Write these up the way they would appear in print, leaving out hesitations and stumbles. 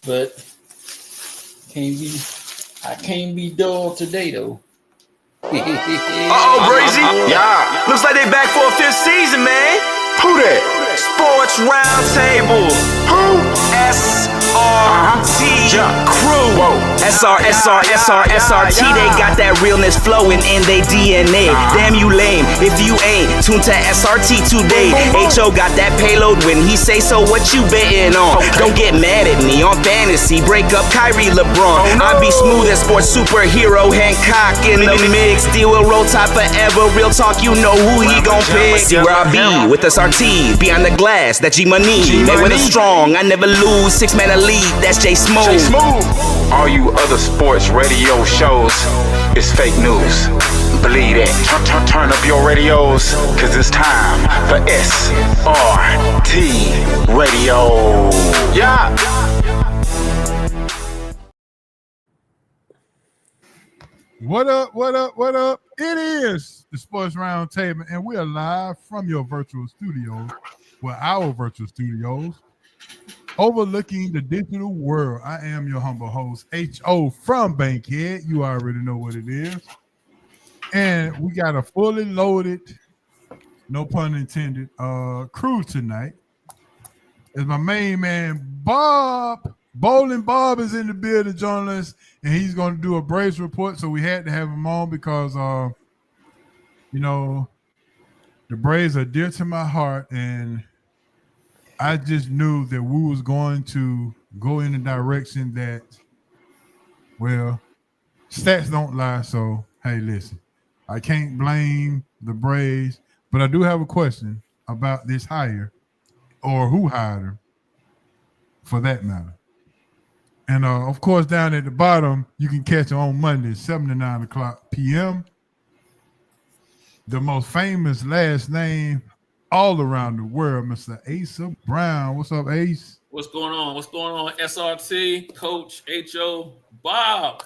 but can't be. I can't be dull today though. Brazy. Yeah. Looks like they back for a fifth season, man. Who that? Sports Roundtable. Who? SRT Crew. Whoa. SRT. They got that realness flowing in they DNA. Damn you lame if you ain't tuned to SRT today. HO got that payload when he say so. What you betting on? Don't get mad at me on fantasy. Break up Kyrie LeBron. I be smooth as sports superhero Hancock in the mix. Deal with roll tide forever. Real talk, you know who he gon' pick. See where I be with SRT. Behind the glass, that G-Money. They win strong, I never lose. 6-man elite, that's J Smooth. All you other sports radio shows is fake news. Believe it. Turn up your radios, cause it's time for SRT Radio. Yeah. What up, what up, what up? It is the Sports Roundtable, and we are live from your virtual studios, our virtual studios, overlooking the digital world. I am your humble host, H.O. from Bankhead. You already know what it is. And we got a fully loaded, no pun intended, crew tonight. It's my main man, Bob. Bowling Bob is in the building joining us, and he's going to do a Braves report, so we had to have him on because, the Braves are dear to my heart, and I just knew that we was going to go in the direction that, well, stats don't lie, so, hey, listen, I can't blame the Braves, but I do have a question about this hire, or who hired him, for that matter. And, of course, down at the bottom, you can catch it on Monday, 7 to 9 o'clock p.m. The most famous last name all around the world, Mr. Asa Brown. What's up, Ace? What's going on? What's going on, SRT, Coach, HO, Bob?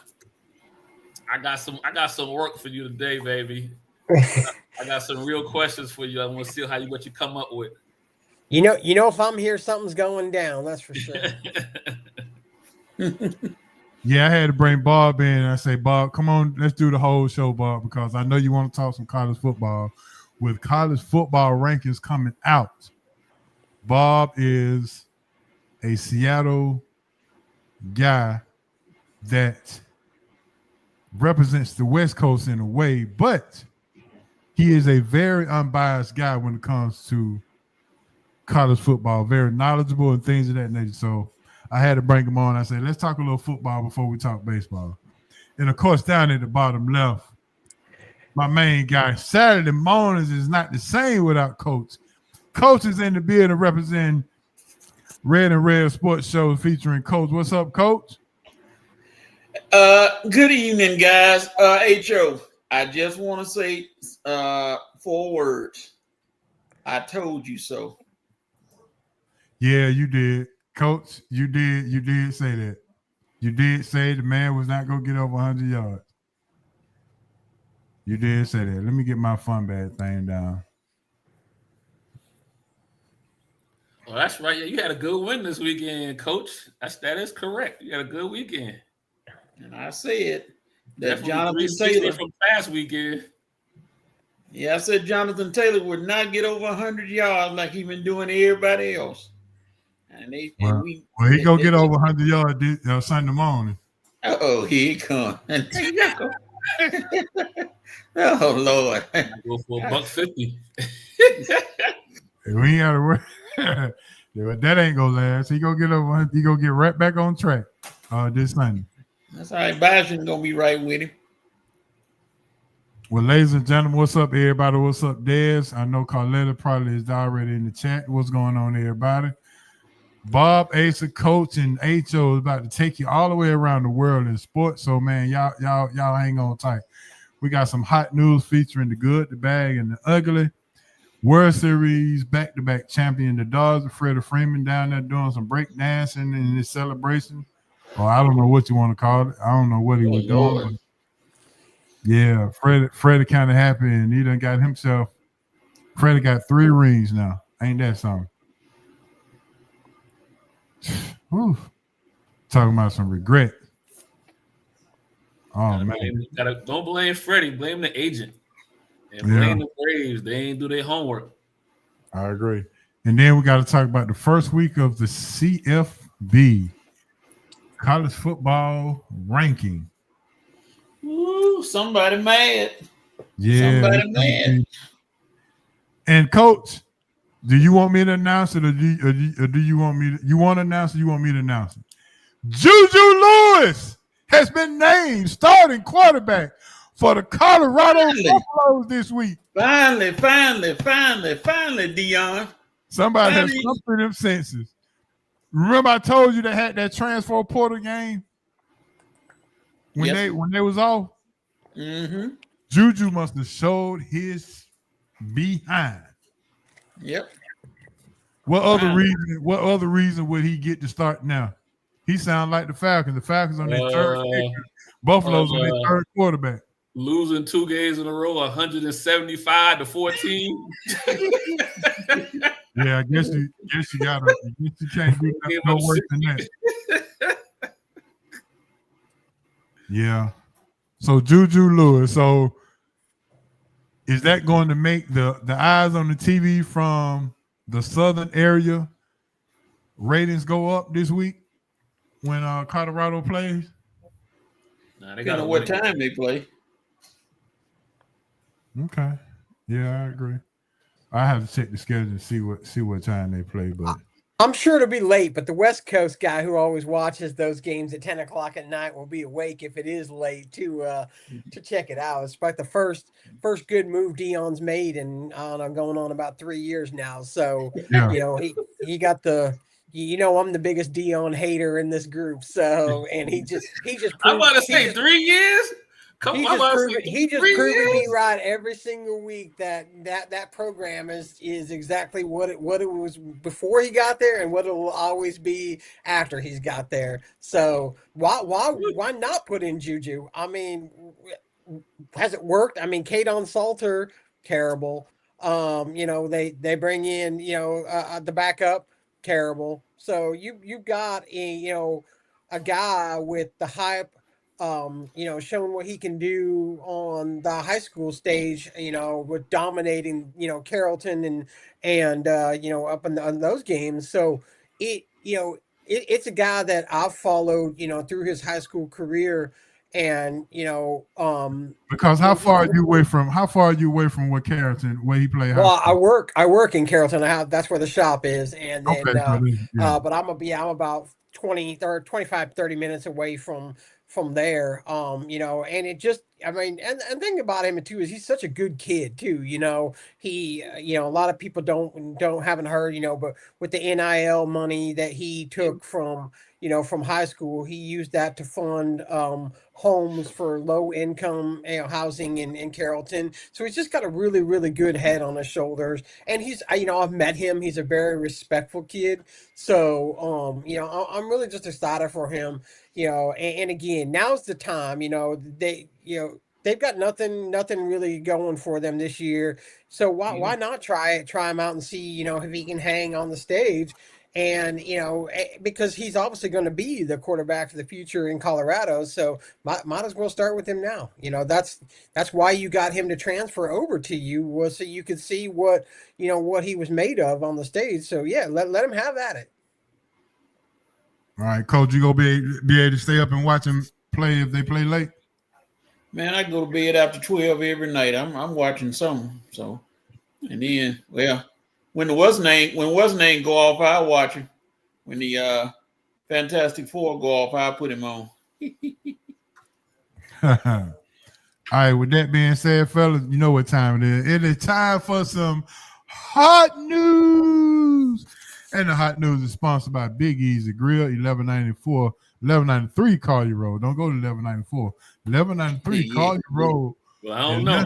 I got some work for you today, baby. I got some real questions for you. I want to see what you come up with. You know, if I'm here, something's going down. That's for sure. Yeah, I had to bring Bob in. And I say, Bob, come on, let's do the whole show, Bob, because I know you want to talk some college football. With college football rankings coming out, Bob is a Seattle guy that represents the West Coast in a way, but he is a very unbiased guy when it comes to college football, very knowledgeable and things of that nature. So I had to bring him on. I said, let's talk a little football before we talk baseball. And, of course, down at the bottom left, my main guy, Saturday mornings is not the same without Coach. Coach is in the building representing Red and Red Sports Show featuring Coach. What's up, Coach? Good evening, guys. HO, I just want to say 4 words. I told you so. Yeah, you did. Coach, you did say that. You did say the man was not going to get over 100 yards. You did say that. Let me get my fun bag thing down. Well, that's right. Yeah, you had a good win this weekend, Coach. That is correct. You had a good weekend. And I said that Jonathan Taylor from past weekend. Yeah, I said Jonathan Taylor would not get over 100 yards like he's been doing to everybody else. And he gonna get over 100 yards Sunday morning. Oh, here he comes. Oh Lord! Go for $150. We ain't got to worry. That ain't gonna last. He gonna get over. He gonna get right back on track this Sunday. That's all right. Bison gonna be right with him. Well, ladies and gentlemen, what's up, everybody? What's up, Dez? I know Carletta probably is already in the chat. What's going on, everybody? Bob, Asa, Coach, and HO is about to take you all the way around the world in sports. So, man, y'all hang on tight. We got some hot news featuring the good, the bad, and the ugly. World Series back-to-back champion, the Dodgers, Freddie Freeman down there doing some break dancing in his celebration. Or I don't know what you want to call it. I don't know what he was doing. Yeah, Freddie kind of happy, and he done got himself. Freddie got 3 rings now. Ain't that something? Whew. Talking about some regret. Oh man! Don't blame Freddie. Blame the agent. And blame the Braves. They ain't do their homework. I agree. And then we got to talk about the first week of the CFB college football ranking. Ooh, somebody mad. Yeah, somebody mad. And Coach, do you want me to announce it, or do you want me to? You want to announce it? You want me to announce it? Juju Lewis has been named starting quarterback for the Colorado Buffaloes this week. Finally, Dion. Somebody has come through them senses. Remember I told you they had that transfer portal game when they was off? Mm-hmm. Juju must have showed his behind. Yep. What other reason would he get to start now? He sounds like the Falcons. The Falcons on their third kicker. Buffalo's on their third quarterback. Losing 2 games in a row, 175-14. Yeah, I guess you can't do no worse than that. Yeah. So Juju Lewis. So is that going to make the eyes on the TV from the southern area ratings go up this week when Colorado plays? Nah, they got to know what time they play. Okay. Yeah, I agree. I have to check the schedule and see what time they play, but I'm sure it'll be late, but the West Coast guy who always watches those games at 10 o'clock at night will be awake if it is late to check it out. It's like the first good move Dion's made, and I'm going on about 3 years now. So he got the. I'm the biggest Dion hater in this group. So, and he just. I'm about to say 3 years. He just proven me right every single week that program is exactly what it was before he got there and what it will always be after he's got there. So why not put in Juju? I mean, has it worked? I mean, Kaidon Salter, terrible. They bring in the backup, terrible. So you've got a guy with the hype. Showing what he can do on the high school stage, with dominating, Carrollton and up in those games. So it's a guy that I've followed, through his high school career, and because how far are you away from what Carrollton where he played? Well, I work in Carrollton. That's where the shop is, and then but I'm about 25, 30 minutes away from there, and it just, I mean, and thing about him too is he's such a good kid too. He, a lot of people haven't heard, but with the NIL money that he took from high school, he used that to fund homes for low income housing in Carrollton. So he's just got a really, really good head on his shoulders. And he's, I've met him. He's a very respectful kid. So, I'm really just excited for him, and again, now's the time, they've got nothing really going for them this year. So why not try him out and see, if he can hang on the stage. And, because he's obviously going to be the quarterback of the future in Colorado. So might as well start with him now. That's why you got him to transfer over to you, was so you could see what he was made of on the stage. So, yeah, let him have at it. All right, Coach, you going to be able to stay up and watch him play if they play late? Man, I go to bed after 12 every night. I'm watching something. So, and then, well, when what's name go off, I watch him. When the Fantastic Four go off, I put him on. All right, with that being said, fellas, you know what time it is. It is time for some hot news. And the hot news is sponsored by Big Easy Grill, 1193 Collier Road. Don't go to 1194. 1193 Collier Road. Well, I don't know.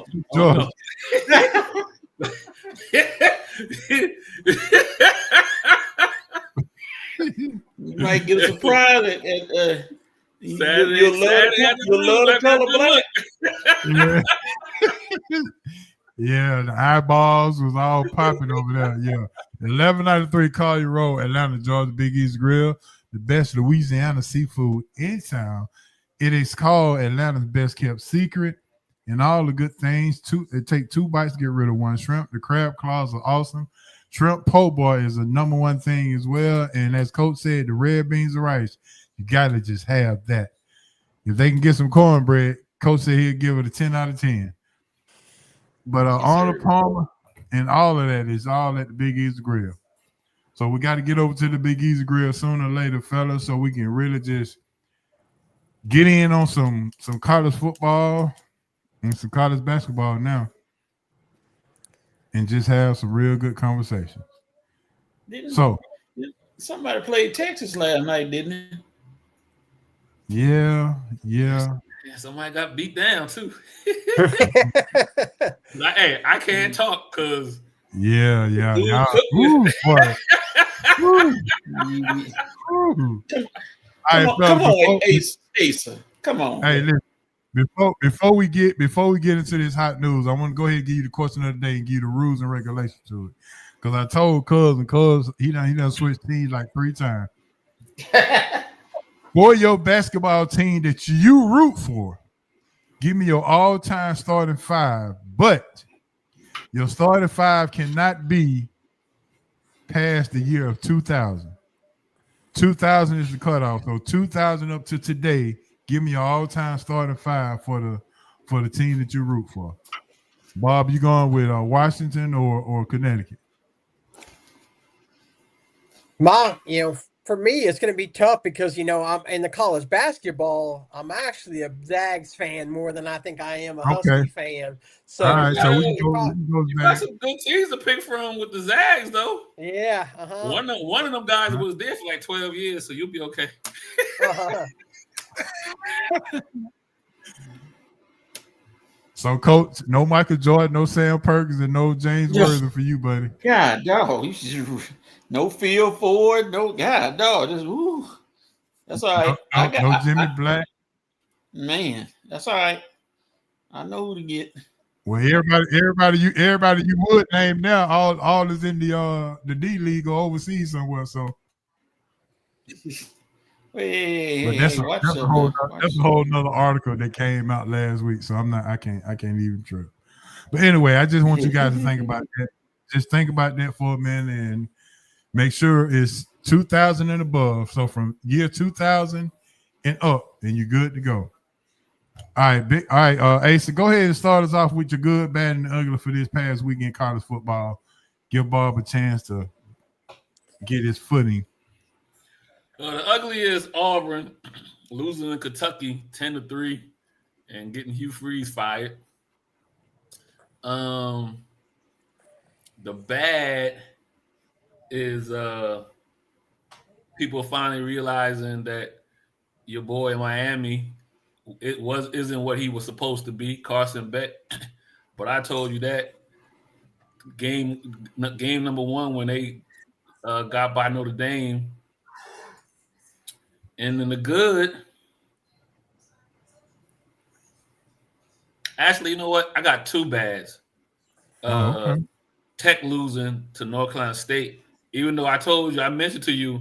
You might get a surprise at Saturday. You'll love the color black. Yeah, the eyeballs was all popping over there. Yeah. 1193 Collier Road, Atlanta, Georgia, Big East Grill. the best Louisiana seafood in town. It is called Atlanta's best kept secret, and all the good things. It take 2 bites to get rid of one shrimp. The crab claws are awesome. Shrimp po' boy is a number one thing as well. And as Coach said, the red beans and rice, you gotta just have that. If they can get some cornbread, Coach said he'll give it a 10 out of 10. But Arnold Palmer and all of that is all at the Big Easy Grill. So we got to get over to the Big Easy Grill sooner or later, fellas, so we can really just get in on some college football and some college basketball now and just have some real good conversations. Somebody played Texas last night, didn't it? Yeah. Somebody got beat down too. Hey, I can't talk because yeah. Ooh, boy. Come on, Ace. Come on. Hey, listen. Before we get into this hot news, I want to go ahead and give you the question of the day and give you the rules and regulations to it. Because I told Cuz he done switched teams like 3 times. For your basketball team that you root for, give me your all-time starting 5, but your starting 5 cannot be past the year of 2000. 2000 is the cutoff. So 2000 up to today, give me your all-time starting 5 for the team that you root for. Bob, you going with Washington or Connecticut? For me, it's going to be tough because, I'm in the college basketball. I'm actually a Zags fan more than I think I am a Husky fan. So, all right, so we you got some good teams to pick from with the Zags, though. Yeah. One of them guys was there for like 12 years, so you'll be okay. So, Coach, no Michael Jordan, no Sam Perkins, and no James Worthy for you, buddy. God, no. No Phil Ford, no God, no. Just that's all right. No Jimmy Black. Man, that's all right. I know who to get. Well, everybody you would name now, all is in the D League or overseas somewhere. So, that's a whole nother article that came out last week. So I can't even trip. But anyway, I just want you guys to think about that. Just think about that for a minute and make sure it's 2000 and above. So from year 2000 and up, and you're good to go. All right, Asa, go ahead and start us off with your good, bad, and ugly for this past weekend college football. Give Bob a chance to get his footing. The ugly is Auburn losing in Kentucky 10-3 and getting Hugh Freeze fired. The bad is people finally realizing that your boy in Miami isn't what he was supposed to be, Carson Beck. But I told you that game number 1 when they got by Notre Dame. And then the good, actually, you know what? I got 2 bads. Okay. Tech losing to North Carolina State. Even though I mentioned to you,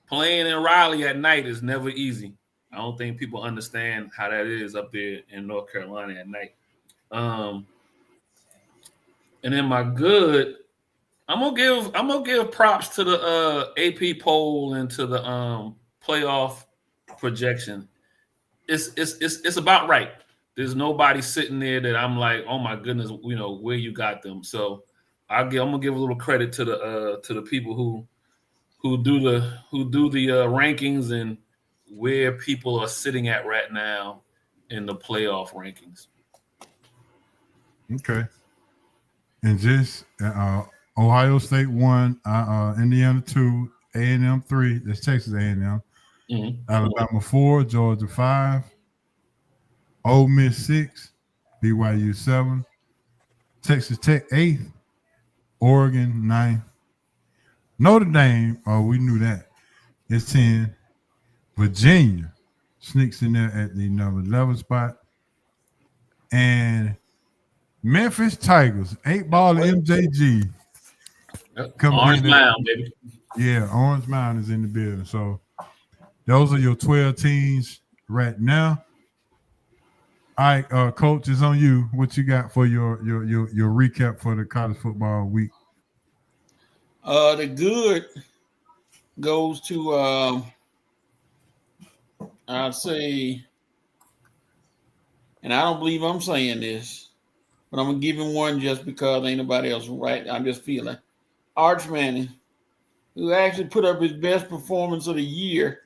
playing in Raleigh at night is never easy. I don't think people understand how that is up there in North Carolina at night. And then my good, I'm gonna give props to the AP poll and to the playoff projection. It's about right. There's nobody sitting there that I'm like, oh my goodness, where you got them. So I'm gonna give a little credit to the people who do the rankings and where people are sitting at right now in the playoff rankings. Okay. And just Ohio State 1, Indiana 2, A&M 3. That's Texas A&M. Mm-hmm. Alabama 4, Georgia 5, Ole Miss 6, BYU 7, Texas Tech 8, Oregon 9, Notre Dame, we knew that, it's 10. Virginia sneaks in there at the number 11 spot. And Memphis Tigers, 8-ball MJG. Orange Mound, baby. Yeah, Orange Mound is in the building. So Those are your 12 teams right now. All right, Coach, it's on you. What you got for your recap for the college football week? The good goes to I'd say, and I don't believe I'm saying this, but I'm gonna give him one just because ain't nobody else right. I'm just feeling Arch Manning, who actually put up his best performance of the year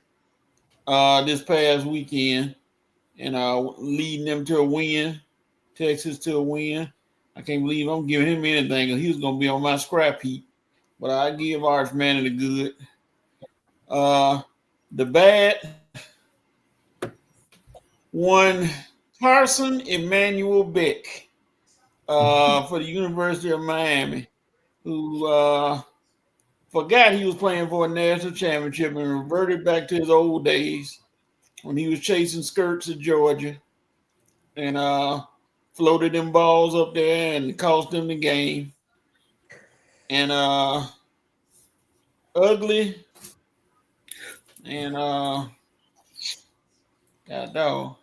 this past weekend, and leading them to a win, Texas to a win. I can't believe I'm giving him anything because he was gonna be on my scrap heap. But I give Arch Manning the good. The bad one, Carson Emmanuel Beck for the University of Miami, who forgot he was playing for a national championship and reverted back to his old days when he was chasing skirts at Georgia and floated them balls up there and cost them the game. And ugly and God dog.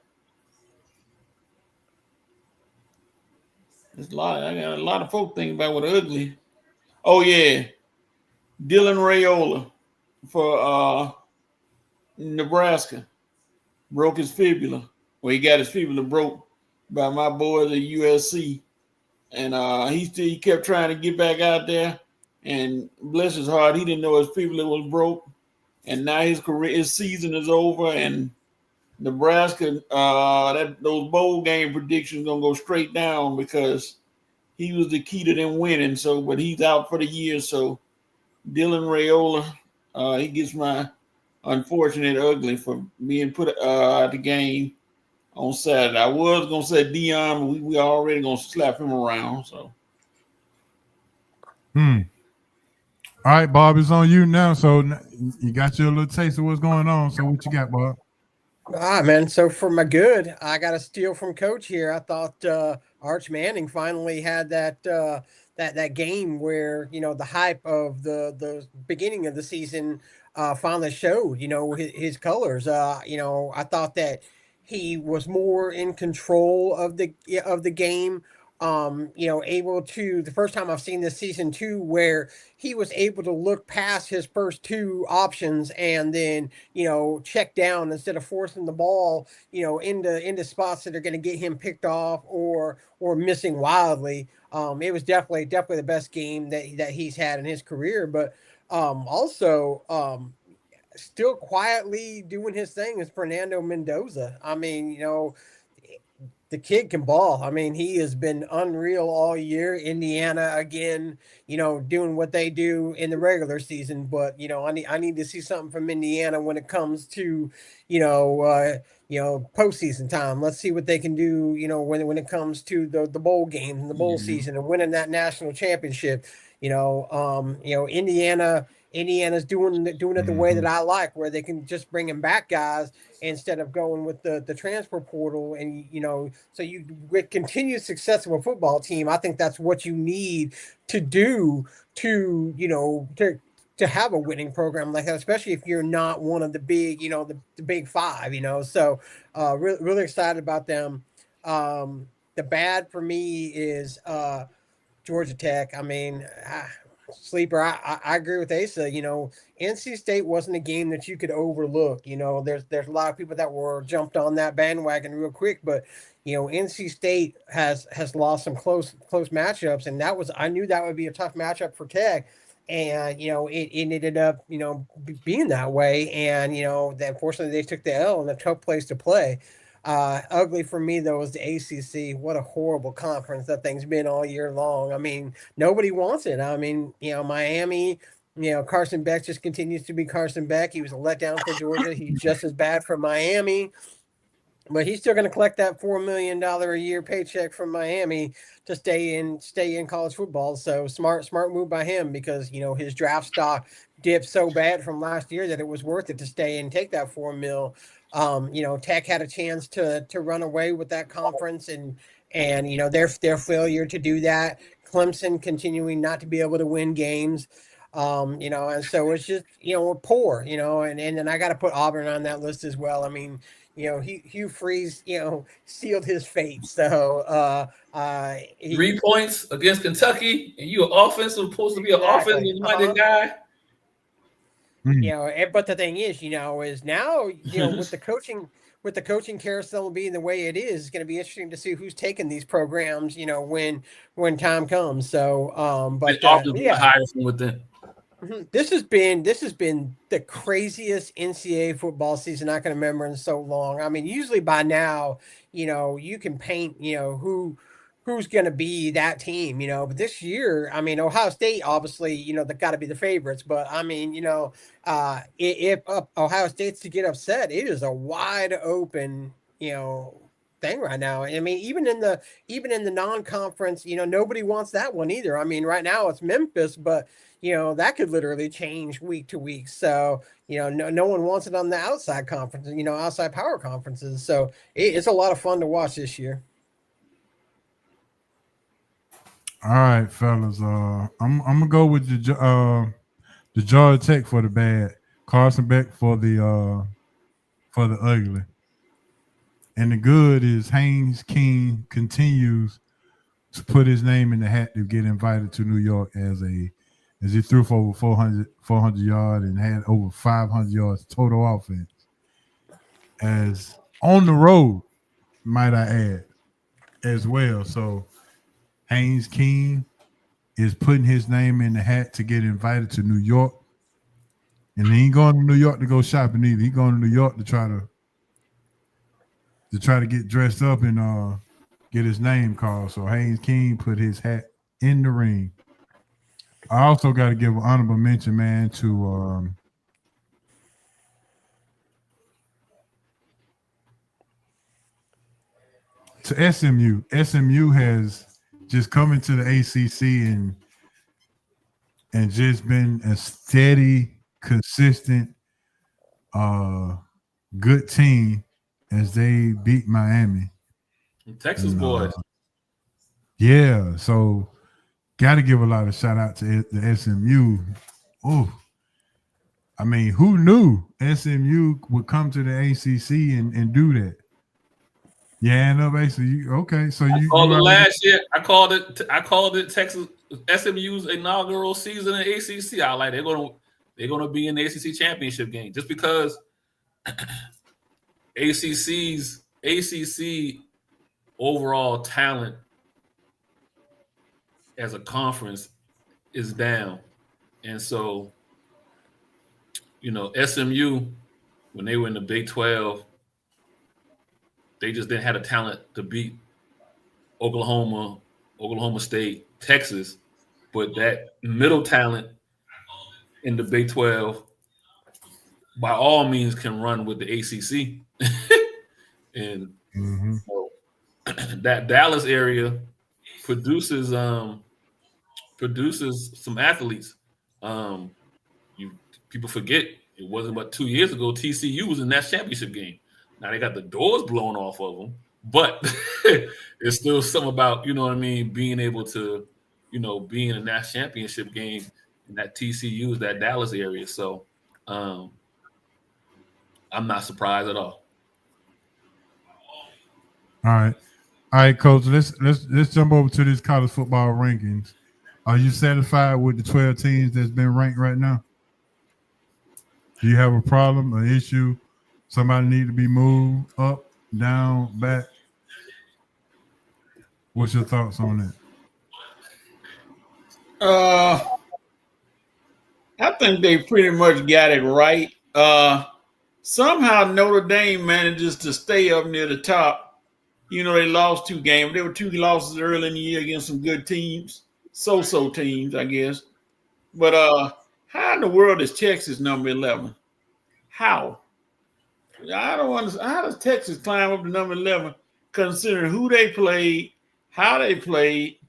There's I got a lot of folk thinking about what ugly. Oh yeah, Dylan Raiola for Nebraska broke his fibula. Well, he got his fibula broke by my boys at USC, and he kept trying to get back out there. And bless his heart, he didn't know his fibula was broke, and now his season is over, and Nebraska, those bowl game predictions gonna go straight down because he was the key to them winning. So, but he's out for the year. So, Dylan Raiola, he gets my unfortunate ugly for being put at the game on Saturday. I was gonna say Dion, but we already gonna slap him around. So, All right, Bob, it's on you now. So you got your little taste of what's going on. So what you got, Bob? Man. So for my good, I got to steal from Coach here. I thought Arch Manning finally had that that game where the hype of the beginning of the season finally showed his colors. I thought that he was more in control of the game. Able to the first time I've seen this season too, where he was able to look past his first two options and then check down instead of forcing the ball into spots that are going to get him picked off or missing wildly. It was definitely the best game that he's had in his career, but also still quietly doing his thing is Fernando Mendoza. I mean, the kid can ball. I mean, he has been unreal all year. Indiana again, doing what they do in the regular season. But I need to see something from Indiana when it comes to postseason time. Let's see what they can do. When it comes to the bowl games and the bowl season and winning that national championship. Indiana's doing it the way that I like, where they can just bring in back guys instead of going with the transfer portal. And, so you with continued success of a football team, I think that's what you need to do to have a winning program like that, especially if you're not one of the big, the big five, so really excited about them. The bad for me is Georgia Tech. I mean, sleeper. I agree with Asa. NC State wasn't a game that you could overlook. There's a lot of people that were jumped on that bandwagon real quick, but NC State has lost some close matchups, and I knew that would be a tough matchup for Tech, and it ended up being that way, and unfortunately they took the L in a tough place to play. Ugly for me though was the ACC. What a horrible conference that thing's been all year long. I mean, nobody wants it. I mean, Miami, Carson Beck just continues to be Carson Beck. He was a letdown for Georgia. He's just as bad for Miami, but he's still going to collect that $4 million a year paycheck from Miami to stay in college football. So smart move by him, because his draft stock dipped so bad from last year that it was worth it to stay and take that $4 million. Tech had a chance to run away with that conference, and their failure to do that. Clemson continuing not to be able to win games. You know, and so it's just, you know, we're poor, you know, and then I got to put Auburn on that list as well. I mean, you know, Hugh Freeze, you know, sealed his fate. So 3 points against Kentucky, and you are offensive, supposed to be an offensive-minded guy. You know, but the thing is, you know, is now, you know, with the coaching carousel being the way it is, it's going to be interesting to see who's taking these programs, you know, when time comes. So, but yeah, hire from within. This has been the craziest NCAA football season I can remember in so long. I mean, usually by now, you know, you can paint, you know, who's going to be that team, you know, but this year, I mean, Ohio State, obviously, you know, they've got to be the favorites, but I mean, you know, if Ohio State's to get upset, it is a wide open, you know, thing right now. I mean, even in the non-conference, you know, nobody wants that one either. I mean, right now it's Memphis, but you know, that could literally change week to week. So, you know, no one wants it on the outside conference, you know, outside power conferences. So it's a lot of fun to watch this year. All right, fellas. I'm gonna go with the Georgia Tech for the bad, Carson Beck for the ugly, and the good is Haynes King continues to put his name in the hat to get invited to New York as he threw for over 400 yards and had over 500 yards total offense. As on the road, might I add, as well. So Haynes King is putting his name in the hat to get invited to New York. And he ain't going to New York to go shopping either. He's going to New York to try to get dressed up and get his name called. So Haynes King put his hat in the ring. I also got to give an honorable mention, man, to SMU. SMU has just come into the ACC and just been a steady, consistent, good team as they beat Miami. Texas boys. Yeah, so got to give a lot of shout out to the SMU. Oh, I mean, who knew SMU would come to the ACC and do that? Yeah, no, basically, okay. So you called it last year. I called it Texas SMU's inaugural season in ACC. I like they're gonna be in the ACC championship game just because ACC overall talent as a conference is down. And so, you know, SMU, when they were in the Big 12, they just didn't have the talent to beat Oklahoma State, Texas, but that middle talent in the Big 12 by all means can run with the ACC. And so, that Dallas area produces some athletes. People forget it wasn't but 2 years ago TCU was in that championship game. Now they got the doors blown off of them, but it's still something about, you know what I mean, being able to, you know, be in a national championship game in that TCU is that Dallas area. So I'm not surprised at all. All right, Coach. Let's jump over to this college football rankings. Are you satisfied with the 12 teams that's been ranked right now? Do you have a problem, an issue? Somebody need to be moved up, down, back? What's your thoughts on that? I think they pretty much got it right. Somehow Notre Dame manages to stay up near the top. You know, they lost 2 games. There were 2 losses early in the year against some good teams, so-so teams, I guess. But how in the world is Texas number 11? How? I don't understand. How does Texas climb up to number 11, considering who they played, how they played,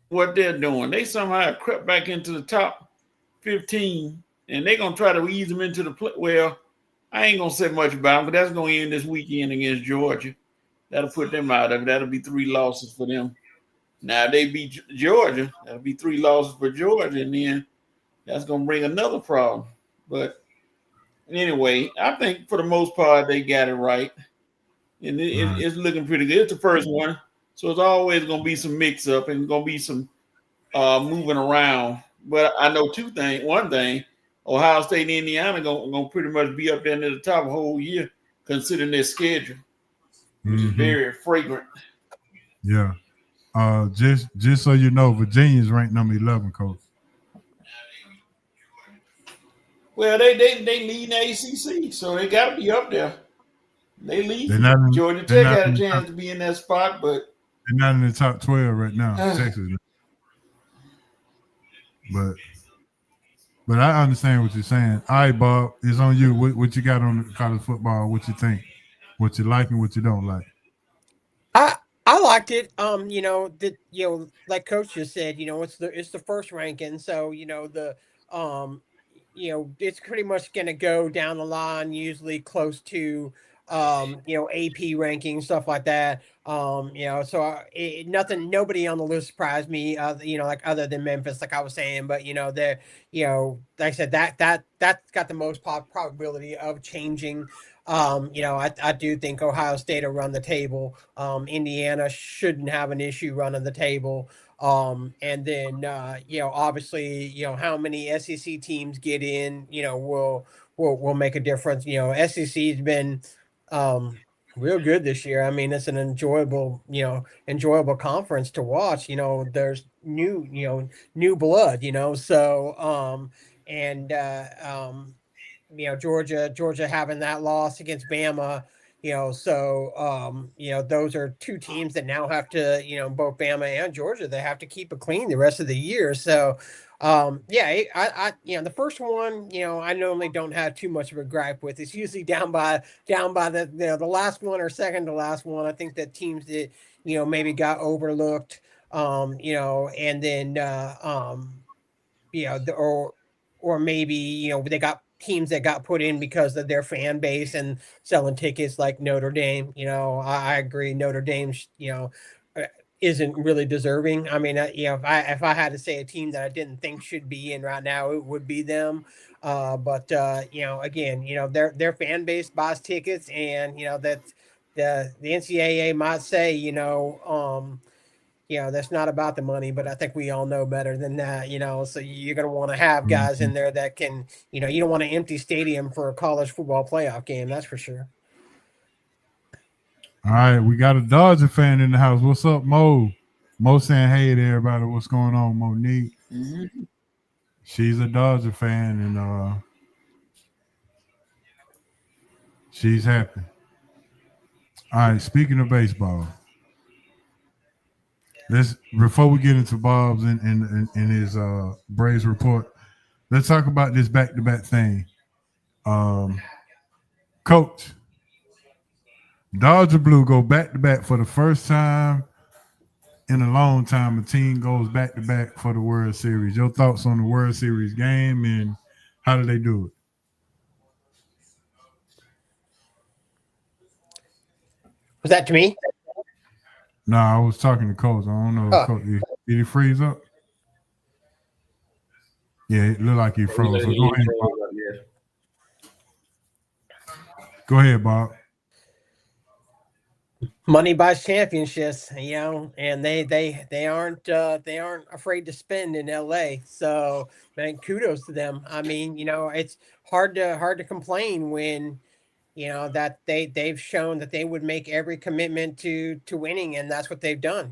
what they're doing? They somehow crept back into the top 15, and they're going to try to ease them into the play. Well, I ain't going to say much about them, but that's going to end this weekend against Georgia. That'll put them out of it. That'll be 3 losses for them. Now, they beat Georgia. That'll be 3 losses for Georgia, and then that's going to bring another problem. But anyway, I think for the most part, they got it right. And it's looking pretty good. It's the first one. So it's always going to be some mix up and going to be some moving around. But I know two things. One thing, Ohio State and Indiana going to pretty much be up there near the top of the whole year, considering their schedule, which is very fragrant. Yeah. Just so you know, Virginia's ranked number 11, Coach. Well, they lead the ACC, so they got to be up there. They lead. Georgia Tech got a chance to be in that spot, but they're not in the top 12 right now. Texas. But I understand what you're saying. All right, Bob, it's on you. What you got on college football? What you think? What you like and what you don't like? I liked it. Like Coach just said, it's the first ranking, so it's pretty much going to go down the line, usually close to AP ranking, stuff like that. Nobody on the list surprised me, like other than Memphis, like I was saying, but they're, like I said, that's got the most probability of changing. I do think Ohio State will run the table. Indiana shouldn't have an issue running the table. And then, obviously, how many SEC teams get in, will make a difference. SEC's been, real good this year. I mean, it's an enjoyable conference to watch. There's new blood, Georgia having that loss against Bama, those are two teams that now have to, both Bama and Georgia, they have to keep it clean the rest of the year. So, the first one, I normally don't have too much of a gripe with. It's usually down by the last one or second to last one. I think that teams that, maybe got overlooked, and then, or maybe, they got teams that got put in because of their fan base and selling tickets, like Notre Dame. I agree. Notre Dame, isn't really deserving. I mean, if I had to say a team that I didn't think should be in right now, it would be them. But again, their fan base buys tickets, and that the NCAA might say, that's not about the money, but I think we all know better than that, so you're going to want to have guys in there that can, you don't want an empty stadium for a college football playoff game. That's for sure. All right, we got a Dodger fan in the house. What's up, Mo? Mo saying hey to everybody. What's going on, Monique? Mm-hmm. She's a Dodger fan, and she's happy. All right, speaking of baseball, before we get into Bob's and his Braves report, let's talk about this back-to-back thing. Coach, Dodger Blue go back-to-back for the first time in a long time. A team goes back-to-back for the World Series. Your thoughts on the World Series game, and how did they do it? Was that to me? No, I was talking to Coach. I don't know. Coach, did he freeze up? Yeah, it looked like he froze. So go ahead, Bob. Go ahead, Bob. Money buys championships, and they aren't afraid to spend in LA. So, man, kudos to them. I mean, it's hard to complain when, that they've shown that they would make every commitment to winning, and that's what they've done.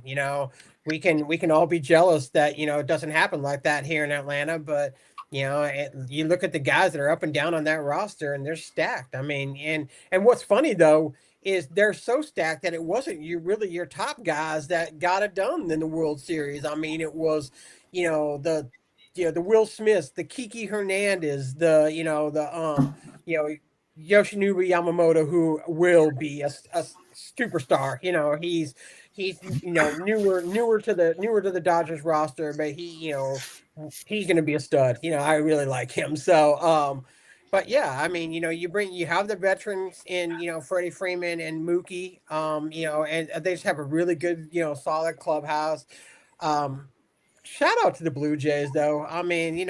We can all be jealous that it doesn't happen like that here in Atlanta, but you look at the guys that are up and down on that roster, and they're stacked. I mean, and what's funny though is they're so stacked that it wasn't your top guys that got it done in the World Series. I mean, it was, the Will Smiths, the Kiki Hernandez, Yoshinori Yamamoto, who will be a superstar. He's newer to the Dodgers roster, but he's going to be a stud. I really like him. So, but yeah, I mean, you have the veterans in, Freddie Freeman and Mookie, and they just have a really good, solid clubhouse. shout out to the Blue Jays, though. I mean,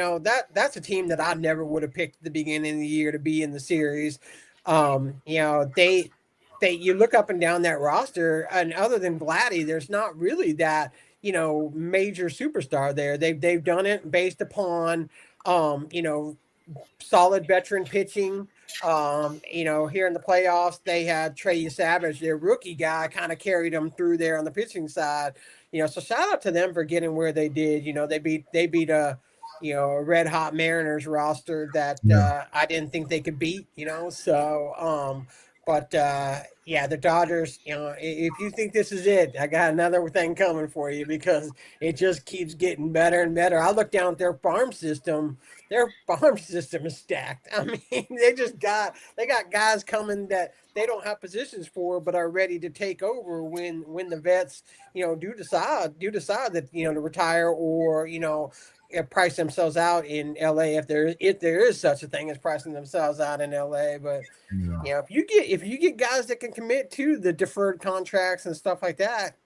that's a team that I never would have picked at the beginning of the year to be in the series. They you look up and down that roster, and other than Vladdy, there's not really that major superstar there. They've done it based upon solid veteran pitching. Here in the playoffs, they had Trey Savage, their rookie guy, kind of carried them through there on the pitching side. So shout out to them for getting where they did. They beat a red hot Mariners roster that I didn't think they could beat. The Dodgers, if you think this is it, I got another thing coming for you because it just keeps getting better and better. I look down at their farm system. Their farm system is stacked. I mean, they got guys coming that they don't have positions for, but are ready to take over when the vets, do decide that, to retire or, price themselves out in LA if there is such a thing as pricing themselves out in LA. But if you get guys that can commit to the deferred contracts and stuff like that,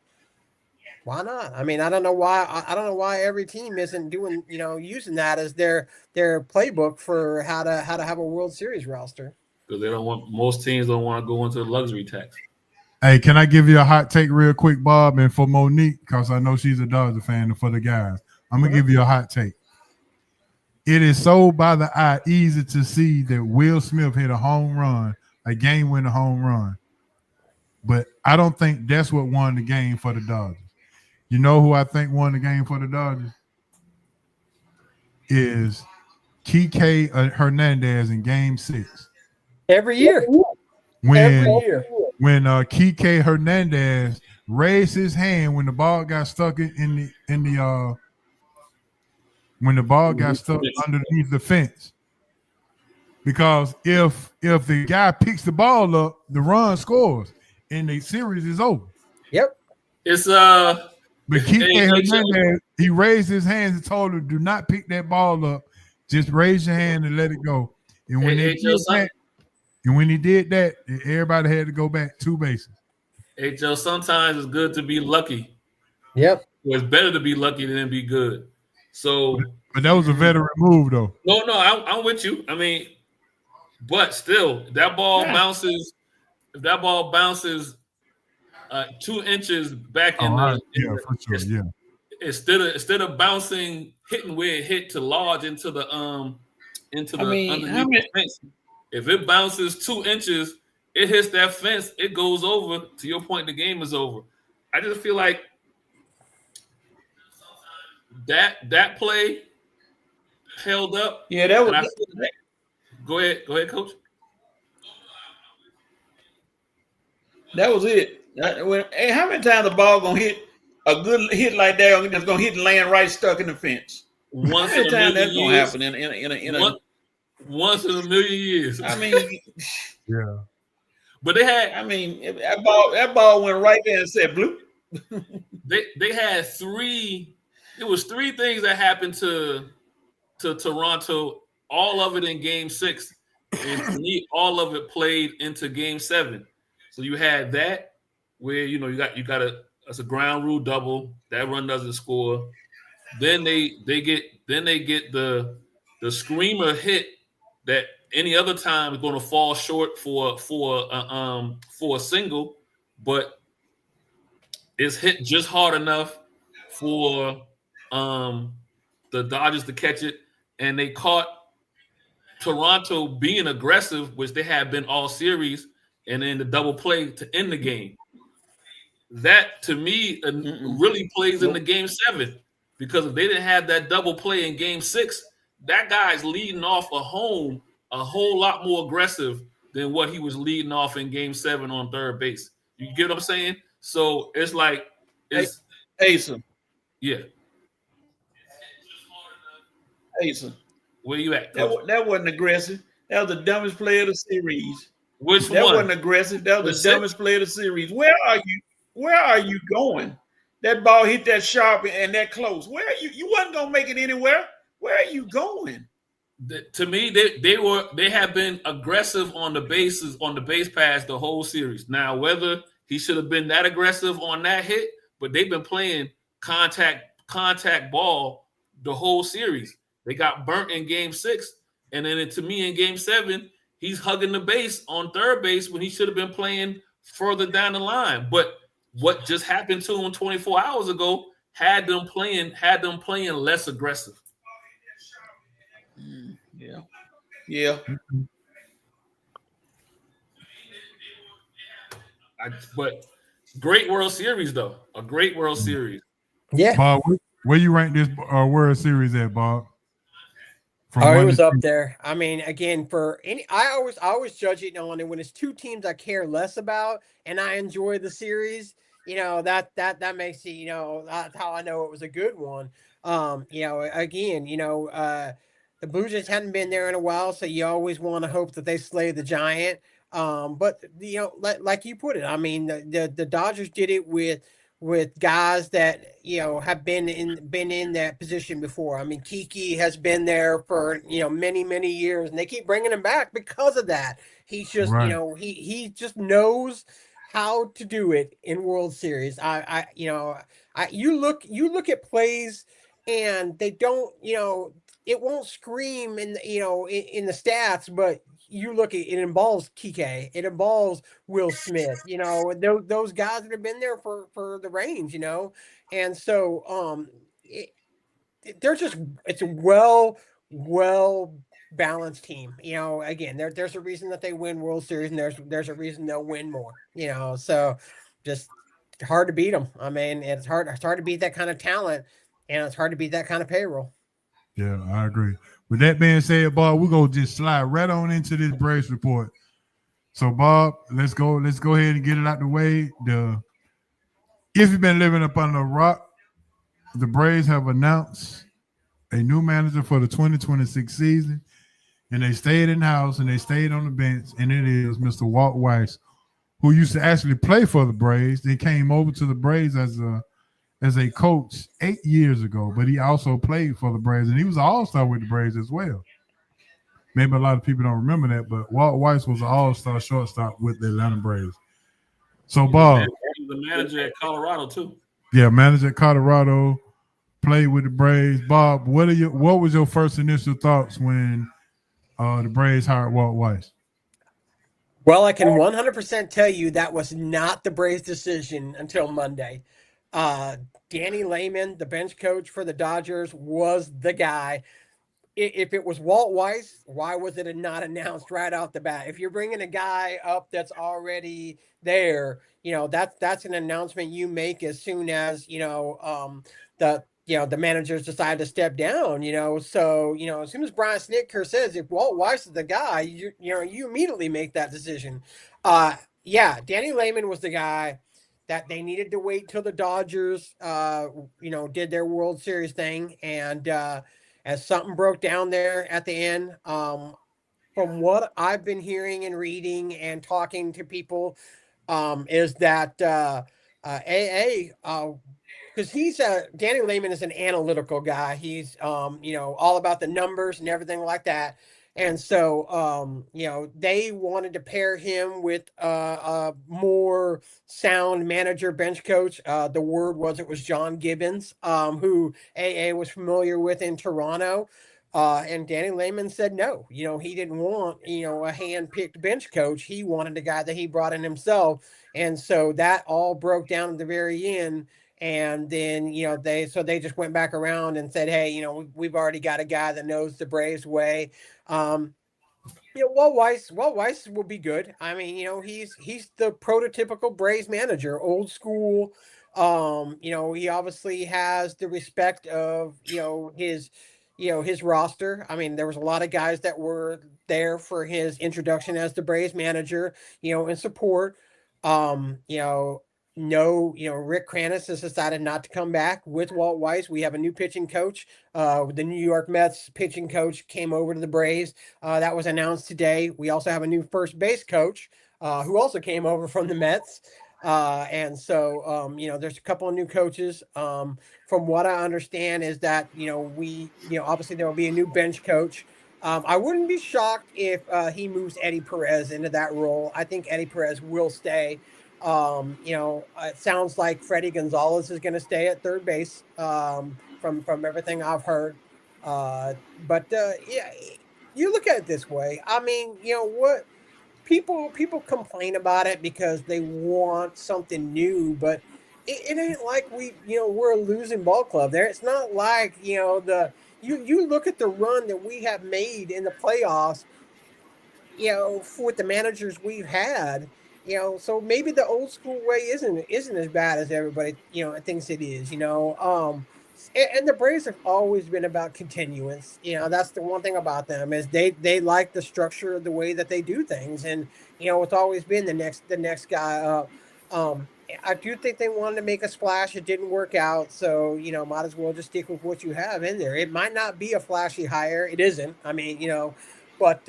why not? I mean, I don't know why every team isn't doing using that as their playbook for how to have a World Series roster. Because most teams don't want to go into the luxury tax. Hey, can I give you a hot take real quick, Bob, and for Monique, because I know she's a Dodger fan, and for the guys. I'm going to give you a hot take. It is so by the eye easy to see that Will Smith hit a home run, a game-winning home run. But I don't think that's what won the game for the Dodgers. You know who I think won the game for the Dodgers? Is Kike Hernandez in Game 6. Every year. When Kike Hernandez raised his hand when the ball got stuck when the ball got stuck underneath the fence. Because if the guy picks the ball up, the run scores and the series is over. Yep. It's but Kike Hernandez, he raised his hands and told him, do not pick that ball up. Just raise your hand and let it go. And when he did that, everybody had to go back 2 bases. Hey Joe, sometimes it's good to be lucky. Yep. It's better to be lucky than be good. So, but that was a veteran move, though. No, I'm with you. I mean, but still, that ball bounces. If that ball bounces 2 inches back instead of bouncing, hitting where it hit to lodge into the underneath the fence. If it bounces 2 inches, it hits that fence, it goes over. To your point, the game is over. I just feel like that play held up. Yeah, that was. Go ahead, Coach. That was it. How many times the ball gonna hit a good hit like that? That's gonna hit and land right stuck in the fence. Once in a million that's gonna happen once in a million years. I mean, yeah. But they had. I mean, that ball went right there and said bloop. They had 3. It was 3 things that happened to Toronto. All of it in Game 6, and for me, all of it played into Game 7. So you had that where you got a ground rule double. That run doesn't score. Then they get the screamer hit that any other time is going to fall short for a single, but it's hit just hard enough for the Dodgers to catch it, and they caught Toronto being aggressive, which they have been all series, and then the double play to end the game. That, to me, really plays into Game 7, because if they didn't have that double play in Game 6, that guy's leading off a whole lot more aggressive than what he was leading off in Game 7 on third base. You get what I'm saying? So it's like Asa. Yeah. Asa. Where you at? That wasn't aggressive. That was the dumbest play of the series. Which that one? Wasn't aggressive. That was the dumbest play of the series. Where are you going? That ball hit that sharp and that close. Where are you? You wasn't gonna make it anywhere. Where are you going? To me, they have been aggressive on the base pass the whole series. Now, whether he should have been that aggressive on that hit, but they've been playing contact contact ball the whole series. They got burnt in game 6. And then to me in game 7, he's hugging the base on third base when he should have been playing further down the line. But what just happened to him 24 hours ago had them playing less aggressive. Yeah. But great World Series, though. A great World Series. Yeah. Bob, where you rank this World Series at, Bob? It was up there. I mean, again, I always judge it on it when it's two teams I care less about and I enjoy the series. That makes it. That's how I know it was a good one. Again, the Blue Jays hadn't been there in a while, so you always want to hope that they slay the giant. But like you put it, I mean, the Dodgers did it with guys that have been in that position before. I mean, Kiki has been there for many years, and they keep bringing him back because of that. He's just right. He just knows how to do it in World Series. You look at plays, and they don't it won't scream in the stats, but you look at it involves Kike, it involves Will Smith, those guys that have been there for the range, and so it's a well balanced team. Again, there's a reason that they win World Series, and there's a reason they'll win more. So just hard to beat them. I mean, it's hard to beat that kind of talent, and it's hard to beat that kind of payroll. Yeah, I agree. With that being said, Bob, we're gonna just slide right on into this Braves report. So, Bob, let's go ahead and get it out the way. If you've been living up under a rock, the Braves have announced a new manager for the 2026 season, and they stayed in-house and they stayed on the bench, and it is Mr. Walt Weiss, who used to actually play for the Braves. They came over to the Braves as a coach 8 years ago, but he also played for the Braves, and he was an all-star with the Braves as well. Maybe a lot of people don't remember that, but Walt Weiss was an all-star shortstop with the Atlanta Braves. So, Bob. He was the manager at Colorado, too. Yeah, manager at Colorado, played with the Braves. Bob, what was your first initial thoughts when the Braves hired Walt Weiss? Well, I can 100% tell you that was not the Braves' decision until Monday. Danny Lehman, the bench coach for the Dodgers, was the guy. If it was Walt Weiss, why was it not announced right off the bat? If you're bringing a guy up that's already there, that's an announcement you make as soon as the managers decide to step down. So as soon as Brian Snitker says if Walt Weiss is the guy, you immediately make that decision. Danny Lehman was the guy that they needed to wait till the Dodgers, did their World Series thing. And as something broke down there at the end, from what I've been hearing and reading and talking to people, is that because Danny Lehman is an analytical guy. He's, all about the numbers and everything like that. And so, they wanted to pair him with a more sound manager bench coach. The word was it was John Gibbons, who AA was familiar with in Toronto. And Danny Lehman said no. He didn't want, a hand-picked bench coach. He wanted a guy that he brought in himself. And so that all broke down at the very end. And then, they just went back around and said, hey, we've already got a guy that knows the Braves way. Walt Weiss will be good. I mean, he's the prototypical Braves manager, old school. He obviously has the respect of, his roster. I mean, there was a lot of guys that were there for his introduction as the Braves manager, and support. Rick Kranitz has decided not to come back with Walt Weiss. We have a new pitching coach. The New York Mets pitching coach came over to the Braves. That was announced today. We also have a new first base coach who also came over from the Mets. And so, there's a couple of new coaches. From what I understand is that, obviously there will be a new bench coach. I wouldn't be shocked if he moves Eddie Perez into that role. I think Eddie Perez will stay. It sounds like Freddie Gonzalez is going to stay at third base from everything I've heard. Yeah, you look at it this way. I mean, what people complain about it because they want something new, but it ain't like we're a losing ball club there. It's not like you look at the run that we have made in the playoffs, with the managers we've had, so maybe the old school way isn't as bad as everybody thinks it is. And the Braves have always been about continuance. That's the one thing about them is they like the structure of the way that they do things, and it's always been the next guy up. I do think they wanted to make a splash. It didn't work out, so might as well just stick with what you have in there. It might not be a flashy hire. It isn't. I mean, but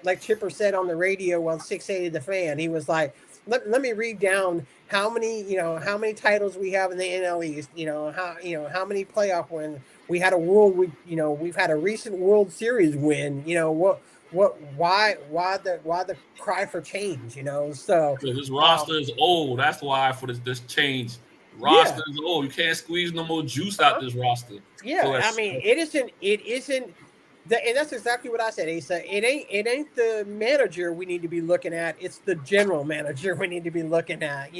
like Chipper said on the radio on 680 The Fan, he was like, let me read down how many titles we have in the NL East, how many playoff wins. We had we've had a recent World Series win. Why the cry for change, so because this roster is old. That's why for this change. Roster is old. You can't squeeze no more juice out this roster. Yeah, so I mean, it isn't and that's exactly what I said, Asa. It ain't the manager we need to be looking at. It's the general manager we need to be looking at.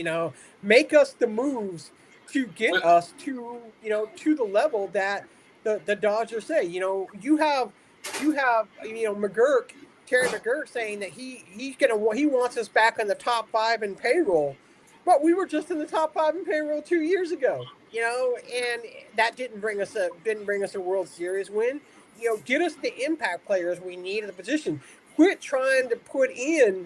Make us the moves to get us to the level that the Dodgers say. You have McGurk, Terry McGurk saying that he wants us back in the top 5 in payroll, but we were just in the top 5 in payroll 2 years ago. And that didn't bring us a World Series win. Get us the impact players we need at the position. Quit trying to put in,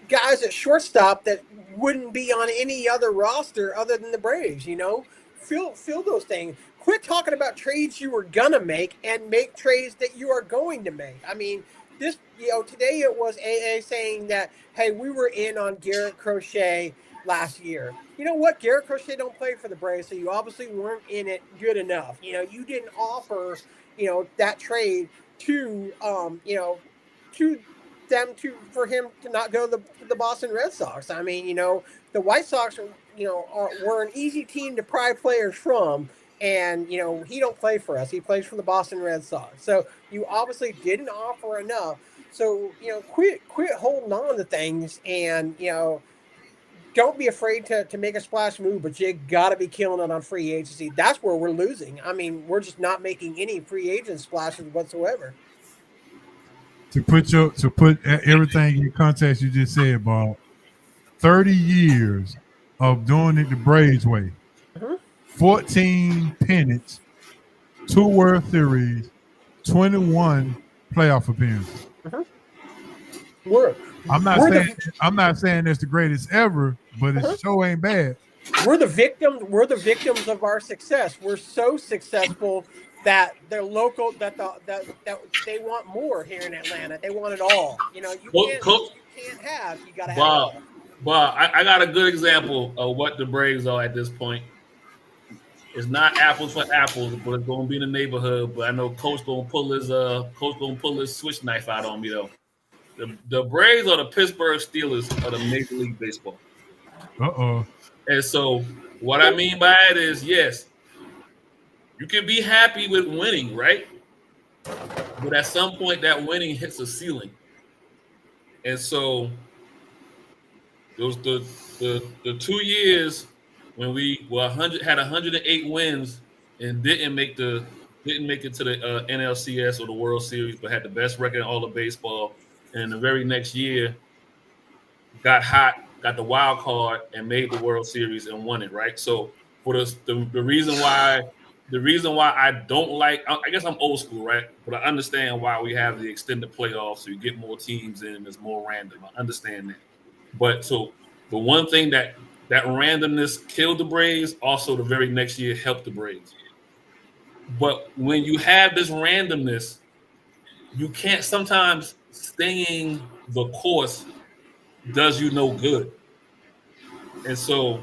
guys at shortstop that wouldn't be on any other roster other than the Braves. Fill those things. Quit talking about trades you were gonna make and make trades that you are going to make. I mean, this, today it was AA saying that, hey, we were in on Garrett Crochet last year. You know what? Garrett Crochet don't play for the Braves, so you obviously weren't in it good enough. You didn't offer, that trade to them for him to not go to the Boston Red Sox. I mean, the White Sox were an easy team to pry players from, and he don't play for us. He plays for the Boston Red Sox. So you obviously didn't offer enough. So quit holding on to things, and don't be afraid to make a splash move, but you got to be killing it on free agency. That's where we're losing. I mean, we're just not making any free agent splashes whatsoever. To put everything in context you just said, Bob, 30 years of doing it the Braves way. 14 pennants, 2 World Series, 21 playoff appearances. I'm not saying it's the greatest ever, but it sure ain't bad. We're the victims of our success. We're so successful that they're local, that they want more here in Atlanta. They want it all. You can't have. You got to have it all. Bob, I got a good example of what the Braves are at this point. It's not apples for apples, but it's gonna be in the neighborhood. But I know Coach gonna pull his switch knife out on me though. The Braves are the Pittsburgh Steelers of the Major League Baseball. And so what I mean by it is, yes, you can be happy with winning, right? But at some point, that winning hits a ceiling. And so those the 2 years when we had 108 wins and didn't make it to the NLCS or the World Series, but had the best record in all of baseball. And the very next year, got hot, got the wild card, and made the World Series and won it. Right. So for the reason why I don't like, I guess I'm old school, right? But I understand why we have the extended playoffs, so you get more teams in, it's more random. I understand that. But so the one thing that randomness killed the Braves, also the very next year helped the Braves. But when you have this randomness, you can't sometimes staying the course does you no good. And so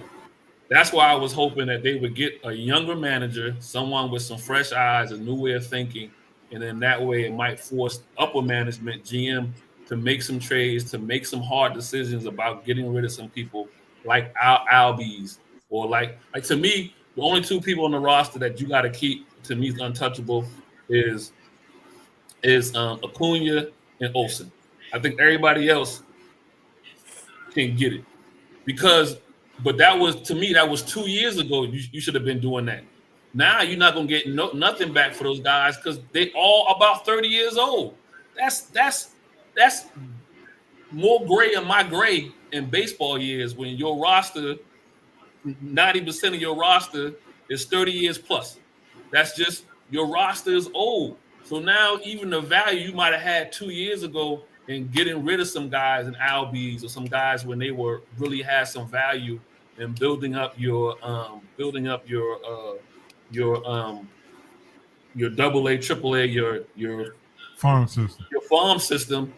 that's why I was hoping that they would get a younger manager, someone with some fresh eyes, a new way of thinking, and then that way it might force upper management, GM, to make some trades, to make some hard decisions about getting rid of some people like Albies, or like to me, the only two people on the roster that you got to keep, to me, is untouchable is Acuna and Olsen. I think everybody else can get it but that was, to me, that was 2 years ago. You should have been doing that. Now you're not gonna get nothing back for those guys because they all about 30 years old. That's more gray in my gray in baseball years when your roster, 90% of your roster is 30 years plus. That's just, your roster is old. So now even the value you might have had 2 years ago in getting rid of some guys and Albies or some guys when they were really had some value and building up your AA, AAA, your farm system. Your farm system.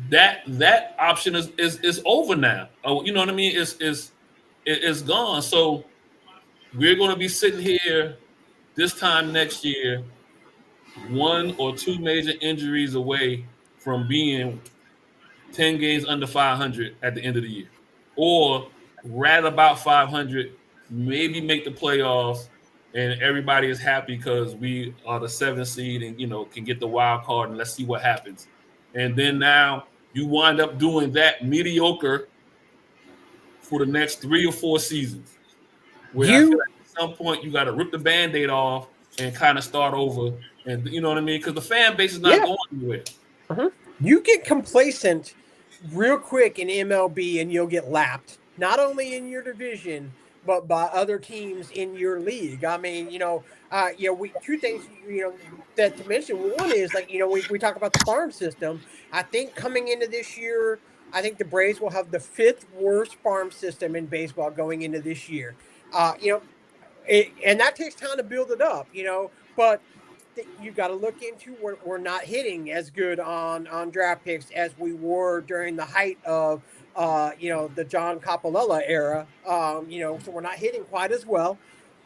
That option is over now. Oh, you know what I mean? It's gone. So we're going to be sitting here this time next year, 1 or 2 major injuries away from being 10 games under 500 at the end of the year, or right about 500, maybe make the playoffs, and everybody is happy because we are the 7th seed and, can get the wild card, and let's see what happens. And then now you wind up doing that mediocre for the next 3 or 4 seasons, where I feel like at some point you got to rip the Band-Aid off and kind of start over. And you know what I mean? Because the fan base is not going anywhere. Uh-huh. You get complacent real quick in MLB and you'll get lapped, not only in your division, but by other teams in your league. I mean, two things, that to mention. One is, we talk about the farm system. I think coming into this year, I think the Braves will have the 5th worst farm system in baseball going into this year. And that takes time to build it up, but you've got to look into, we're not hitting as good on draft picks as we were during the height of, the John Coppolella era, so we're not hitting quite as well.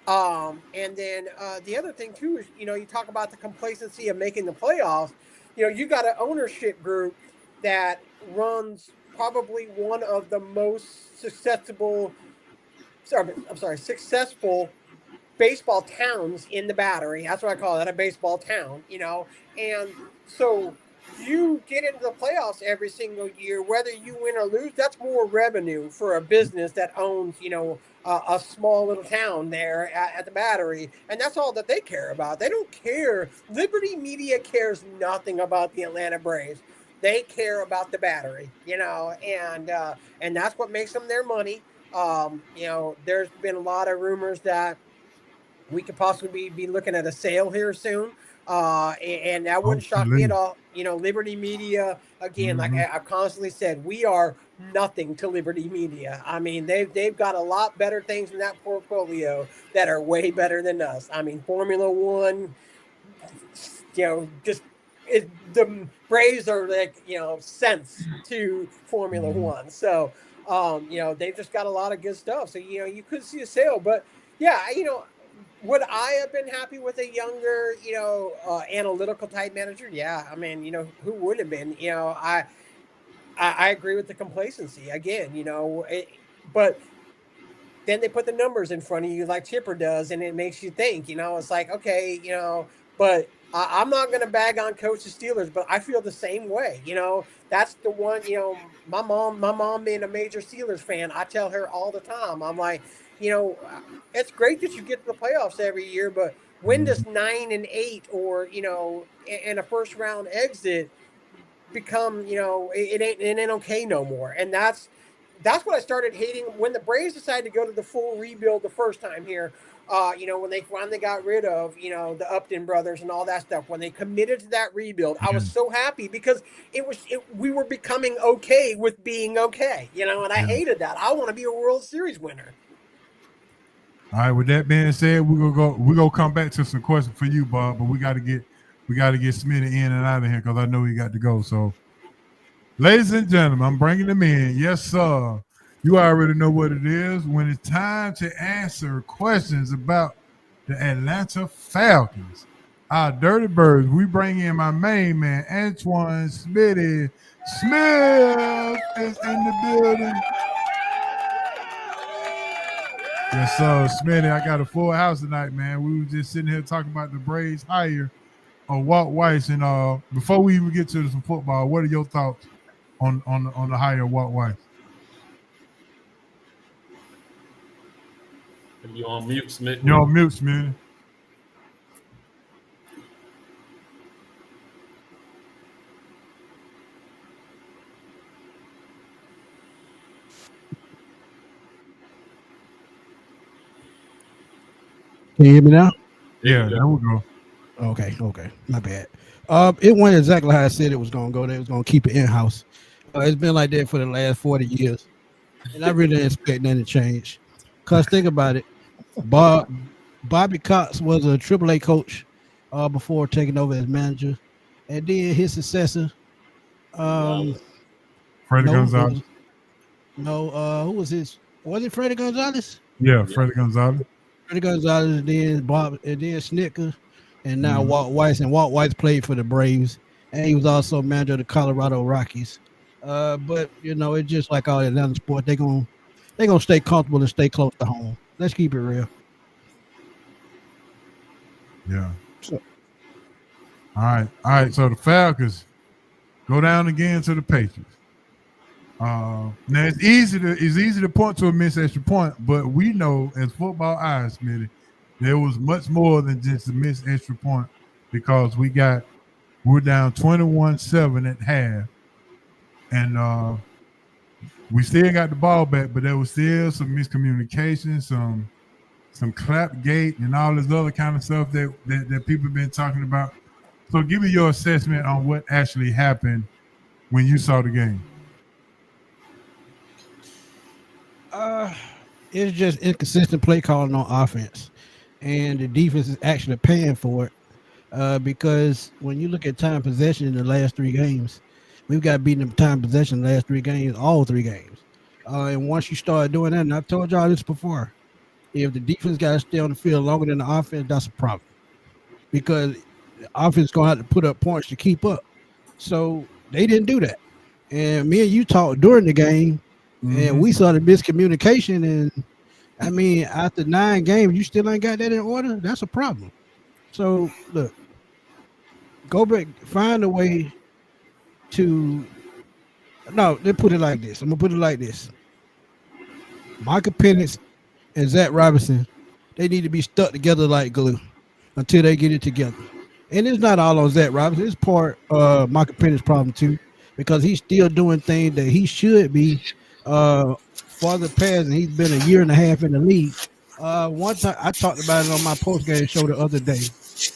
And then the other thing too is, you talk about the complacency of making the playoffs. You got an ownership group that runs probably one of the most successful baseball towns in the Battery. That's what I call it, a baseball town, and so you get into the playoffs every single year, whether you win or lose. That's more revenue for a business that owns, a small little town there at the Battery. And that's all that they care about. They don't care. Liberty Media cares nothing about the Atlanta Braves. They care about the Battery, and that's what makes them their money. There's been a lot of rumors that we could possibly be looking at a sale here soon. And that wouldn't shock me at all. Liberty Media, again, like I've constantly said, we are nothing to Liberty Media. I mean, they've got a lot better things in that portfolio that are way better than us. I mean, Formula One, the Braves are like, cents to Formula One. So, they've just got a lot of good stuff. So, you could see a sale, but yeah, would I have been happy with a younger, analytical type manager? Yeah. I mean, who would have been? I agree with the complacency again, but then they put the numbers in front of you like Chipper does, and it makes you think, it's like, okay, but I'm not going to bag on Coach the Steelers, but I feel the same way. That's the one, my mom being a major Steelers fan, I tell her all the time, I'm like, it's great that you get to the playoffs every year, but when does 9-8 or, in a first round exit become, it ain't okay no more. And that's what I started hating when the Braves decided to go to the full rebuild the first time here. When they finally got rid of, the Upton brothers and all that stuff, when they committed to that rebuild, I was so happy because we were becoming okay with being okay, and I hated that. I want to be a World Series winner. All right. With that being said, we're gonna come back to some questions for you, Bob. But we got to get Smitty in and out of here because I know he got to go. So, ladies and gentlemen, I'm bringing them in. Yes, sir. You already know what it is. When it's time to answer questions about the Atlanta Falcons, our Dirty Birds, we bring in my main man, Antoine Smitty. Smith is in the building. Yes, sir. Smitty, I got a full house tonight, man. We were just sitting here talking about the Braves hire of Walt Weiss. And before we even get to some football, what are your thoughts on the hire of Walt Weiss? You're on mute, Smith. You're on mute, Smitty. Can you hear me now? Yeah, there we go. Okay, my bad. It went exactly how I said it was going to go. They was going to keep it in-house. It's been like that for the last 40 years. And I really didn't expect nothing to change. Because think about it. Bobby Cox was a AAA coach before taking over as manager. And then his successor, Freddie Gonzalez. Who was his? Was it Freddie Gonzalez? Yeah, Freddie Gonzalez. Freddie Gonzalez, then Bob, and then Snicker, and now Walt Weiss. And Walt Weiss played for the Braves, and he was also manager of the Colorado Rockies. But it's just like all Atlanta sports. They're gonna stay comfortable and stay close to home. Let's keep it real. Yeah. All right. So the Falcons go down again to the Patriots. Now it's easy to point to a missed extra point, but we know as football eyes, Smitty, there was much more than just a missed extra point because we're down 21-7 at half, and we still got the ball back, but there was still some miscommunication, some clap gate, and all this other kind of stuff that people have been talking about. So give me your assessment on what actually happened when you saw the game. It's just inconsistent play calling on offense, and the defense is actually paying for it because when you look at time possession in the last 3 games, we've got beaten them time possession in the last 3 games, all 3 games. And once you start doing that, and I've told y'all this before, if the defense got to stay on the field longer than the offense, that's a problem because the offense is going to have to put up points to keep up. So they didn't do that. And me and you talked during the game, and we saw the miscommunication. And I mean, after 9 games, you still ain't got that in order. That's a problem. So look, go back, find a way to. No, they put it like this. I'm gonna put it like this. Michael Penix and Zach Robinson, they need to be stuck together like glue until they get it together. And it's not all on Zach Robinson. It's part Michael Penix's problem too, because he's still doing things that he should be. Farther past, and he's been a year and a half in the league. One time I talked about it on my post-game show the other day.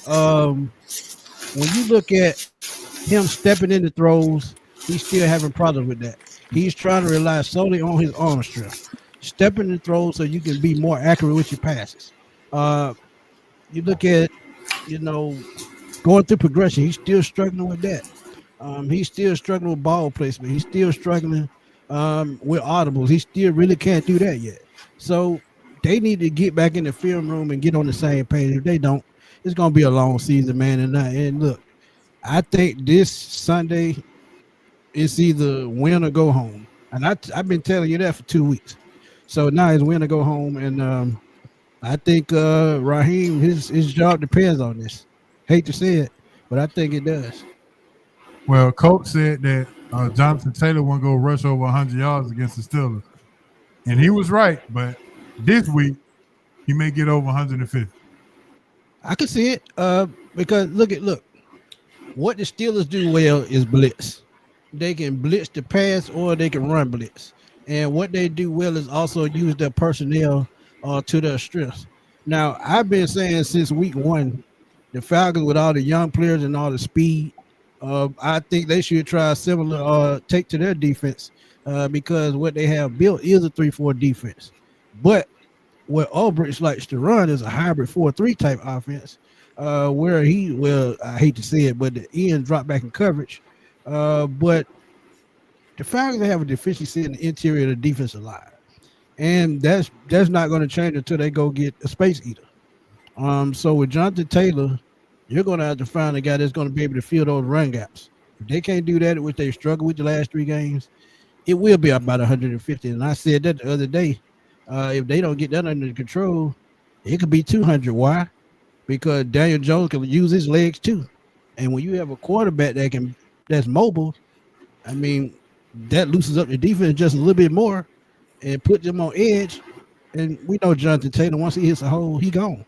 When you look at him stepping into throws, he's still having problems with that. He's trying to rely solely on his arm strength. Stepping in throws so you can be more accurate with your passes. You look at, going through progression, he's still struggling with that. He's still struggling with ball placement. He's still struggling with audibles. He still really can't do that yet. So they need to get back in the film room and get on the same page. If they don't, it's going to be a long season, man. And look, I think this Sunday it's either win or go home. And I've been telling you that for 2 weeks. So now it's win or go home. And I think Raheem, his job depends on this. Hate to say it, but I think it does. Well, Coach said that Jonathan Taylor won't go rush over 100 yards against the Steelers. And he was right, but this week he may get over 150. I can see it because look, what the Steelers do well is blitz. They can blitz the pass or they can run blitz. And what they do well is also use their personnel to their strengths. Now, I've been saying since week 1, the Falcons with all the young players and all the speed, I think they should try a similar take to their defense because what they have built is a 3-4 defense. But what Ulbrich likes to run is a hybrid 4-3 type offense where I hate to say it, but the ends drop back in coverage. But the Falcons have a deficiency in the interior of the defensive line. And that's not going to change until they go get a space eater. So with Jonathan Taylor, you're going to have to find a guy that's going to be able to fill those run gaps. If they can't do that, which they struggle with the last 3 games, it will be about 150. And I said that the other day. If they don't get that under control, it could be 200. Why? Because Daniel Jones can use his legs too. And when you have a quarterback that's mobile, I mean, that loosens up the defense just a little bit more and put them on edge. And we know Jonathan Taylor, once he hits a hole, he gone.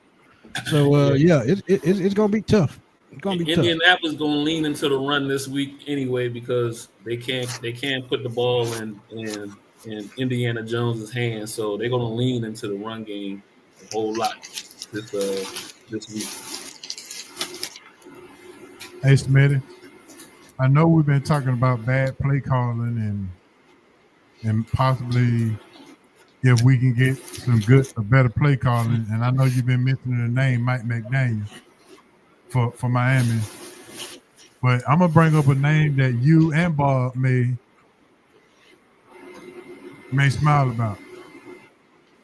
So it's gonna be tough. It's gonna be tough. Indianapolis gonna lean into the run this week anyway because they can't put the ball in Indiana Jones's hands, so they're gonna lean into the run game a whole lot this week. Hey Smitty, I know we've been talking about bad play calling and possibly if we can get a better play calling, and I know you've been mentioning the name Mike McDaniel for Miami, but I'm gonna bring up a name that you and Bob may smile about.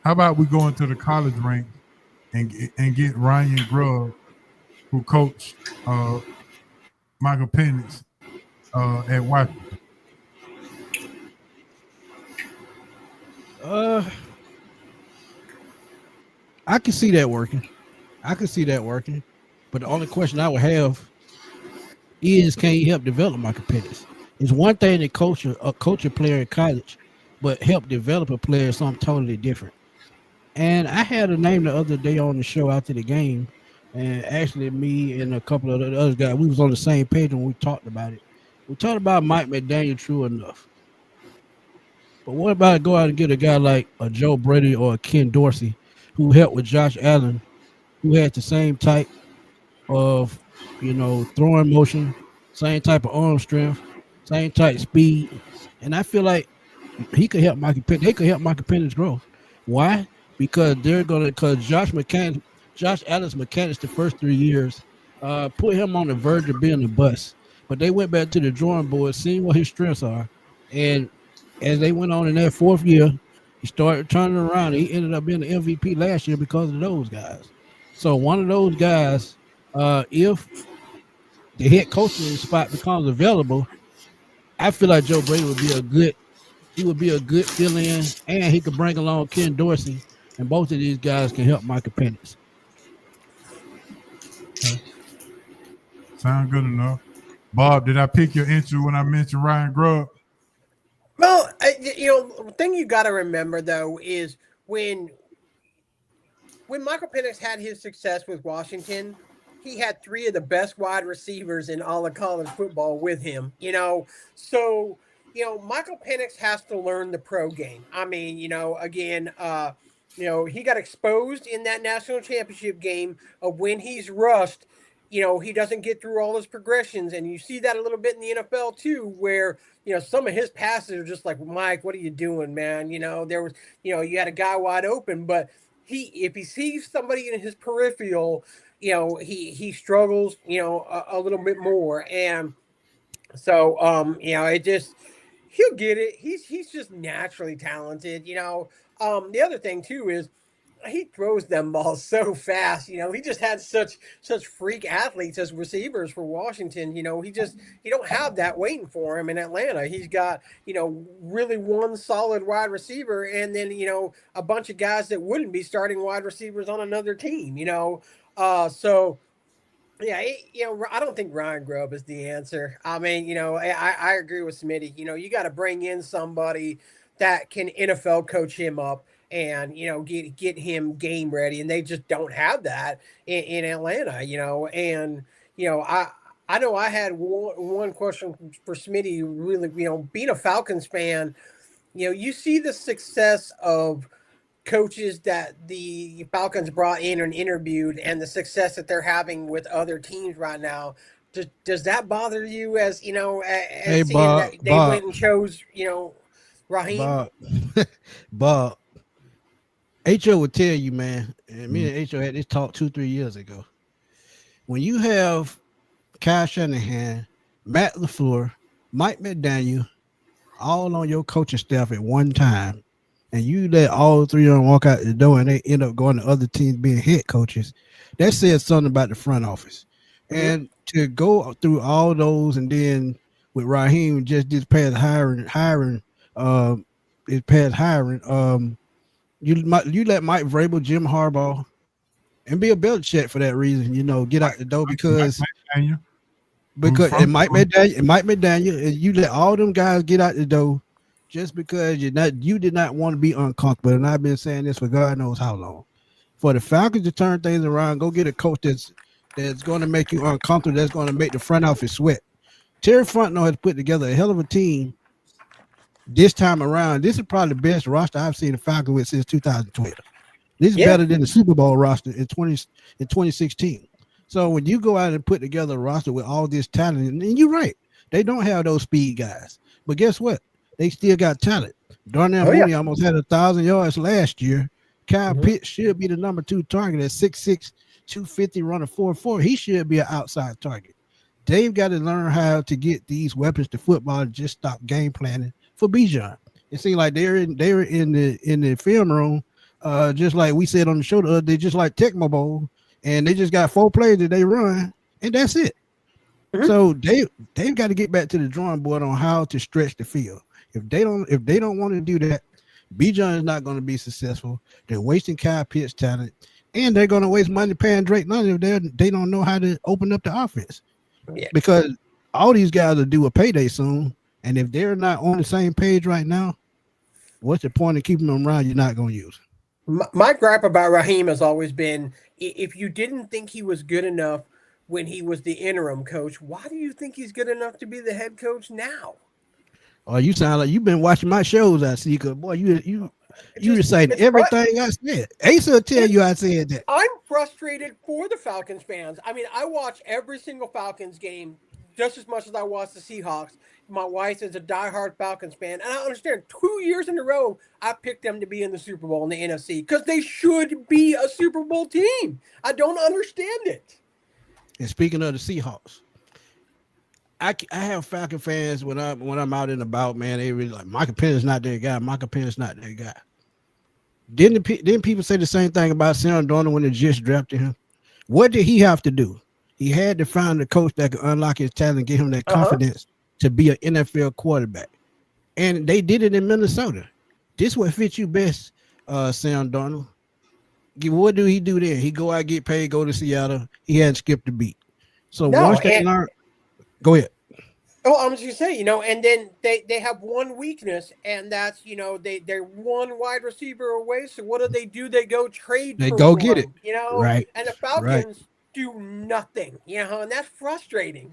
How about we go into the college ranks and get Ryan Grubb, who coached Michael Penix at Washington? I can see that working. But the only question I would have is, can he help develop Michael Penix? It's one thing to coach a player in college, but help develop a player is something totally different. And I had a name the other day on the show after the game, and actually me and a couple of the other guys, we was on the same page when we talked about it. We talked about Mike McDaniel, true enough. But what about go out and get a guy like a Joe Brady or a Ken Dorsey, who helped with Josh Allen, who had the same type of, throwing motion, same type of arm strength, same type of speed. And I feel like he could help Michael Penix. They could help Michael Penix grow. Why? Because Josh Allen's mechanics the first 3 years put him on the verge of being a bust. But they went back to the drawing board, seeing what his strengths are. And as they went on in that 4th year, he started turning around. He ended up being the MVP last year because of those guys. So one of those guys, if the head coaching spot becomes available, I feel like Joe Brady would be a good fill-in, and he could bring along Ken Dorsey, and both of these guys can help Michael Penix. Okay. Sound good enough. Bob, did I pick your interest when I mentioned Ryan Grubb? Well, the thing you got to remember though is when Michael Penix had his success with Washington, he had 3 of the best wide receivers in all of college football with him. So Michael Penix has to learn the pro game. I mean, again, he got exposed in that national championship game of when he's rushed. He doesn't get through all his progressions, and you see that a little bit in the NFL too, where some of his passes are just like, Mike, what are you doing, man? There was, you had a guy wide open, but if he sees somebody in his peripheral, he struggles, a little bit more, and so it just he'll get it. He's just naturally talented, The other thing too is, he throws them balls so fast. He just had such freak athletes as receivers for Washington. He don't have that waiting for him in Atlanta. He's got, really one solid wide receiver, and then, a bunch of guys that wouldn't be starting wide receivers on another team, so yeah, I don't think Ryan Grubb is the answer. I mean, I agree with Smitty. You got to bring in somebody that can NFL coach him up and get him game ready, and they just don't have that in Atlanta. And I know I had one question for Smitty. Really, being a Falcons fan, you see the success of coaches that the Falcons brought in and interviewed, and the success that they're having with other teams right now. Does that bother you? As hey, Bob, that they went and chose Raheem? Bob. H.O. would tell you, man, and me and H.O. had this talk 2-3 years ago. When you have Kyle Shanahan, Matt LaFleur, Mike McDaniel, all on your coaching staff at one time, and you let all 3 of them walk out the door and they end up going to other teams being head coaches, that says something about the front office. And to go through all those, and then with Raheem just this past hiring, you let Mike Vrabel, Jim Harbaugh, and Bill Belichick for that reason, get out the door because it Mike McDaniel, and you let all them guys get out the door just because you did not want to be uncomfortable. And I've been saying this for God knows how long. For the Falcons to turn things around, go get a coach that's going to make you uncomfortable, that's going to make the front office sweat. Terry Fontenot has put together a hell of a team this time around. This is probably the best roster I've seen the Falcons with since 2012. This is better than the Super Bowl roster in 2016. So when you go out and put together a roster with all this talent, and you're right, they don't have those speed guys. But guess what? They still got talent. Darnell Mooney almost had 1,000 yards last year. Kyle Pitts should be the number 2 target at 6'6", 250, running 4.4. He should be an outside target. They've got to learn how to get these weapons to football and just stop game planning for Bijan. It seems like they're in the film room, just like we said on the show. They just like Tecmo Bowl, and they just got 4 plays that they run, and that's it. So they've got to get back to the drawing board on how to stretch the field. If they don't want to do that, Bijan is not going to be successful. They're wasting Kyle Pitts' talent, and they're going to waste money paying Drake London if they don't know how to open up the offense. Yeah. Because all these guys will do a payday soon, and if they're not on the same page right now, what's the point of keeping them around? You're not going to use. My gripe about Raheem has always been, if you didn't think he was good enough when he was the interim coach, why do you think he's good enough to be the head coach now? Oh, you sound like you've been watching my shows, I see. Cause boy, you recited everything I said. Asa will tell you I said that. I'm frustrated for the Falcons fans. I mean, I watch every single Falcons game just as much as I watch the Seahawks. My wife is a diehard Falcons fan, and I understand 2 years in a row I picked them to be in the Super Bowl in the NFC because they should be a Super Bowl team. I don't understand it. And speaking of the Seahawks, I have Falcon fans when I'm out and about, man. They really like Michael Penix not their guy. Michael Penix not their guy. Didn't people say the same thing about Sam Darnold when they just drafted him? What did he have to do? He had to find a coach that could unlock his talent and give him that confidence to be an NFL quarterback. And they did it in Minnesota. This what fits you best, Sam Darnold. What do he do there? He go out, get paid, go to Seattle. He hadn't skipped a beat. So once they learn. Go ahead. Oh, I was just saying, and then they have one weakness, and that's, they're one wide receiver away. So what do? They go trade. They go get it. Right. And the Falcons do nothing, and that's frustrating,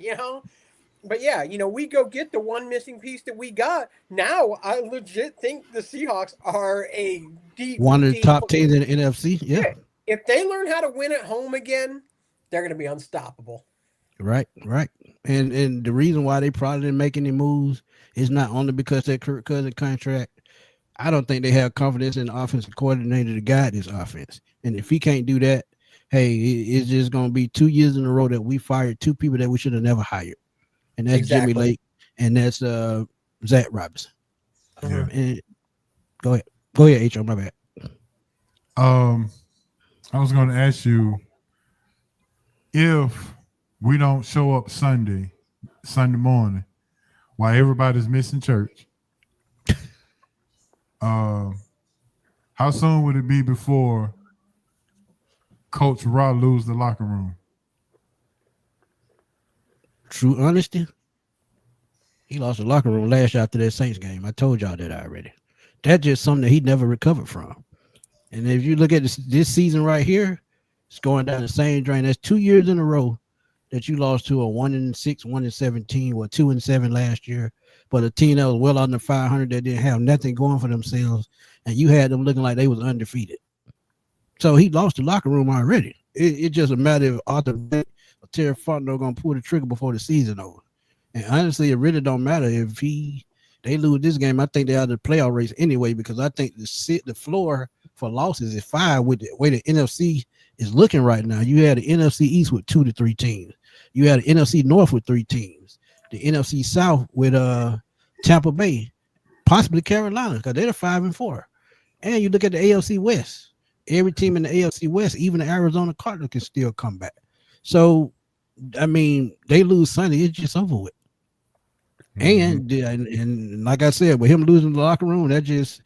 But yeah, we go get the one missing piece that we got. Now I legit think the Seahawks are a deep one of the top teams in the NFC. Yeah. If they learn how to win at home again, they're going to be unstoppable. Right. And the reason why they probably didn't make any moves is not only because that Kirk Cousins contract. I don't think they have confidence in the offensive coordinator to guide this offense. And if he can't do that, hey, it's just going to be 2 years in a row that we fired 2 people that we should have never hired. And that's Jimmy Lake and that's Zach Robinson. And go ahead, H. My bad. I was going to ask you if we don't show up Sunday morning while everybody's missing church. How soon would it be before Coach Raw lose the locker room? True honesty, he lost the locker room last year after that Saints game. I told y'all that already. That's just something that he never recovered from. And if you look at this season right here, it's going down the same drain. That's 2 years in a row that you lost to a 1-6, 1-17, or 2-7 last year, but a team that was well under 500 that didn't have nothing going for themselves, and you had them looking like they was undefeated. So he lost the locker room already. It's just a matter of Arthur Terry Fontenot gonna pull the trigger before the season over. And honestly, it really don't matter if they lose this game. I think they're out of the playoff race anyway, because I think the floor for losses is 5 with the way the NFC is looking right now. You had the NFC East with 2 to 3 teams. You had the NFC North with 3 teams. The NFC South with Tampa Bay, possibly Carolina, because they're 5-4. And you look at the AFC West. Every team in the AFC West, even the Arizona Cardinals, can still come back. So I mean, they lose Sunday, it's just over with. And like I said, with him losing the locker room, that just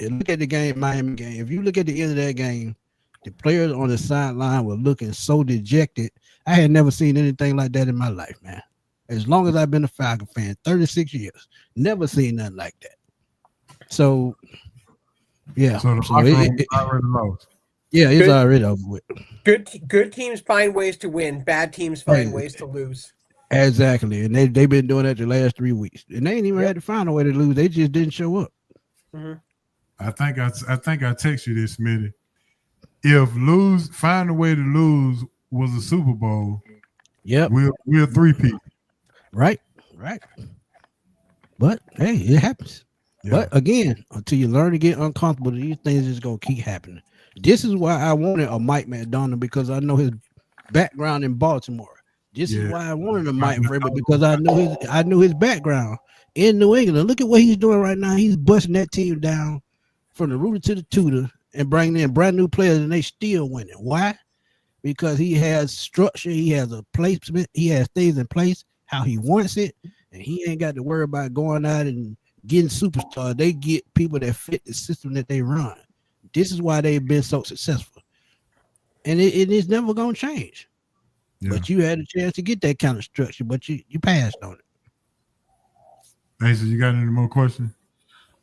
look at the game, Miami game. If you look at the end of that game, the players on the sideline were looking so dejected. I had never seen anything like that in my life, man. As long as I've been a Falcon fan, 36 years, never seen nothing like that. So, yeah. So the locker room already lost. Yeah, it's already over with. Good teams find ways to win. Bad teams find ways to lose. Exactly, and they've been doing that the last 3 weeks, and they ain't even had to find a way to lose. They just didn't show up. Mm-hmm. I think I text you this, Smitty. If find a way to lose was a Super Bowl, yep, we're 3-peat. Right. But hey, it happens. Yeah. But again, until you learn to get uncomfortable, these things is gonna keep happening. This is why I wanted a Mike McDonald, because I know his background in Baltimore. This is why I wanted a Mike Vrabel, because I knew his background in New England. Look at what he's doing right now. He's busting that team down from the rooter to the tutor and bringing in brand new players, and they still winning. Why? Because he has structure, he has a placement, he has things in place how he wants it, and he ain't got to worry about going out and getting superstars. They get people that fit the system that they run. This is why they've been so successful, and it is never gonna change. Yeah. But you had a chance to get that kind of structure, but you passed on it. Hey, so you got any more questions?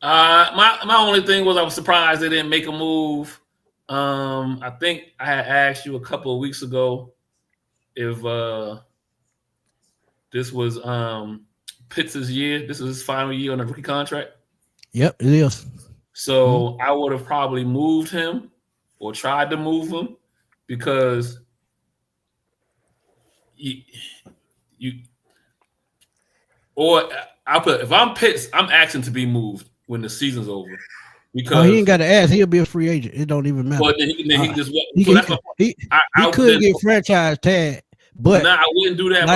My only thing was I was surprised they didn't make a move. I think I had asked you a couple of weeks ago if this was Pitts' year. This is his final year on the rookie contract. Yep, it is. So I would have probably moved him or tried to move him, because if I'm Pitts, I'm asking to be moved when the season's over. Because he ain't got to ask. He'll be a free agent. It don't even matter. Well, then he just he could get franchise tag, but I wouldn't do that.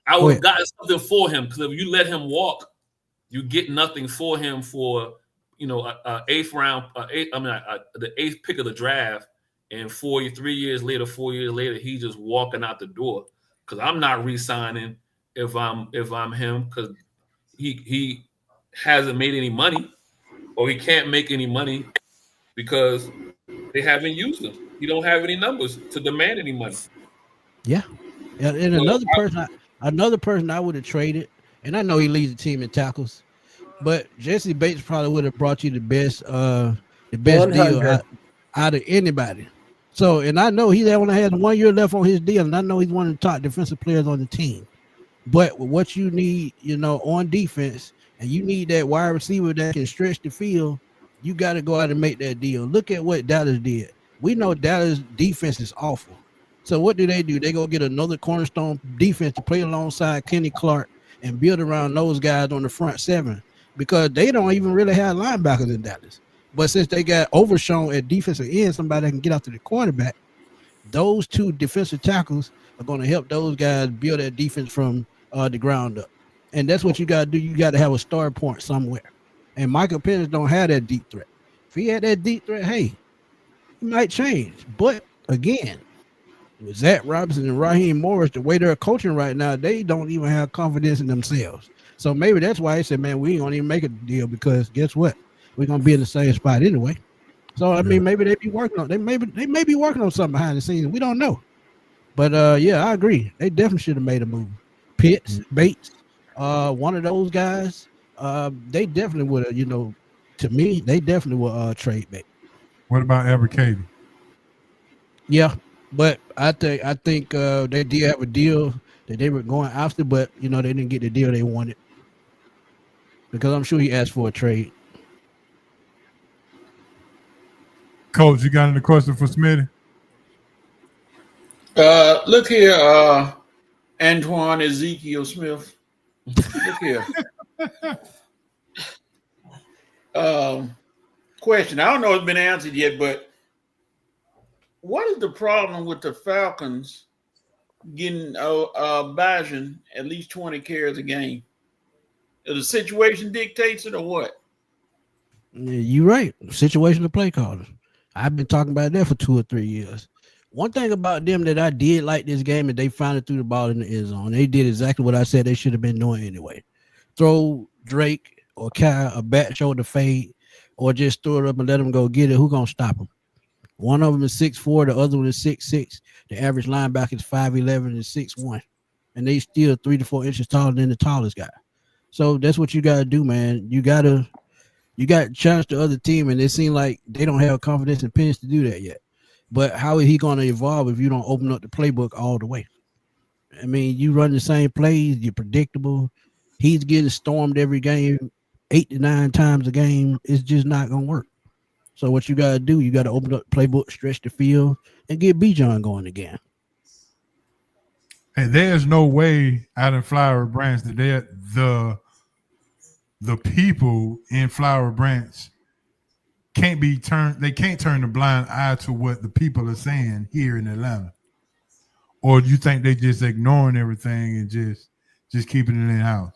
I would have gotten something for him, because if you let him walk, you get nothing for him for the 8th pick of the draft, and 3 years later, 4 years later, he's just walking out the door. Because I'm not re-signing if I'm him, because he hasn't made any money, or he can't make any money because they haven't used him. He don't have any numbers to demand any money. Yeah, and another person I would have traded, and I know he leads the team in tackles, but Jesse Bates probably would have brought you the best deal out of anybody. So, and I know he only has 1 year left on his deal, and I know he's one of the top defensive players on the team. But what you need, on defense, and you need that wide receiver that can stretch the field, you got to go out and make that deal. Look at what Dallas did. We know Dallas defense is awful. So what do? They go get another cornerstone defense to play alongside Kenny Clark and build around those guys on the front seven, because they don't even really have linebackers in Dallas. But since they got Overshown at defensive end, somebody that can get out to the quarterback, those two defensive tackles are going to help those guys build that defense from the ground up. And that's what you got to do. You got to have a start point somewhere. And Michael Penix don't have that deep threat. If he had that deep threat, hey, he might change. But again, with Zach Robinson and Raheem Morris, the way they're coaching right now, they don't even have confidence in themselves. So maybe that's why they said, man, we ain't going to even make a deal, because guess what? We're going to be in the same spot anyway. So, I mean, maybe they be working on, they may be working on something behind the scenes. We don't know. But, yeah, I agree. They definitely should have made a move. Pitts, Bates, one of those guys, they definitely would have, to me, they definitely will trade back. What about Abercrombie? Yeah, but I think they did have a deal that they were going after, but, they didn't get the deal they wanted. Because I'm sure he asked for a trade. Coach, you got any question for Smitty? Look here, Antoine Ezekiel Smith. Look here. Question. I don't know if it's been answered yet, but what is the problem with the Falcons getting Bajan at least 20 carries a game? The situation dictates it, or what? You're right. Situational play callers. I've been talking about that for 2 or 3 years. One thing about them that I did like this game is they finally threw the ball in the end zone. They did exactly what I said they should have been doing anyway. Throw Drake or Kyle a back shoulder fade, or just throw it up and let them go get it. Who gonna stop them? One of them is 6'4", the other one is 6'6". The average linebacker is 5'11" and 6'1", and they still 3 to 4 inches taller than the tallest guy. So that's what you gotta do, man. You got to challenge the other team, and it seems like they don't have confidence in Penix to do that yet. But how is he going to evolve if you don't open up the playbook all the way? I mean, you run the same plays, you're predictable. He's getting stormed every game, 8 to 9 times a game. It's just not going to work. So what you got to do, you got to open up the playbook, stretch the field, and get Bijan going again. And there's no way out in Flower Branch that they're the people in Flower Branch can't be turned. They can't turn the blind eye to what the people are saying here in Atlanta. Or do you think they just ignoring everything and just keeping it in house?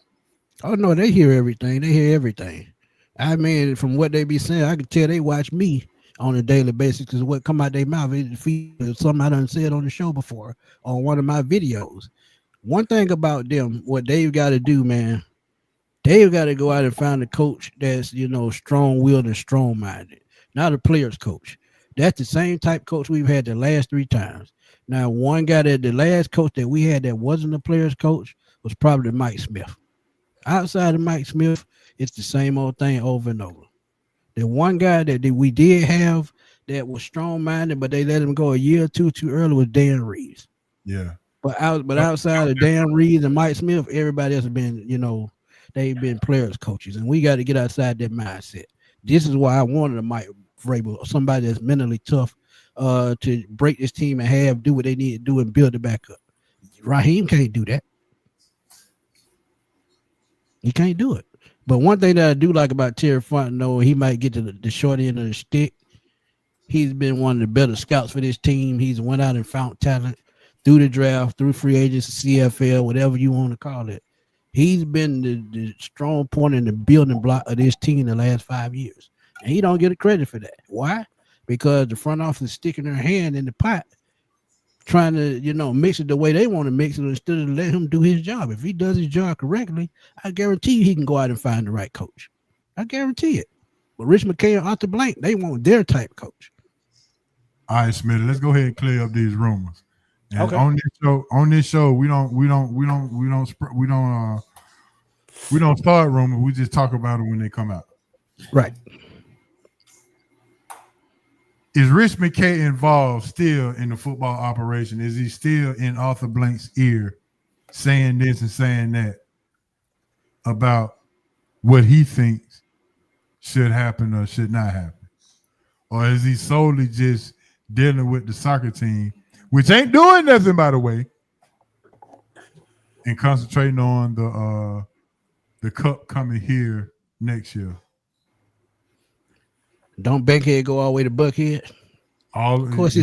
Oh no, they hear everything. They hear everything. I mean, from what they be saying, I can tell they watch me on a daily basis because what come out their mouth is something I done said on the show before on one of my videos. One thing about them, what they've got to do, man, they've got to go out and find a coach that's, strong-willed and strong-minded, not a player's coach. That's the same type coach we've had the last 3 times. Now, one guy that the last coach that we had that wasn't a player's coach was probably Mike Smith. Outside of Mike Smith, it's the same old thing over and over. The one guy that we did have that was strong-minded, but they let him go a year or two too early was Dan Reeves. Yeah. But outside of Dan Reeves and Mike Smith, everybody else has been, they've been players, coaches, and we got to get outside that mindset. This is why I wanted a Mike Vrabel, somebody that's mentally tough, to break this team in half, do what they need to do, and build it back up. Raheem can't do that. He can't do it. But one thing that I do like about Terry Fontenot, he might get to the short end of the stick. He's been one of the better scouts for this team. He's went out and found talent through the draft, through free agency, CFL, whatever you want to call it. He's been the strong point in the building block of this team the last 5 years. And he don't get a credit for that. Why? Because the front office is sticking their hand in the pot, trying to, mix it the way they want to mix it instead of let him do his job. If he does his job correctly, I guarantee you he can go out and find the right coach. I guarantee it. But Rich McKay and Arthur Blank, they want their type coach. All right, Smitty, let's go ahead and clear up these rumors. And okay. On this show, we don't start rumors. We just talk about them when they come out. Right. Is Rich McKay involved still in the football operation? Is he still in Arthur Blank's ear saying this and saying that about what he thinks should happen or should not happen? Or is he solely just dealing with the soccer team, which ain't doing nothing, by the way, and concentrating on the cup coming here next year? Don't Bankhead go all the way to Buckhead? Of course,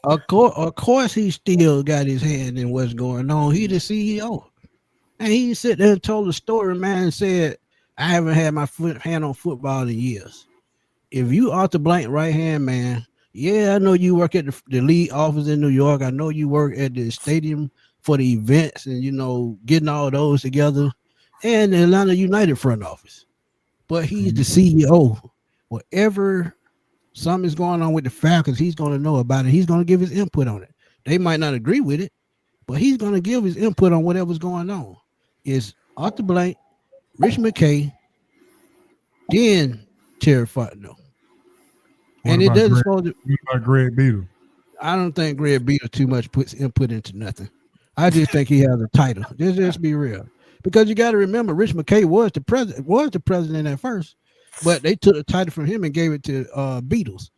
of course, he still got his hand in what's going on. He the CEO, and he sit there and told the story, man, and said, "I haven't had my hand on football in years." If you Arthur Blank right hand man, yeah, I know you work at the league office in New York. I know you work at the stadium for the events and getting all those together, and the Atlanta United front office. But he's the CEO. Whatever something's going on with the Falcons, he's going to know about it. He's going to give his input on it. They might not agree with it, but he's going to give his input on whatever's going on. It's Arthur Blank, Rich McKay, then Terry Fontenot. And it doesn't supposed to. What about Greg Beadle? I don't think Greg Beadle too much puts input into nothing. I just think he has a title. Just be real. Because you got to remember, Rich McKay was the president at first, but they took the title from him and gave it to Beatles.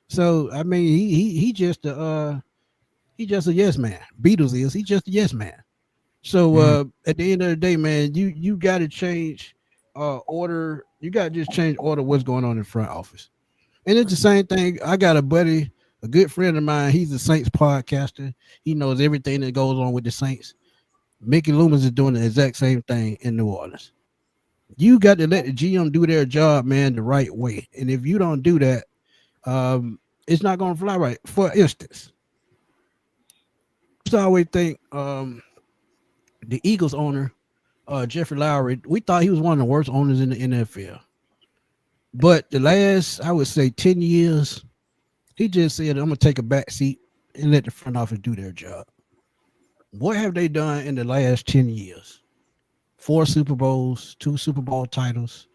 So I mean, he just a yes man. Beatles is he just a yes man. So at the end of the day, man, you got to change order. You got to just change order what's going on in front office. And it's the same thing. I got a buddy, a good friend of mine. He's a Saints podcaster. He knows everything that goes on with the Saints. Mickey Loomis is doing the exact same thing in New Orleans. You got to let the GM do their job, man, the right way. And if you don't do that, it's not going to fly right. For instance, I always think the Eagles owner, Jeffrey Lowry, we thought he was one of the worst owners in the NFL. But the last, I would say, 10 years, he just said, I'm going to take a back seat and let the front office do their job. What have they done in the last 10 years? 4 Super Bowls, 2 Super Bowl titles.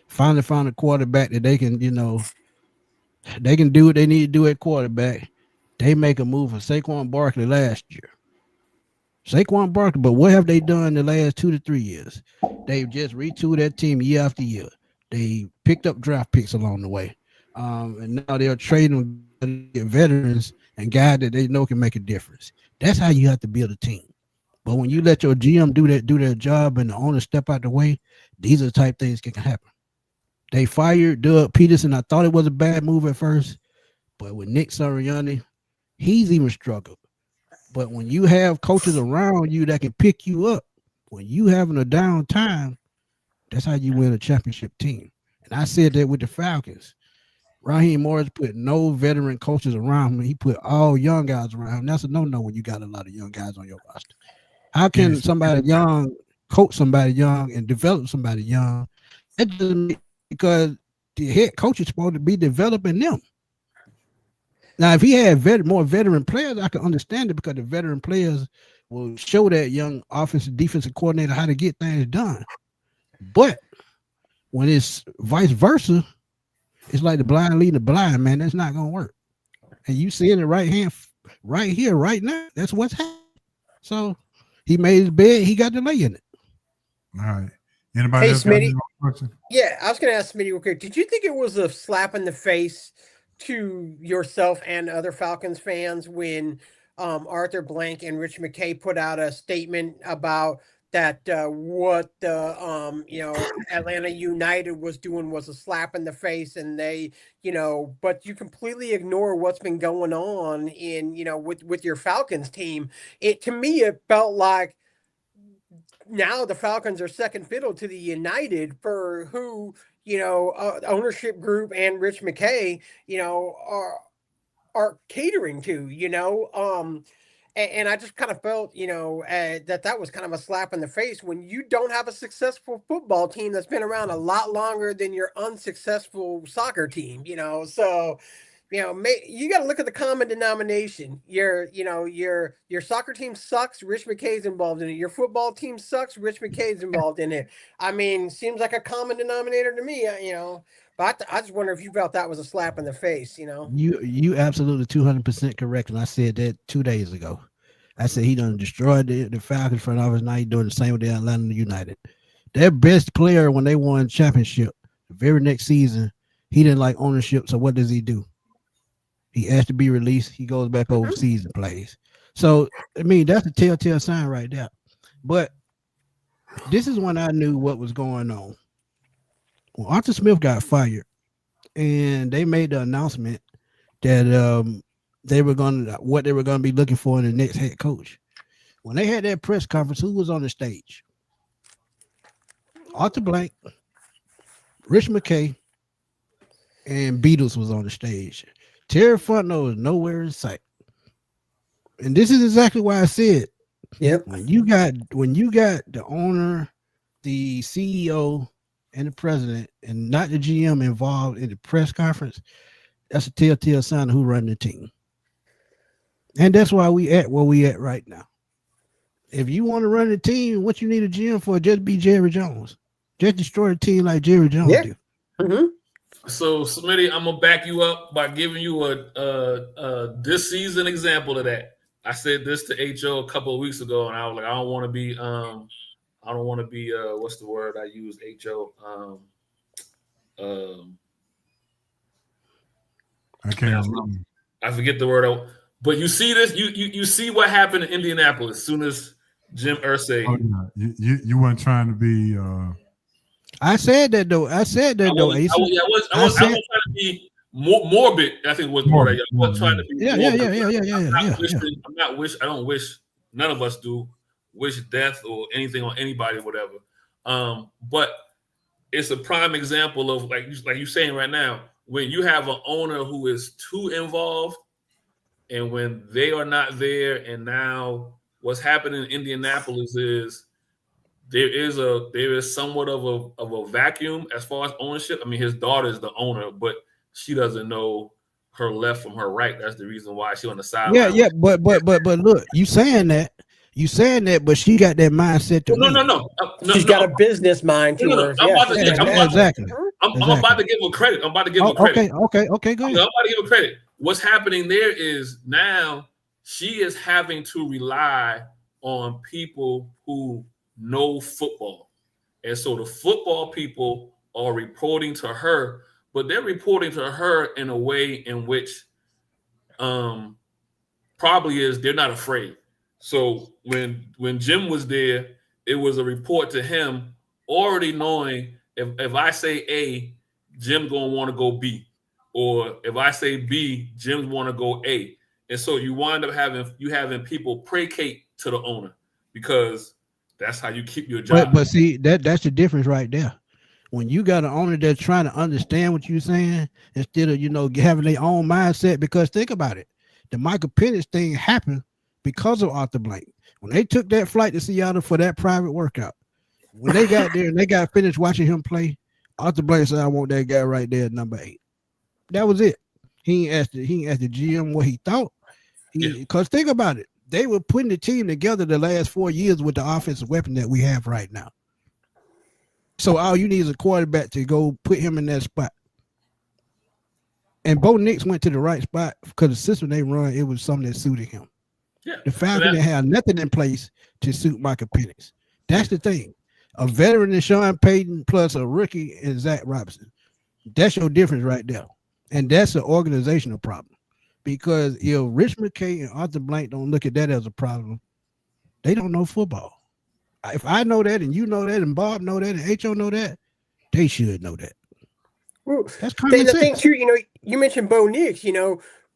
Finally found a quarterback that they can, they can do what they need to do at quarterback. They make a move for Saquon Barkley last year. But what have they done the last 2 to 3 years? They've just retooled that team year after year. They picked up draft picks along the way. And now they're trading veterans and guys that they know can make a difference. That's how you have to build a team. But when you let your GM do their job and the owner step out the way, these are the type things that can happen. They fired Doug Peterson. I thought it was a bad move at first, but with Nick Sirianni, he's even struggled. But when you have coaches around you that can pick you up, when you having a down time, that's how you win a championship team. And I said that with the Falcons. Raheem Morris put no veteran coaches around him. He put all young guys around him. That's a no-no when you got a lot of young guys on your roster. How can somebody young coach somebody young and develop somebody young? That doesn't make, because the head coach is supposed to be developing them. Now, if he had more veteran players, I can understand it, because the veteran players will show that young offensive defensive coordinator how to get things done. But when it's vice versa, it's like the blind leading the blind, man. That's not going to work. And you see in the right here, right now, that's what's happening. So he made his bed. He got to lay in it. All right. Anybody else? Smitty, yeah, I was going to ask Smitty real quick. Did you think it was a slap in the face to yourself and other Falcons fans when Arthur Blank and Rich McKay put out a statement about that what the Atlanta United was doing was a slap in the face, and they, but you completely ignore what's been going on in, with your Falcons team. To me, it felt like now the Falcons are second fiddle to the United, for who, ownership group and Rich McKay, are catering to, and I just kind of felt, that was kind of a slap in the face when you don't have a successful football team that's been around a lot longer than your unsuccessful soccer team, So, you got to look at the common denomination. Your soccer team sucks. Rich McKay's involved in it. Your football team sucks. Rich McKay's involved in it. I mean, seems like a common denominator to me, But I just wonder if you felt that was a slap in the face, You absolutely 200% correct. And I said that 2 days ago. I said he done destroyed the Falcons front office. Now he's doing the same with the Atlanta United. Their best player, when they won championship, the very next season, he didn't like ownership. So what does he do? He asked to be released. He goes back overseas and plays. So, I mean, that's a telltale sign right there. But this is when I knew what was going on. Well, Arthur Smith got fired, and they made the announcement that what they were going to be looking for in the next head coach. When they had that press conference, who was on the stage? Arthur Blank, Rich McKay, and Beatles was on the stage. Terry Fontenot is nowhere in sight. And this is exactly why I said, yep. When you got the owner, the CEO, and the president, and not the GM involved in the press conference, that's a telltale sign of who run the team. And that's why we at where we at right now. If you want to run the team, what you need a GM for? Just be Jerry Jones. Just destroy the team like Jerry Jones did. Mm-hmm. So, Smitty, I'm gonna back you up by giving you a this season example of that. I said this to HO a couple of weeks ago, and I was like, I don't want to be what's the word I use, HO? I can't remember. I forget the word. But you see this, you see what happened in Indianapolis as soon as Jim Irsay. Oh, yeah. You weren't trying to be. I said that though. I wasn't trying to be morbid. I think was the word. I wasn't trying to be. I don't wish. None of us do wish death or anything on anybody, or whatever. But it's a prime example of like you're saying right now. when you have an owner who is too involved, and when they are not there, and now what's happening in Indianapolis is there is somewhat of a vacuum as far as ownership. I mean, his daughter is the owner, but she doesn't know her left from her right. That's the reason why she's on the sideline. Yeah, but look, you saying that, but she got that mindset to no. She's got a business mind to her. Exactly. I'm about to give her credit. Okay, go ahead. I'm about to give her credit. What's happening there is now she is having to rely on people who know football. And so the football people are reporting to her, but they're reporting to her in a way in which probably is they're not afraid. So when Jim was there, it was a report to him already knowing if I say A, Jim gonna want to go B. Or if I say B, Jim want to go A. And so you wind up having people placate to the owner because that's how you keep your job. But see, that's the difference right there. When you got an owner that's trying to understand what you're saying instead of, having their own mindset, because think about it. The Michael Penix thing happened because of Arthur Blank. When they took that flight to Seattle for that private workout, when they got there and they got finished watching him play, Arthur Blank said, I want that guy right there at number 8. That was it. He ain't asked the GM what he thought. Because think about it. They were putting the team together the last 4 years with the offensive weapon that we have right now. So all you need is a quarterback to go put him in that spot. And Bo Nix went to the right spot because the system they run, it was something that suited him. Yeah. The Falcons didn't have nothing in place to suit Michael Penix. That's the thing. A veteran is Sean Payton plus a rookie is Zach Robinson. That's your difference right there. And that's an organizational problem. Because if Rich McKay and Arthur Blank don't look at that as a problem, they don't know football. If I know that and you know that and Bob know that and H.O. know that, they should know that. Well, that's common sense. The thing too, you mentioned Bo Nix,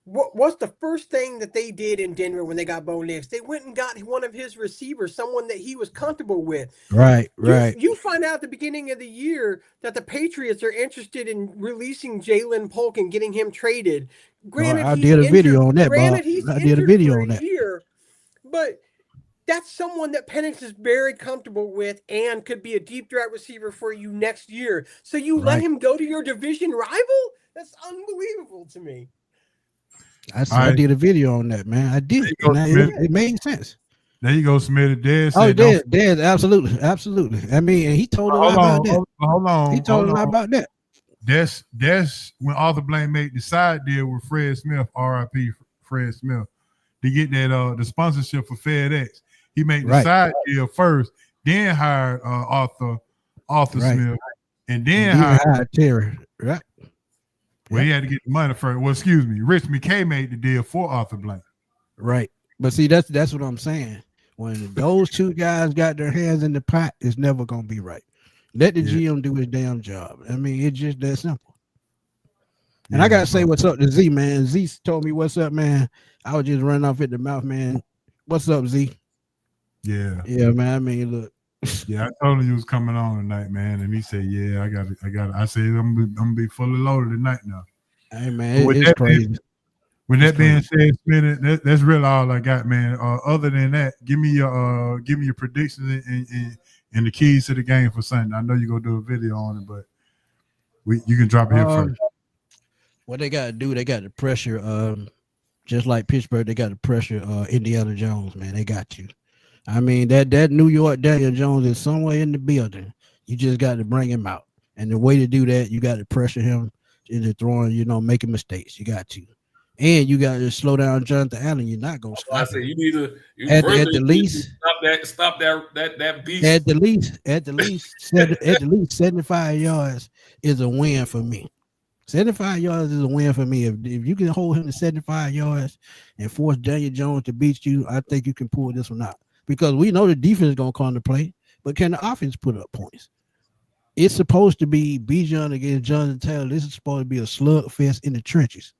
what's the first thing that they did in Denver when they got Bo Nix? They went and got one of his receivers, someone that he was comfortable with. Right. You find out at the beginning of the year that the Patriots are interested in releasing Jalen Polk and getting him traded. Granted, I did a video on that, Bob. I did a video on that. But that's someone that Penix is very comfortable with and could be a deep threat receiver for you next year. So you let him go to your division rival? That's unbelievable to me. I did a video on that, man. I did. It made sense. There you go, Smith. Dez, absolutely. I mean, and he told him about that. Hold on. He told him about that. That's when Arthur Blank made the side deal with Fred Smith, RIP Fred Smith, to get that the sponsorship for FedEx. He made the side deal first, then hired Arthur Smith, and then hired Terry. Right. Well, he had to get the money first. Well, excuse me. Rich McKay made the deal for Arthur Blank. Right. But see, that's what I'm saying. When those two guys got their hands in the pot, it's never gonna be right. Let the GM do his damn job. I mean, it's just that simple. And I gotta say what's up to Z, man. Z told me what's up, man. I was just running off at the mouth, man. What's up, Z? Yeah, man. I mean, look. Yeah, I told him you was coming on tonight, man, and he said, "Yeah, I got it. I said, I'm gonna be fully loaded tonight now." Hey, man, it's crazy. With that being said, Smith, that's really all I got, man. Other than that, give me your predictions and the keys to the game for Sunday. I know you're gonna do a video on it, but you can drop it here first. What they got to do, they got to pressure. Just like Pittsburgh, they got to pressure Indiana Jones, man. They got you. I mean, that New York Daniel Jones is somewhere in the building. You just got to bring him out. And the way to do that, you got to pressure him into throwing, making mistakes. You got to. And you got to slow down Jonathan Allen. You're not going to stop. I say you need to at the least stop that beast. At the least 75 yards is a win for me. 75 yards is a win for me. If you can hold him to 75 yards and force Daniel Jones to beat you, I think you can pull this one out. Because we know the defense is going to come to play, but can the offense put up points? It's supposed to be Bijan against Jonathan Taylor. This is supposed to be a slugfest in the trenches.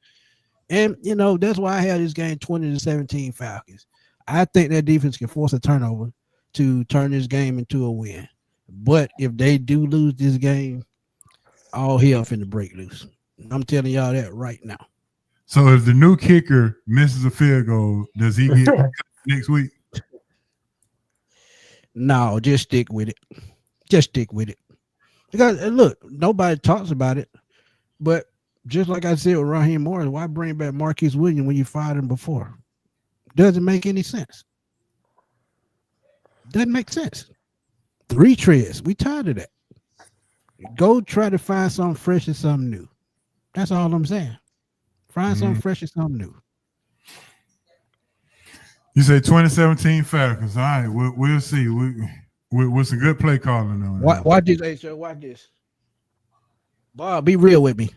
And, that's why I had this game 20-17 Falcons. I think that defense can force a turnover to turn this game into a win. But if they do lose this game, all hell finna break loose. I'm telling y'all that right now. So if the new kicker misses a field goal, does he get next week? No, just stick with it. Just stick with it. Because look, nobody talks about it, but just like I said with Raheem Morris, why bring back Marquise Williams when you fired him before? Doesn't make any sense. Doesn't make sense. Retreads. We tired of that. Go try to find something fresh and something new. That's all I'm saying. Find something fresh and something new. You say 2017 Falcons. All right, we'll see. With some good play calling on. Watch this, H.O. Watch this. Bob, be real with me.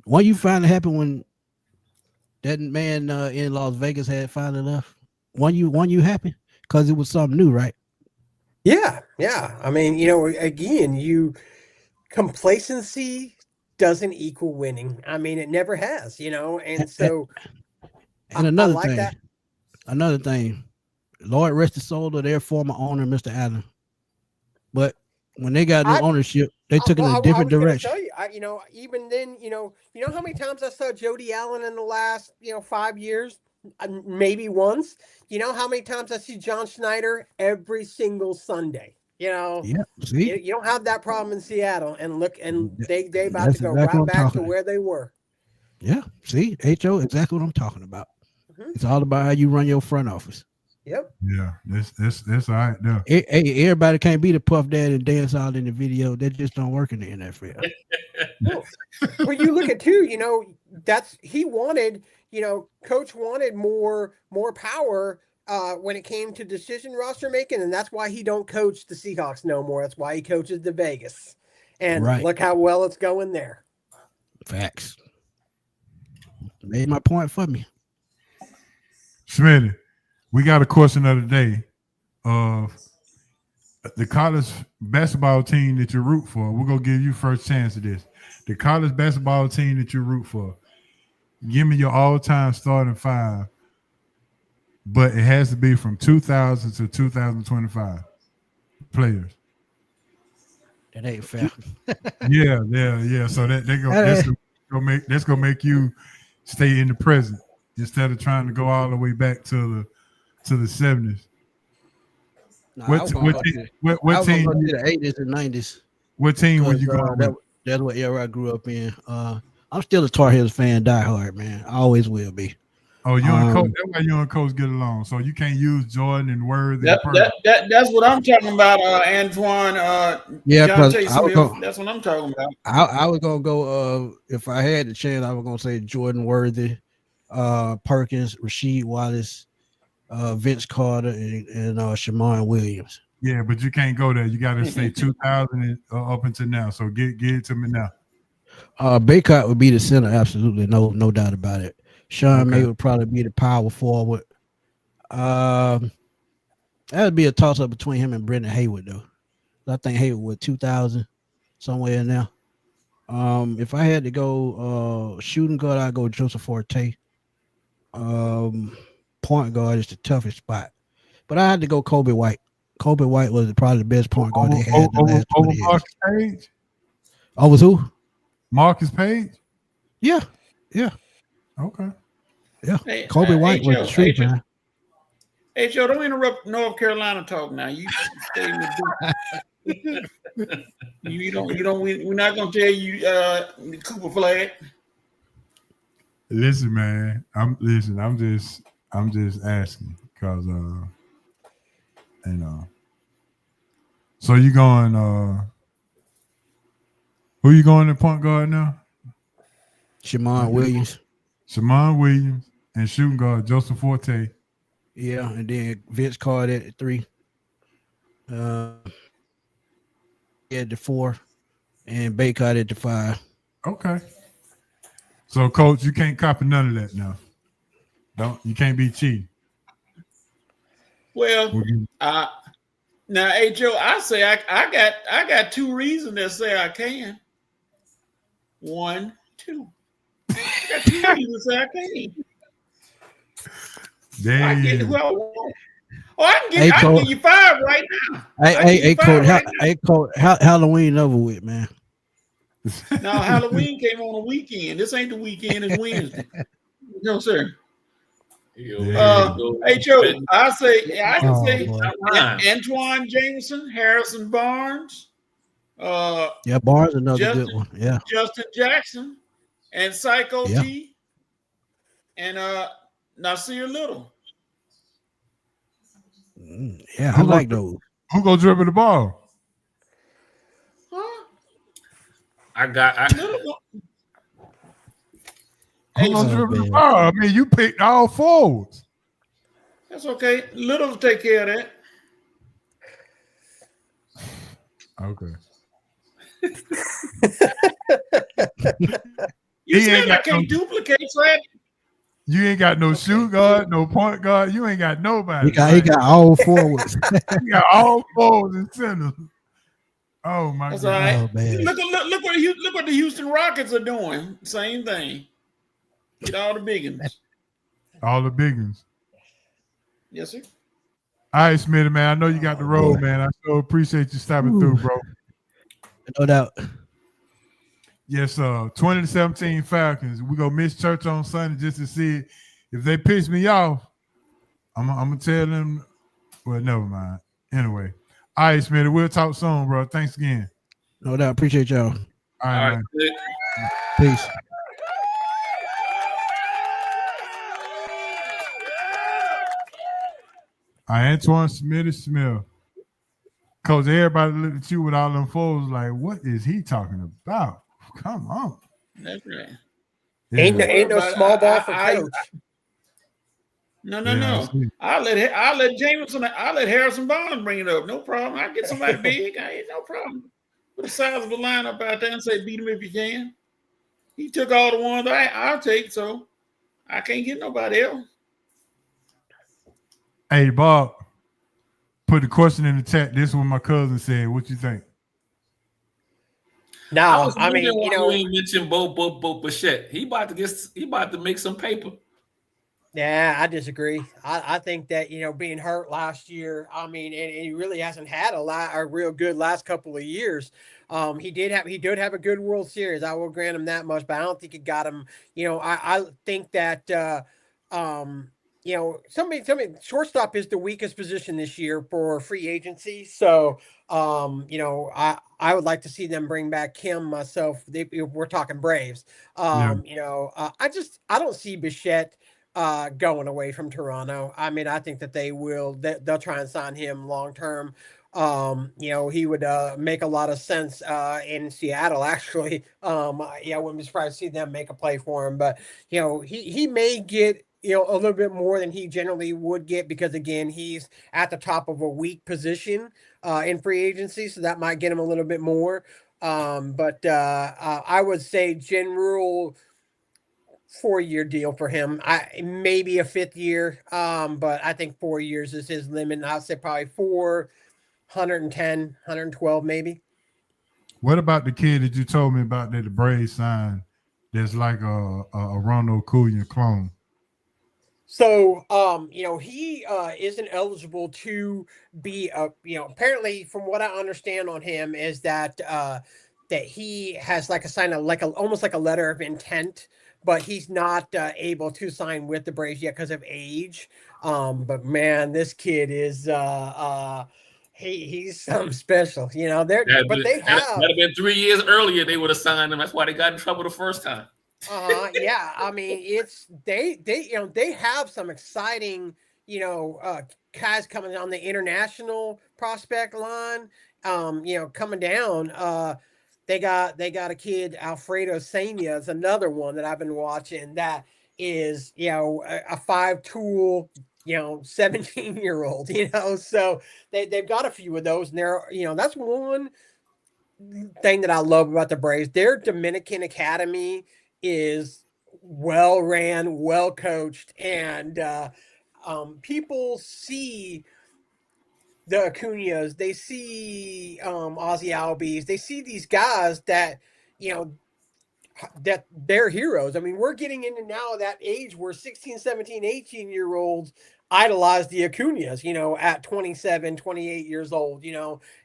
What you find happen when that man in Las Vegas had finally left? One you happy? Because it was something new, right? Yeah. I mean, again, complacency doesn't equal winning. I mean, it never has, and so and another thing, Lord rest the soul of their former owner, Mr. Allen. But when they got new ownership, they took it in a different direction. Tell you, even then, how many times I saw Jody Allen in the last, 5 years, maybe once. You know how many times I see John Schneider every single Sunday. Yeah. See, you don't have that problem in Seattle, and look, and they about to go right back to where they were. Yeah. See, HO, exactly what I'm talking about. Mm-hmm. It's all about how you run your front office. Yep. Yeah, that's all right. No. Hey, everybody can't be the Puff Daddy and dance out in the video. That just don't work in the NFL. Well, you look at too. He wanted. Coach wanted more power when it came to decision roster making, and that's why he don't coach the Seahawks no more. That's why he coaches the Vegas, and look how well it's going there. Facts. Made my point for me. Smitty, we got a question of the day of the college basketball team that you root for. We're going to give you first chance at this. The college basketball team that you root for. Give me your all-time starting five, but it has to be from 2000 to 2025 players. That ain't fair. Yeah. So that's gonna make you stay in the present instead of trying to go all the way back to the 70s. No, what team? The 80s and 90s. What team were you going with? That's what era I grew up in. I'm still a Tar Heels fan, diehard, man. I always will be. Oh, you and Coach. That's why you and Coach get along. So you can't use Jordan and Worthy. That's what I'm talking about, Antoine. John T. Smith. That's what I'm talking about. I was gonna go. If I had the chance, I was gonna say Jordan Worthy, Perkins, Rasheed Wallace, Vince Carter, and Shammond Williams. Yeah, but you can't go there. You got to say 2000 up until now. So get it to me now. Baycott would be the center, absolutely, no doubt about it. Sean May would probably be the power forward. That would be a toss-up between him and Brendan Haywood, though. I think Haywood was 2000, somewhere in there. If I had to go shooting guard, I'd go Joseph Forte. Point guard is the toughest spot. But I had to go Kobe White. Kobe White was probably the best point guard they had in the last 20 years. Marcus Page? Was who? Marcus Page? Yeah. Okay. Yeah. Hey, Kobe White was the street, man. Hey, Joe, don't interrupt North Carolina talk now. You stay in the we're not gonna tell you the Cooper flag. Listen, man. I'm just asking because so you going who you going to point guard now? Shammond Williams. Shammond Williams and shooting guard Joseph Forte. Yeah, and then Vince Carter at 3. At the 4, and Baycott at the 5. Okay. So, Coach, you can't copy none of that now. You can't be cheating. Well, now, hey Joe, I say I got 2 reasons that say I can. 1, 2. I got 2 reasons that say I can. Damn. I get who I want. I can give you 5 right now. Hey, Coach, Halloween over with, man. Now Halloween came on a weekend. This ain't the weekend, it's Wednesday. No, sir. Hey Joe, I can say Antoine Jameson, Harrison Barnes. Barnes another good one. Yeah. Justin Jackson and Psycho T and Nasir Little. I like those. Who gonna dribble the ball? I got. Who gonna dribble the ball? I mean, you picked all forwards. That's okay. Little will take care of that. Okay. You said I can't duplicate, Fred. You ain't got no shoot guard, no point guard. You ain't got nobody. He got all forwards. He got all forwards and centers. Oh my God! Right. Oh, man. Look what the Houston Rockets are doing. Same thing. Get all the big ones. All the big ones. Yes, sir. All right, Smitty, man. I know you got the road, man. I so appreciate you stopping through, bro. No doubt. Yes, 2017 Falcons. We gonna miss church on Sunday just to see it. If they piss me off, I'm gonna tell them. Well, never mind. Anyway, all right, Smitty. We'll talk soon, bro. Thanks again. No doubt. Appreciate y'all. All right. Peace. Antoine Smith. Coach, everybody looked at you with all them foes like, what is he talking about? Come on. That's right. Yeah. Ain't no small ball for Coach. No. I'll let Jameson. I'll let Harrison Barnes bring it up. No problem. I'll get somebody big. I ain't no problem. Put a sizable lineup out there and say beat him if you can. He took all the ones I'll take, so I can't get nobody else. Hey, Bob, put the question in the chat. This is what my cousin said. What you think? No, I mean, you ain't mentioned Bo Bichette. He about to make some paper. Yeah, I disagree. I think that, being hurt last year, I mean, and he really hasn't had a real good last couple of years. He did have a good World Series. I will grant him that much, but I don't think it got him. I think that somebody shortstop is the weakest position this year for free agency. So, I would like to see them bring back Kim myself. We're talking Braves. I don't see Bichette going away from Toronto. I mean, I think that they'll try and sign him long term. He would make a lot of sense in Seattle, actually. I wouldn't be surprised to see them make a play for him, but he may get a little bit more than he generally would get, because again, he's at the top of a weak position in free agency, so that might get him a little bit more. But I would say general 4-year deal for him. Maybe a 5th year, but I think 4 years is his limit. I'd say probably 110, 112 maybe. What about the kid that you told me about that the Braves signed? That's like a Ronald Acuña clone. So, he isn't eligible to be apparently, from what I understand on him, is that that he has almost like a letter of intent, but he's not able to sign with the Braves yet because of age. But man, this kid is he's something special. That'd have been 3 years earlier. They would have signed him. That's why they got in trouble the first time. Yeah, I mean, it's they have some exciting guys coming on the international prospect line. Coming down. They got a kid, Alfredo Sena, is another one that I've been watching. That is a 5-tool 17-year-old. So they've got a few of those, and they're that's one thing that I love about the Braves. Their Dominican Academy is well ran, well coached, and people see the Acuñas, they see Ozzie Albies, they see these guys that that they're heroes. I mean, we're getting into now that age where 16, 17, 18-year-olds idolize the Acuñas, at 27, 28 years old,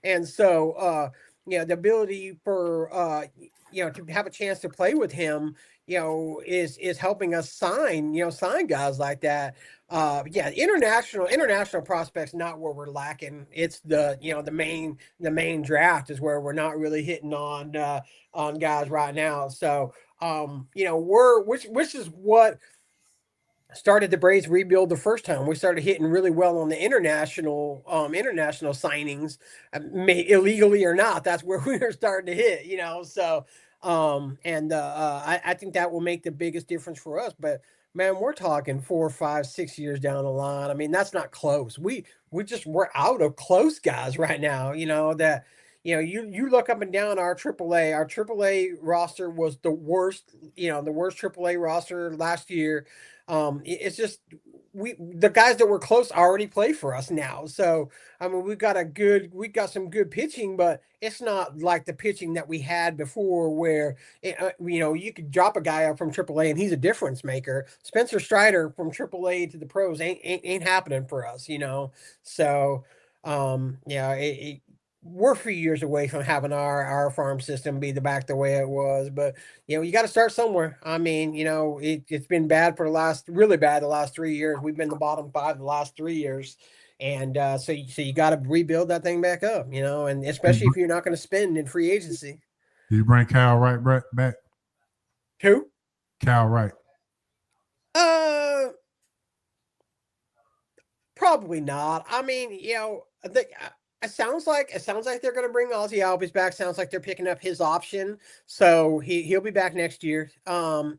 and so the ability for to have a chance to play with him, is helping us sign guys like that. International prospects not where we're lacking. It's the main draft is where we're not really hitting on guys right now. So which is what started the Braves rebuild the first time. We started hitting really well on the international signings, illegally or not. That's where we were starting to hit, So, I think that will make the biggest difference for us. But man, we're talking 4, 5, 6 years down the line. I mean, that's not close. We're out of close guys right now. You look up and down our AAA roster was the worst AAA roster last year. It's just the guys that were close already play for us now. So I mean, we got some good pitching, but it's not like the pitching that we had before, where you could drop a guy up from AAA and he's a difference maker. Spencer Strider from AAA to the pros ain't happening for us, So we're a few years away from having our farm system be back the way it was, but you got to start somewhere. I mean, it's been bad really bad the last 3 years. We've been the bottom 5 the last 3 years, and so you got to rebuild that thing back up, and especially if you're not going to spend in free agency. Do you bring Kyle Wright back? Who? Kyle Wright. Probably not. I mean, It sounds like they're going to bring Ozzie Albies back. Sounds like they're picking up his option, so he'll be back next year. And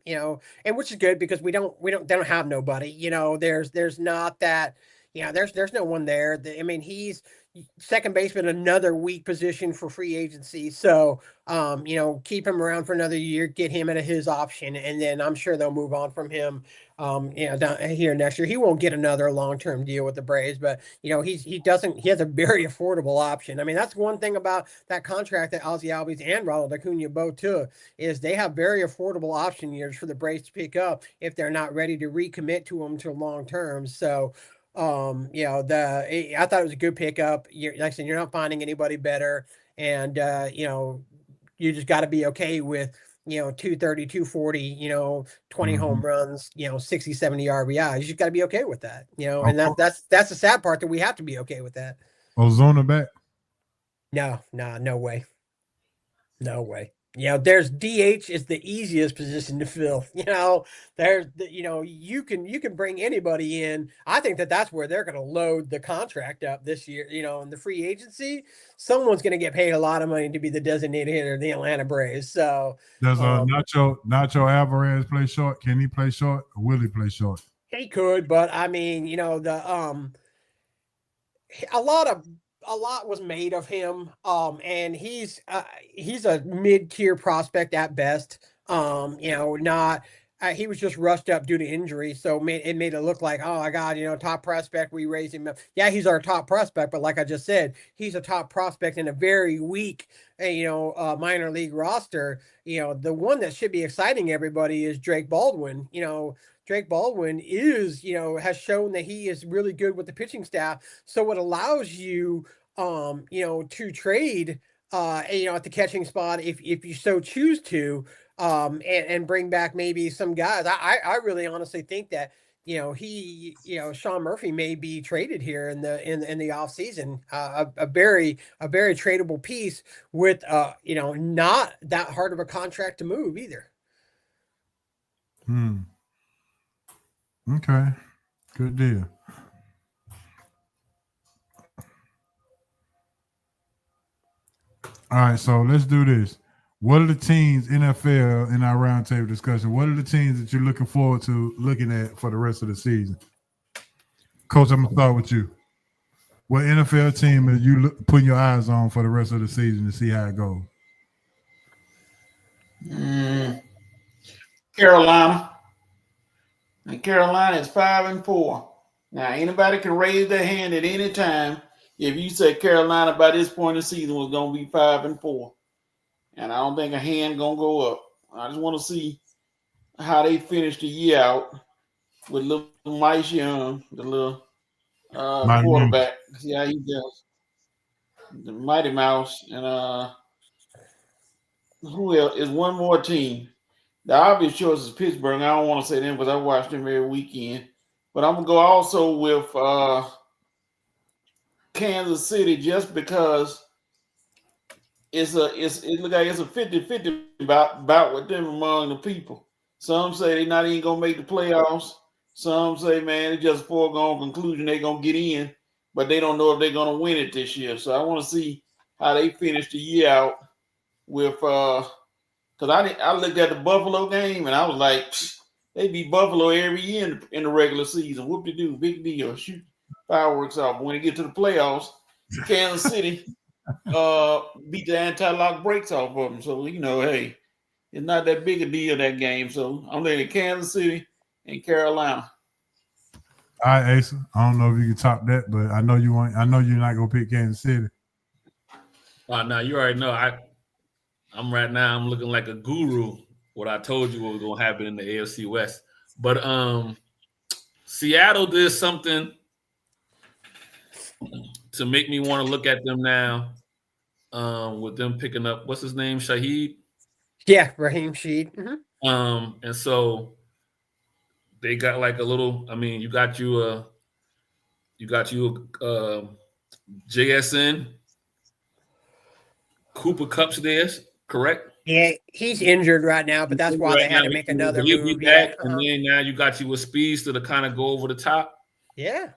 which is good because they don't have nobody. There's not that. There's no one there. I mean, he's second baseman, another weak position for free agency. So, keep him around for another year, get him into his option, and then I'm sure they'll move on from him. Down here next year. He won't get another long-term deal with the Braves, but he has a very affordable option. I mean, that's one thing about that contract that Ozzie Albies and Ronald Acuna both took, is they have very affordable option years for the Braves to pick up if they're not ready to recommit to them to long-term. So, I thought it was a good pickup. Like I said, you're not finding anybody better, and you just got to be okay with 230, 240, 20 home runs, 60, 70 RBIs. You just got to be okay with that, and that's the sad part, that we have to be okay with that. Ozuna back? No way. No way. There's DH is the easiest position to fill. There's you can bring anybody in. I think that's where they're going to load the contract up this year. In the free agency, someone's going to get paid a lot of money to be the designated hitter of the Atlanta Braves. So does Nacho Alvarez play short? Can he play short, or will he play short? He could, but I mean, a lot was made of him, and he's a mid-tier prospect at best. He was just rushed up due to injury, so it made it look like, oh my God, top prospect, we raised him up. Yeah, he's our top prospect, but like I just said, he's a top prospect in a very weak, minor league roster. The one that should be exciting everybody is Drake Baldwin. Drake Baldwin has shown that he is really good with the pitching staff. So it allows you, to trade, at the catching spot if you so choose to, and bring back maybe some guys. I really honestly think that, Sean Murphy may be traded here in the off season, a very tradable piece with, not that hard of a contract to move either. Okay. Good deal. All right, so let's do this. What are the teams, NFL, in our roundtable discussion? What are the teams that you're looking forward to looking at for the rest of the season? Coach, I'm going to start with you. What NFL team are you putting your eyes on for the rest of the season to see how it goes? Carolina. And Carolina is 5-4. Now, anybody can raise their hand at any time if you say Carolina by this point in the season was going to be 5-4. And I don't think a hand going to go up. I just want to see how they finish the year out with little Mice Young, the little quarterback. See how he does. The Mighty Mouse. And who else is one more team. The obvious choice is Pittsburgh. I don't want to say them because I watch them every weekend. But I'm gonna go also with Kansas City just because it look like it's a 50-50 about with them among the people. Some say they're not even gonna make the playoffs. Some say, man, it's just a foregone conclusion they're gonna get in, but they don't know if they're gonna win it this year. So I want to see how they finish the year out with because I looked at the Buffalo game and I was like, they beat Buffalo every year in the regular season. Whoop de doo, big deal, shoot fireworks off. But when they get to the playoffs, Kansas City beat the anti-lock brakes off of them. So hey, it's not that big a deal that game. So I'm looking at Kansas City and Carolina. All right, Asa. I don't know if you can top that, but I know you want. I know you're not gonna pick Kansas City. Now you already know I'm right now. I'm looking like a guru. What I told you what was gonna happen in the AFC West, but Seattle did something to make me want to look at them now. With them picking up what's his name, Shaheed. Yeah, Raheem Shaheed. Mm-hmm. And so they got like a little. I mean, you got you JSN. Cooper Kupp's there, correct? Yeah, he's injured right now, but that's why they had to make another move. He'll be back, and then now you got you with Speeds to kind of go over the top. Yeah.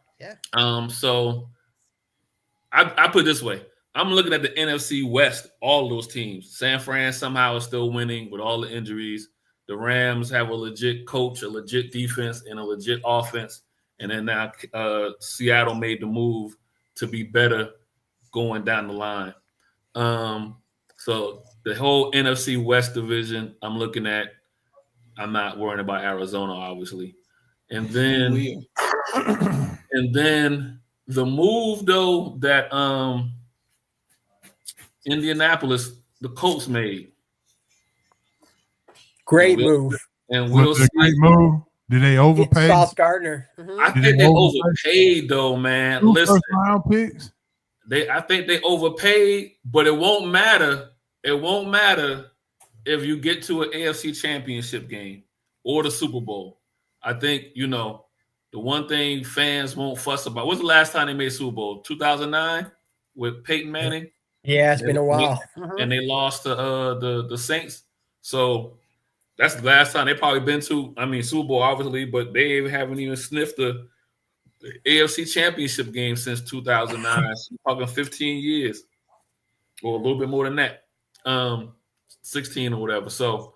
So I put it this way. I'm looking at the NFC West, all those teams. San Fran somehow is still winning with all the injuries. The Rams have a legit coach, a legit defense, and a legit offense. And then now Seattle made the move to be better going down the line. So the whole NFC West division, I'm looking at. I'm not worrying about Arizona, obviously. And then the move though that Indianapolis, the Colts made. Great move. And we'll see. Great move. Did they overpay? Sauce Gardner. Mm-hmm. I think they overpaid though, man. Two Listen, first-round picks. I think they overpaid, but it won't matter. It won't matter if you get to an AFC Championship game or the Super Bowl. I think, the one thing fans won't fuss about. When's the last time they made Super Bowl? 2009 with Peyton Manning? Yeah, it's been a while. And they lost to the Saints. So that's the last time they probably been to, Super Bowl, obviously, but they haven't even sniffed the AFC Championship game since 2009. So we're talking 15 years or a little bit more than that. 16 or whatever. So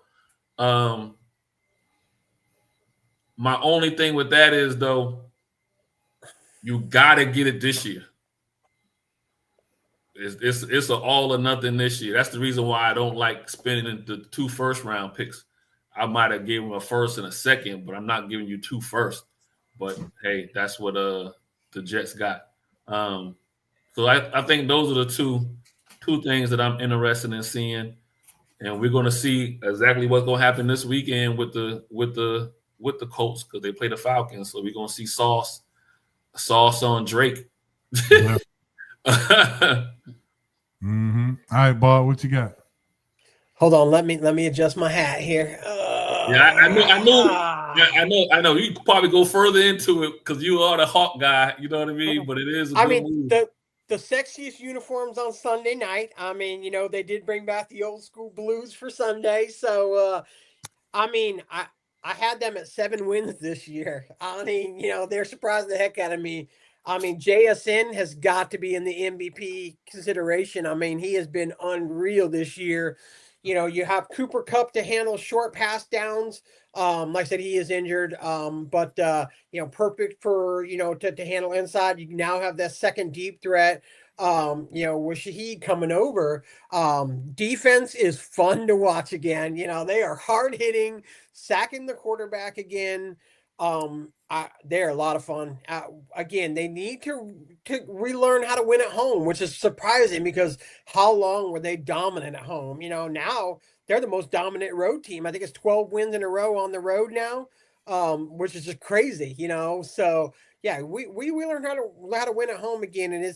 my only thing with that is, though, you got to get it this year. It's an all or nothing this year. That's the reason why I don't like spending the 2 first-round picks. I might have given a first and a second, but I'm not giving you 2 first. But, hey, that's what the Jets got. So I think those are the two things that I'm interested in seeing. And we're going to see exactly what's going to happen this weekend with the Colts because they play the Falcons. So we're going to see sauce on Drake. Yeah. Mm-hmm. All right, Bob, what you got? Hold on, let me adjust my hat here. I know. You probably go further into it because you are the Hawk guy. You know what I mean? But it is. The sexiest uniforms on Sunday night. They did bring back the old school blues for Sunday. So, I had them at 7 wins this year. They're surprising the heck out of me. JSN has got to be in the MVP consideration. He has been unreal this year. You have Cooper Kupp to handle short pass downs. Like I said, he is injured. But perfect for, to handle inside. You now have that second deep threat. With Shaheed coming over. Defense is fun to watch again. They are hard hitting, sacking the quarterback again. They're a lot of fun. Again, they need to relearn how to win at home, which is surprising because how long were they dominant at home? Now they're the most dominant road team. I think it's 12 wins in a row on the road now, which is just crazy, So yeah, we learned how to win at home again, and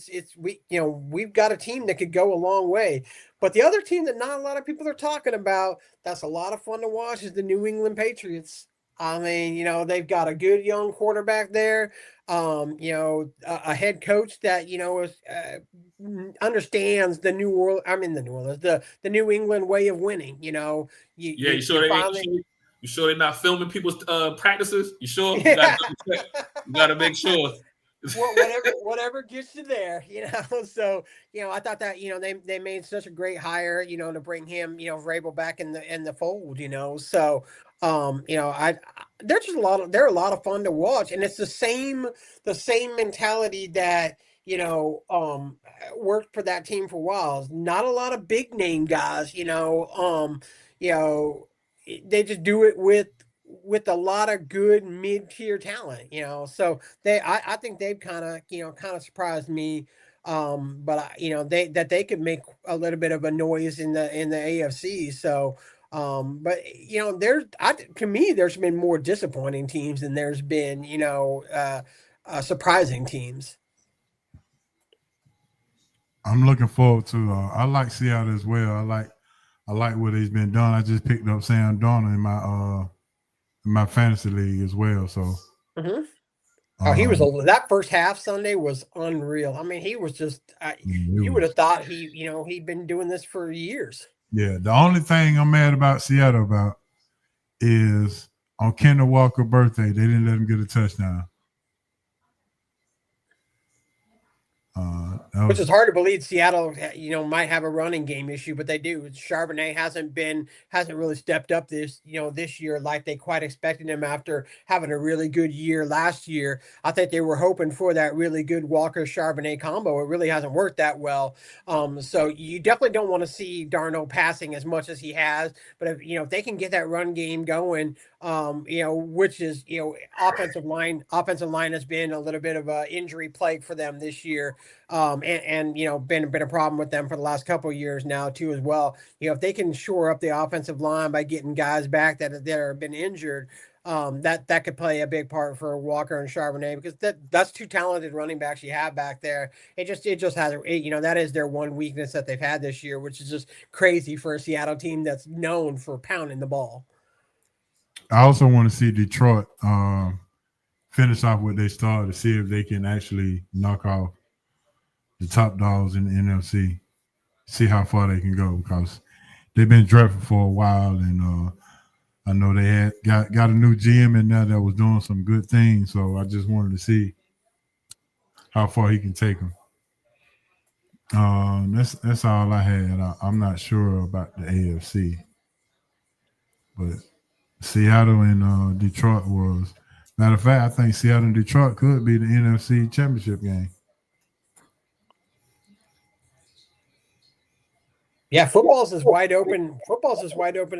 we've got a team that could go a long way. But the other team that not a lot of people are talking about, that's a lot of fun to watch, is the New England Patriots. I mean, you know, they've got a good young quarterback there. You know, a head coach that, you know, is, understands the New England way of winning. You know, you sure they're not filming people's practices? You sure? You gotta make sure. whatever gets you there, you know. So, you know, I thought that, you know, they made such a great hire, you know, to bring him, you know, Vrabel back in the fold, you know. So, you know, they're a lot of fun to watch, and it's the same mentality that, you know, worked for that team for a while. Not a lot of big name guys, you know. You know, they just do it with a lot of good mid-tier talent, you know. So I think they've kind of surprised me. But you know, they could make a little bit of a noise in the AFC. So, but you know, to me, there's been more disappointing teams than there's been, you know, surprising teams. I'm looking forward to. I like Seattle as well. I like what he's been done. I just picked up Sam Darnold in my fantasy league as well. So, he was that first half Sunday was unreal. I mean, he was just you would have thought he'd been doing this for years. Yeah, the only thing I'm mad about Seattle about is on Kendall Walker's birthday, they didn't let him get a touchdown. Which is hard to believe. Seattle, you know, might have a running game issue, but they do. Charbonnet hasn't really stepped up this year like they quite expected him after having a really good year last year. I think they were hoping for that really good Walker Charbonnet combo. It really hasn't worked that well. So you definitely don't want to see Darnold passing as much as he has. But if they can get that run game going, you know, which is, you know, offensive line has been a little bit of a injury plague for them this year. And you know, been a problem with them for the last couple of years now too as well. You know, if they can shore up the offensive line by getting guys back that have been injured, that could play a big part for Walker and Charbonnet, because that's two talented running backs you have back there. It just has, you know, that is their one weakness that they've had this year, which is just crazy for a Seattle team that's known for pounding the ball. I also want to see Detroit finish off what they started, to see if they can actually knock off the top dogs in the NFC, see how far they can go, because they've been dreadful for a while, and I know they had got a new GM in there that was doing some good things, so I just wanted to see how far he can take them. That's all I had. I'm not sure about the AFC, but Seattle and Detroit was. Matter of fact, I think Seattle and Detroit could be the NFC championship game. Yeah, football's as wide open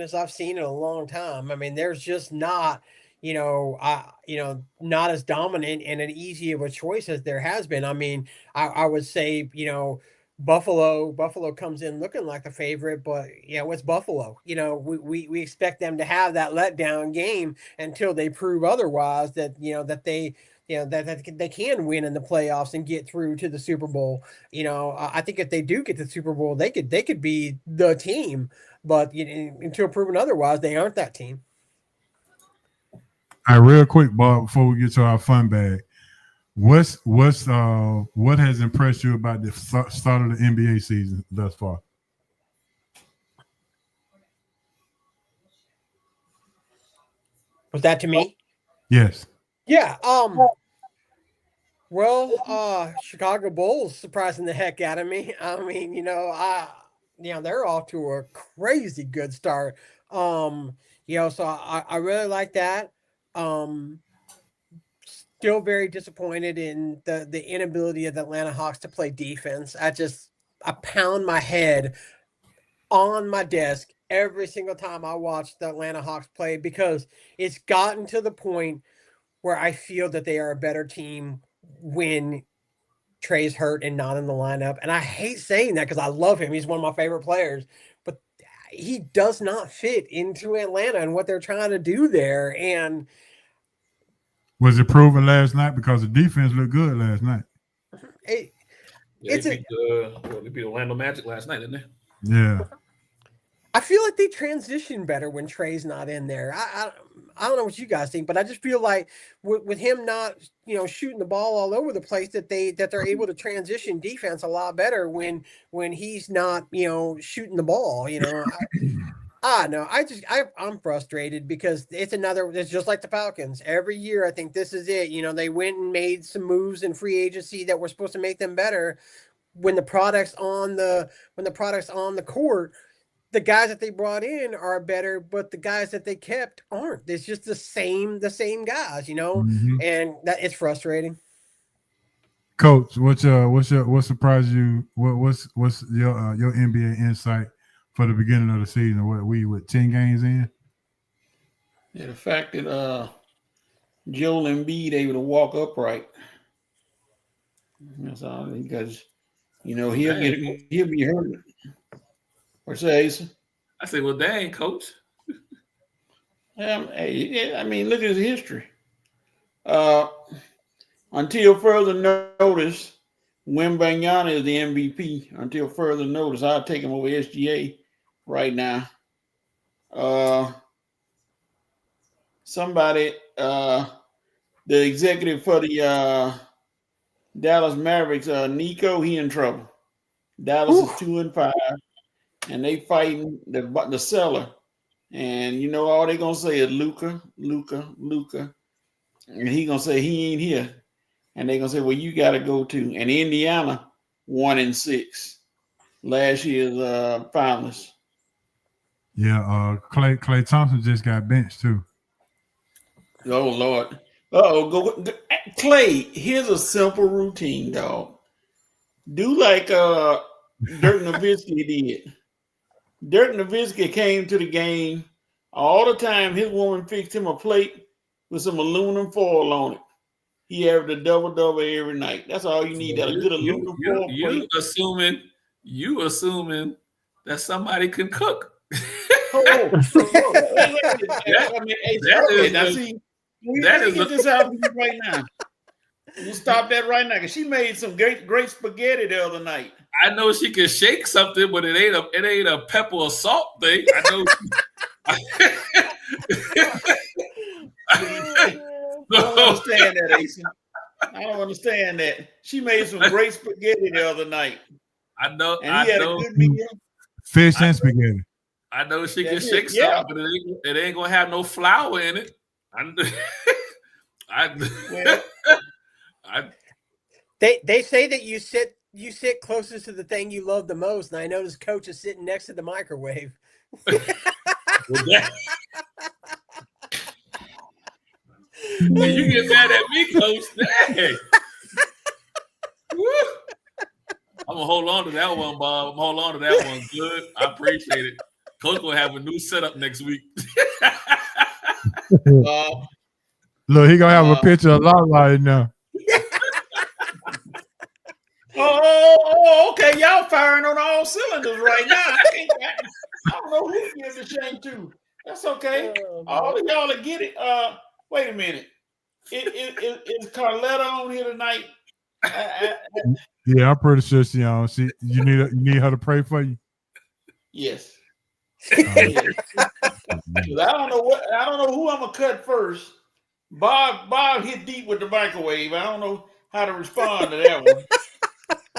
as I've seen in a long time. I mean, there's just not, not as dominant and an easy of a choice as there has been. I mean, I would say, you know, Buffalo comes in looking like a favorite, but it's Buffalo. You know, we expect them to have that letdown game until they prove otherwise, that they can win in the playoffs and get through to the Super Bowl. You know, I think if they do get to the Super Bowl, they could be the team, but until proven otherwise, they aren't that team. All right, real quick, Bob, before we get to our fun bag, what has impressed you about the start of the NBA season thus far? Was that to me? Yes. Yeah. Well, Chicago Bulls surprising the heck out of me. I mean, they're off to a crazy good start. So I really like that. Still very disappointed in the inability of the Atlanta Hawks to play defense. I pound my head on my desk every single time I watch the Atlanta Hawks play, because it's gotten to the point where I feel that they are a better team when Trey's hurt and not in the lineup. And I hate saying that because I love him. He's one of my favorite players, but he does not fit into Atlanta and what they're trying to do there. And was it proven last night? Because the defense looked good last night. They beat the Orlando Magic last night, didn't they? Yeah. I feel like they transition better when Trey's not in there. I don't know what you guys think, but I just feel like with him not, shooting the ball all over the place, that they're able to transition defense a lot better when he's not, shooting the ball. I know. I'm frustrated because it's just like the Falcons. Every year, I think this is it. They went and made some moves in free agency that were supposed to make them better. When the product's on the court, the guys that they brought in are better, but the guys that they kept aren't. It's just the same guys, Mm-hmm. and that it's frustrating. Coach, what surprised you? What's your NBA insight for the beginning of the season? What we 10 games in? Yeah, the fact that Joel Embiid able to walk upright. That's all, because he'll be hurt. What's that, Asa? I say, well, dang, Coach. I mean, look at his history. Until further notice, Wembanyama is the MVP. Until further notice, I'll take him over SGA right now. Somebody, the executive for the Dallas Mavericks, Nico, he in trouble. Dallas is 2-5. And they fighting the seller. And all they gonna say is Luka. And he gonna say he ain't here. And they gonna say, well, you gotta go too. And Indiana 1-6. Last year's finalists. Yeah, Klay Thompson just got benched too. Oh Lord. Go Klay, here's a simple routine, dog. Do like Dirk Nowitzki did. Dirk Nowitzki came to the game all the time. His woman fixed him a plate with some aluminum foil on it. He averaged a double every night. That's all you need. That a good aluminum foil plate. You assuming that somebody can cook. This out right now. We'll stop that right now, because she made some great spaghetti the other night. I know she can shake something, but it ain't a pepper or salt thing. I know. I don't understand that, Asa. I don't understand that. She made some great spaghetti the other night. I know. And he had a good meal. Fish and spaghetti. I know she can shake something, but it ain't gonna have no flour in it. They say that you sit closest to the thing you love the most, and I noticed Coach is sitting next to the microwave. You get mad at me, Coach. Dang. I'm gonna hold on to that one, Bob. I'm gonna hold on to that one. Good. I appreciate it. Coach will have a new setup next week. Look, he gonna have a picture of Lala now. Okay. Y'all firing on all cylinders right now. I don't know who to give the shame to. That's okay. All of y'all will get it. Wait a minute. Is Carletta on here tonight? Yeah, I'm pretty sure she on. You need her to pray for you. Yes. Yes. I don't know who I'm gonna cut first. Bob hit deep with the microwave. I don't know how to respond to that one.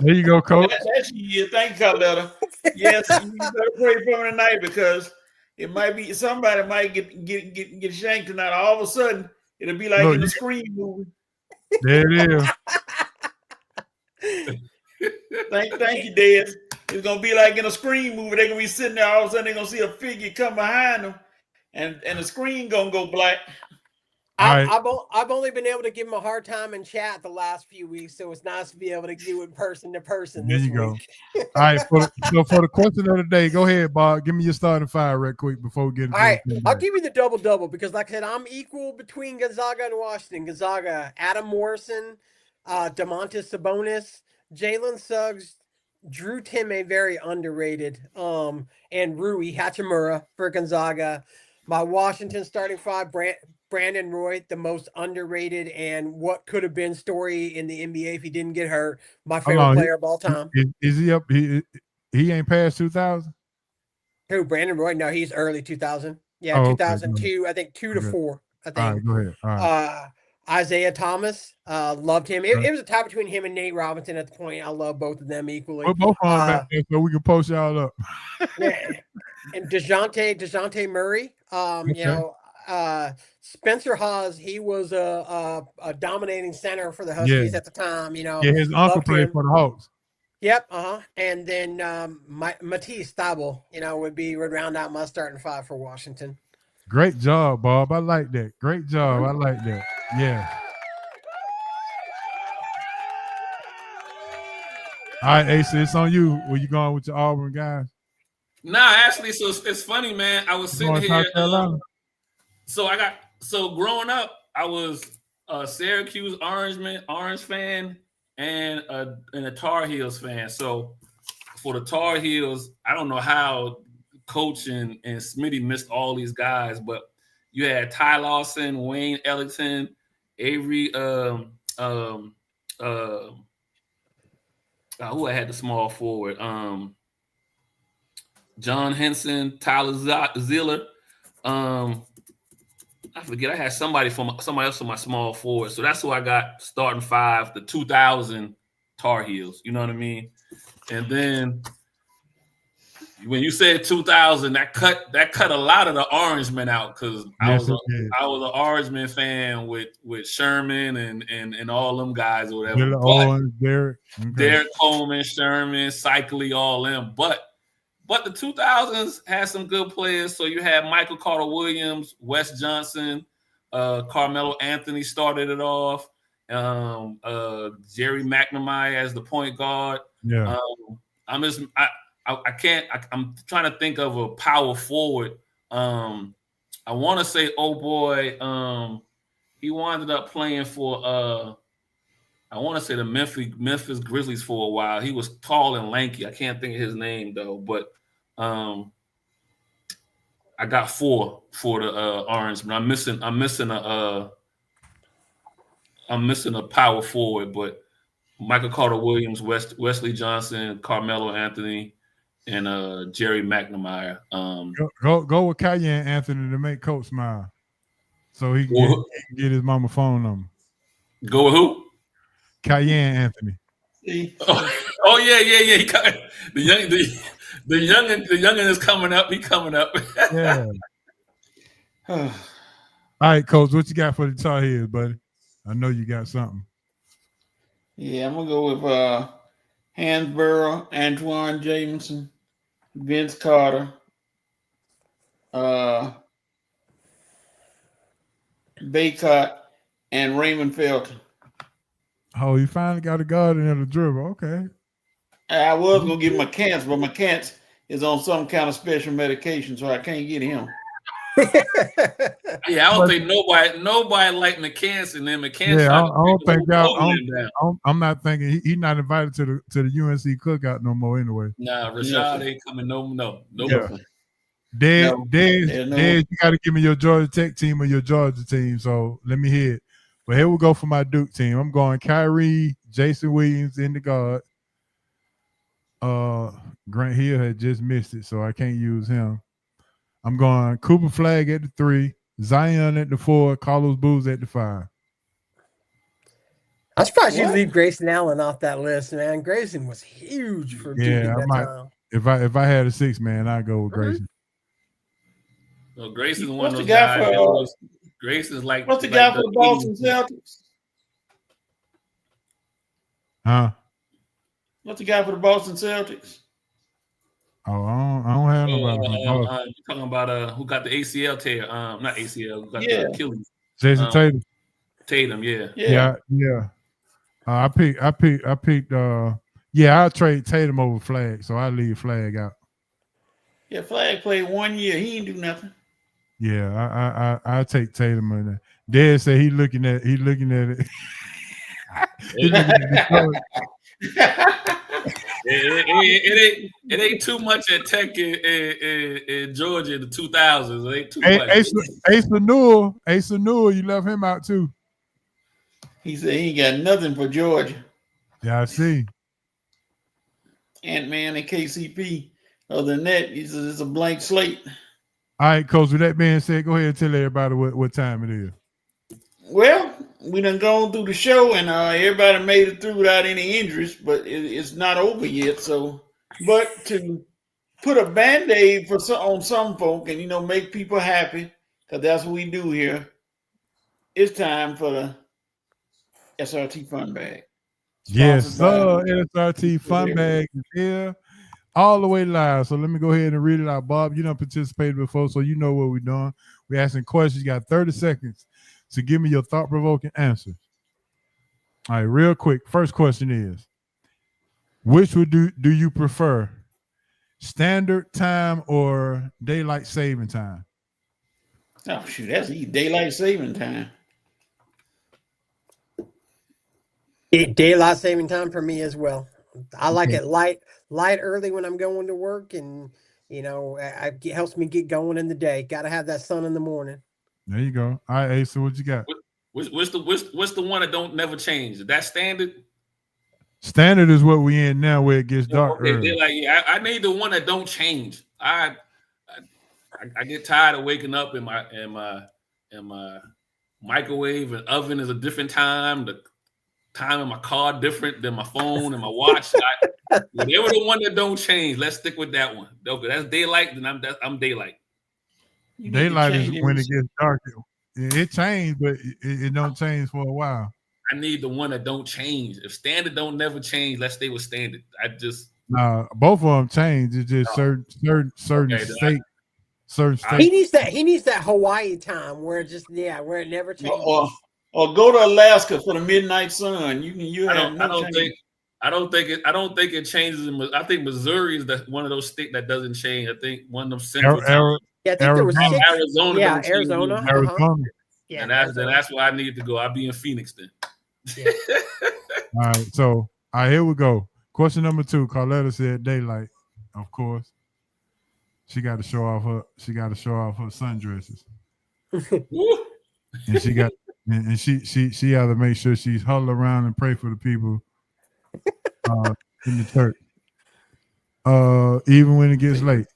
There you go, Coach. That's you. Thank you, Carletta. Yes, you better pray for me tonight, because it might be somebody might get shanked tonight. All of a sudden, it'll be like in the Scream movie. There it is. Thank you, Des. It's gonna be like in a Scream movie. They're gonna be sitting there, all of a sudden they're gonna see a figure come behind them, and the screen gonna go black. I've only been able to give him a hard time in chat the last few weeks, so it's nice to be able to do it person to person. There you go. All right, for the question of the day, go ahead, Bob. Give me your starting five right quick before we get into all right, I'll give you the double because, like I said, I'm equal between Gonzaga and Washington. Gonzaga, Adam Morrison, Domantas Sabonis, Jalen Suggs, Drew Timme, very underrated, and Rui Hachimura for Gonzaga. My Washington starting five, Brandon Roy, the most underrated and what could have been story in the NBA if he didn't get hurt. My favorite player of all time. Is he up? he ain't past 2000. Who, Brandon Roy? No, he's early 2000. Yeah, 2002. Okay. I think 2 to 4. I think. All right, go ahead. All right. Isaiah Thomas, loved him. It was a tie between him and Nate Robinson at the point. I love both of them equally. We're both on back there so we can post y'all up. Yeah. And DeJounte Murray. You know, Spencer Hawes, he was a dominating center for the Huskies at the time. You know, his uncle played for the Hawks. Yep. And then Matisse Thybulle, you know, would round out my starting five for Washington. Great job, Bob. I like that. Great job. I like that. Yeah. All right, Asa, it's on you. Where you going with your Auburn guys? Nah, actually, so it's funny, man. I was sitting here. So growing up, I was a Syracuse Orange fan and a Tar Heels fan. So for the Tar Heels, I don't know how Coach and Smitty missed all these guys, but you had Ty Lawson, Wayne Ellington, Avery, who I had the small forward, John Henson, Tyler Ziller. I forget. I had somebody else from my small forward. So that's who I got starting five, the 2000 Tar Heels. You know what I mean? And then when you said 2000, that cut a lot of the Orangemen out because I was an Orangemen fan with Sherman and all them guys or whatever. Derek Coleman, Sherman, Cycly, all them. But the 2000s had some good players. So you had Michael Carter Williams, Wes Johnson, Carmelo Anthony started it off. Jerry McNamara as the point guard. Yeah. I'm trying to think of a power forward. I want to say, he wound up playing for I want to say the Memphis Grizzlies for a while. He was tall and lanky. I can't think of his name though, but I got 4 for the Orange, but I'm missing a power forward, but Michael Carter Williams, Wesley Johnson, Carmelo Anthony, and Jerry McNamara. Go with Cayenne Anthony to make Coach smile, so he can get his mama phone number. Go with who? Cayenne Anthony. Oh yeah. The youngin is coming up. He coming up. Yeah. All right, Coach. What you got for the Tar Heels, buddy? I know you got something. Yeah, I'm gonna go with Hansborough, Antoine Jameson, Vince Carter, Baycott, and Raymond Felton. Oh, you finally got a guard in the dribble. Okay. I was gonna give McCants, but McCants is on some kind of special medication, so I can't get him. Yeah, I don't think nobody like McCants and then McCants. Yeah, I don't think y'all. I'm not thinking he's not invited to the UNC cookout no more anyway. Nah, Rashad ain't coming. No. Yeah. Dez, you got to give me your Georgia Tech team or your Georgia team. So let me hear it. But here we go for my Duke team. I'm going Kyrie, Jason Williams in the guard. Grant Hill had just missed it, so I can't use him. I'm going Cooper Flagg at the 3, Zion at the 4, Carlos Booz at the 5. I'm surprised you leave Grayson Allen off that list, man. Grayson was huge for Duke at that time. If I had a 6 man, I'd go with Grayson. So Grayson's one of those guys. Grayson's like what's the guy for the Boston Celtics? Huh? What's the guy for the Boston Celtics? Oh, I don't have nobody. You're talking about who got the ACL tear? Not ACL. Who got the Achilles? Jason Tatum. Tatum, yeah. I picked. I'll trade Tatum over Flagg, so I leave Flagg out. Yeah, Flagg played 1 year. He ain't do nothing. Yeah, I take Tatum in there. Dad said he looking at it. He looking at it ain't too much at Tech in Georgia in the 2000s. It ain't too much. Ace Newell, you left him out too. He said he ain't got nothing for Georgia. Yeah, I see. Ant-Man and KCP. Other than that, it's a blank slate. All right, Coach, with that being said, go ahead and tell everybody what time it is. Well, we done gone through the show, and everybody made it through without any injuries, but it's not over yet. So, but to put a Band-Aid on some folk and, make people happy, because that's what we do here, it's time for the SRT Fun Bag. Yes, sir. SRT Fun Bag is here all the way live. So let me go ahead and read it out. Bob, you done participated before, so you know what we're doing. We're asking questions. You got 30 seconds to give me your thought-provoking answers. All right, real quick. First question is, which do you prefer, standard time or daylight saving time? Oh, shoot, that's easy. Daylight saving time. Daylight saving time for me as well. I like it light early when I'm going to work, and it helps me get going in the day. Got to have that sun in the morning. There you go. All right, Asa, what you got? What's the one that don't never change? Is that standard? Standard is what we in now, where it gets dark. They're like, I need the one that don't change. I get tired of waking up in my microwave and oven is a different time. The time in my car different than my phone and my watch. Whatever the one that don't change, let's stick with that one. Okay, that's daylight. Then I'm daylight. Daylight is when it gets dark. It changed, but it don't change for a while. I need the one that don't change. If standard don't never change, let's stay with standard. Both of them change. It's just certain states. Certain states. He needs that Hawaii time where it never changes. Or go to Alaska for the midnight sun. I don't think it changes. I think Missouri is one of those states that doesn't change. I think one of them central. I think there was Arizona. Yeah, Arizona. Arizona. Yeah, and that's where I need to go. I'll be in Phoenix then. Yeah. All right, so here we go. Question number 2. Carletta said daylight. Of course, she got to show off her sundresses, and she got and she had to make sure she's huddled around and pray for the people in the church, even when it gets late.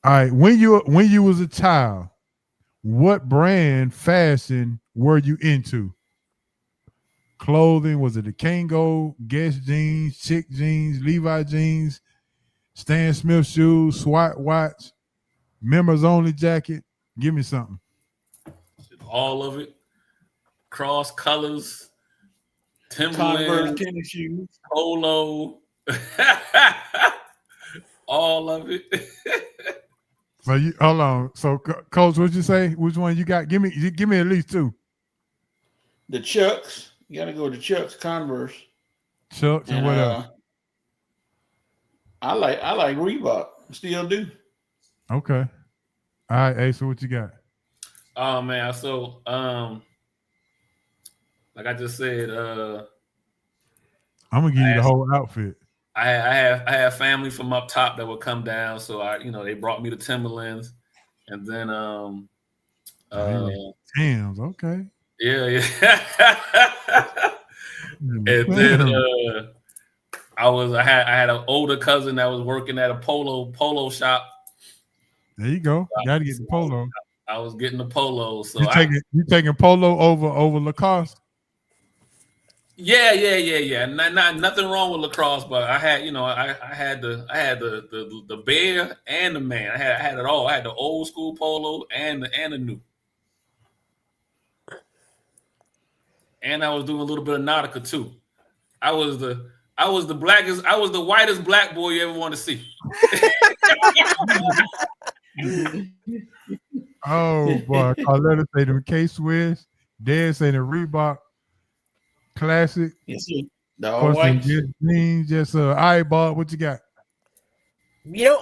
All right, when you was a child, what brand fashion were you into? Clothing, was it the Kango, Guess jeans, Chick jeans, Levi jeans, Stan Smith shoes, SWAT watch, members only jacket? Give me something. All of it. Cross colors, Timberland, tennis shoes, polo, all of it. So you hold on. So Coach, what'd you say? Which one you got? Give me at least 2. The Chucks. You gotta go to Chucks, Converse. Chucks and what else? I like Reebok. Still do. Okay. All right, Ace, what you got? Oh man, so like I just said, I'm gonna give you the whole outfit. I have family from up top that would come down, so they brought me the Timberlands, and then Tim's, okay. Yeah. And then I had an older cousin that was working at a polo shop. There you go. Got to get the polo. I was getting the polo. So you taking polo over Lacoste? Yeah. Nothing wrong with lacrosse, but I had I had the bear and the man. I had it all. I had the old school polo and the new. And I was doing a little bit of Nautica too. I was the whitest black boy you ever want to see. Oh boy, Carletta say them K-Swiss. Dad say the Reebok Classic. Yes, sir. The all white jeans. Just all right, Bob. What you got?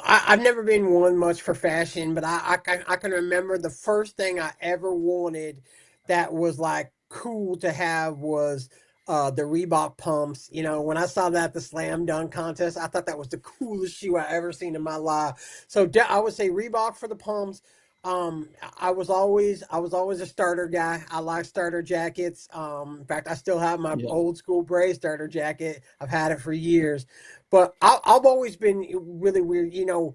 I've never been one much for fashion, but I can remember the first thing I ever wanted that was like cool to have was the Reebok pumps. When I saw that at the slam dunk contest, I thought that was the coolest shoe I ever seen in my life. So I would say Reebok for the pumps. I was always a starter guy. I like starter jackets. In fact, I still have my old school Brave starter jacket. I've had it for years. But I've always been really weird. You know,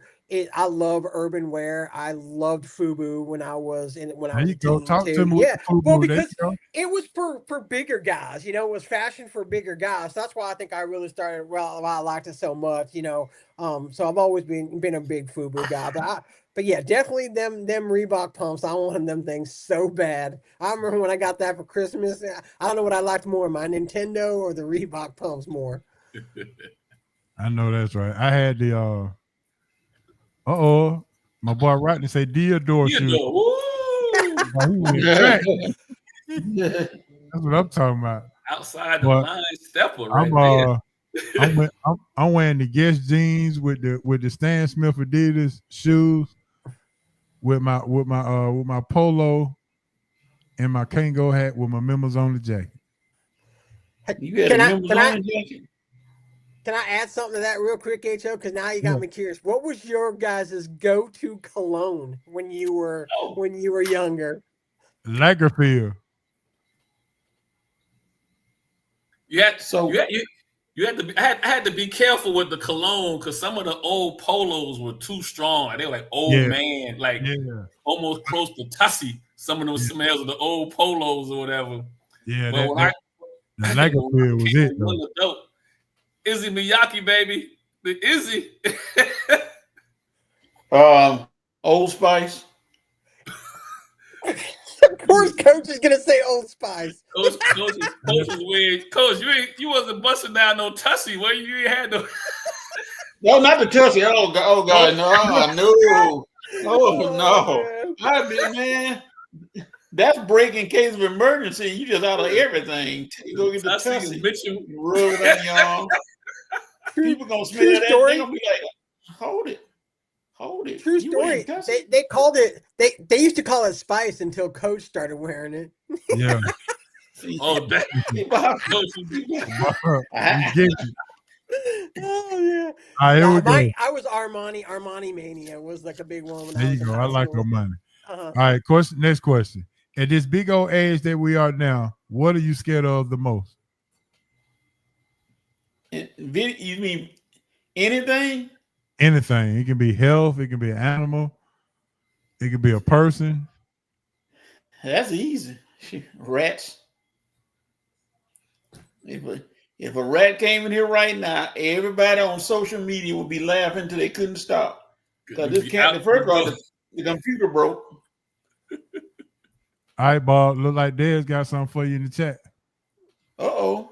I love urban wear. I loved FUBU when I was a teen Talk too. to me. Yeah, well, There because it was for bigger guys. You know, it was fashion for bigger guys. That's why I think I really started. Well, why I liked it so much. You know, so I've always been a big FUBU guy. But yeah, definitely them Reebok pumps. I wanted them things so bad. I remember when I got that for Christmas. I don't know what I liked more, my Nintendo or the Reebok pumps more. I know that's right. I had the my boy Rodney say Deodore shoes. That's what I'm talking about. Outside the line stepper right there. I'm wearing the Guess jeans with the Stan Smith Adidas shoes with my polo and my Kango hat with my members on the jacket. Can I add something to that real quick, HO? Because now you got me curious. What was your guys' go-to cologne when you were younger? Lagerfeld. I had to be careful with the cologne because some of the old polos were too strong. They were like man, like almost close to Tussie. Some of those smells of the old polos or whatever. Yeah, but the Lagerfeld was it though. Izzy Miyake, baby. The Izzy. Old Spice. Of course, Coach is gonna say Old Spice. Coach is weird. Coach, you wasn't busting down no Tussie. Where you ain't had no. No, not the Tussie. Oh God, no. Oh no. I mean, man. That's breaking case of emergency. You just out of everything. You go get the Tussie. Rub it on your arm. People gonna smell that. They're gonna be like, hold it. True story. They called it. They used to call it Spice until Coach started wearing it. Yeah. Oh, that. Oh yeah. I was Armani Mania was like a big one. There you go. I like Armani. All right, next question. At this big old age that we are now, what are you scared of the most? You mean anything? Anything. It can be health. It can be an animal. It can be a person. That's easy. Rats. If a rat came in here right now, everybody on social media would be laughing until they couldn't stop. Because the computer broke. All right, Bob. Look like Dez got something for you in the chat. Uh-oh.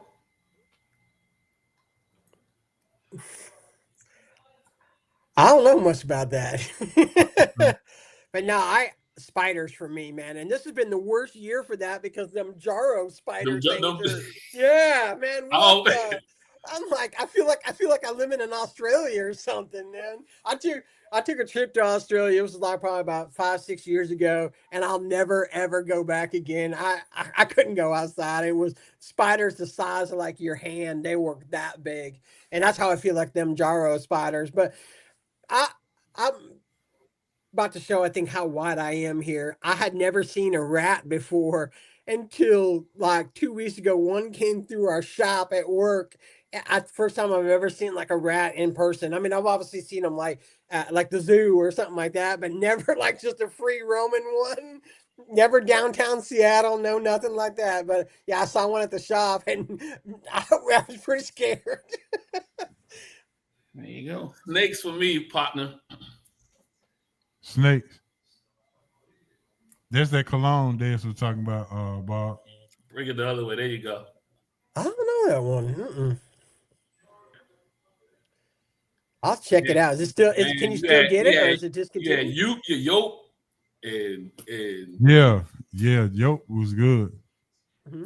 I don't know much about that. But no, spiders for me, man. And this has been the worst year for that because them Jaro spider things yeah, man. I'm like, I feel like I live in Australia or something, man. I took a trip to Australia. It was like probably about 5-6 years ago, and I'll never ever go back again. I couldn't go outside. It was spiders the size of like your hand. They were that big, and that's how I feel like them Jaro spiders. But I'm about to show, I think, how wide I am here. I had never seen a rat before until like 2 weeks ago. One came through our shop at work. First time I've ever seen like a rat in person. I mean, I've obviously seen them like the zoo or something like that, but never like just a free roaming one. Never downtown Seattle, no nothing like that. But yeah, I saw one at the shop, and I was pretty scared. There you go. Snakes for me, partner. Snakes. There's that cologne Dez was talking about, Bob. Bring it the other way. There you go. I don't know that one. I'll check it out. Is it still? Can you still get it, or is it discontinued? Yeah, your yoke and yoke was good. Mm-hmm.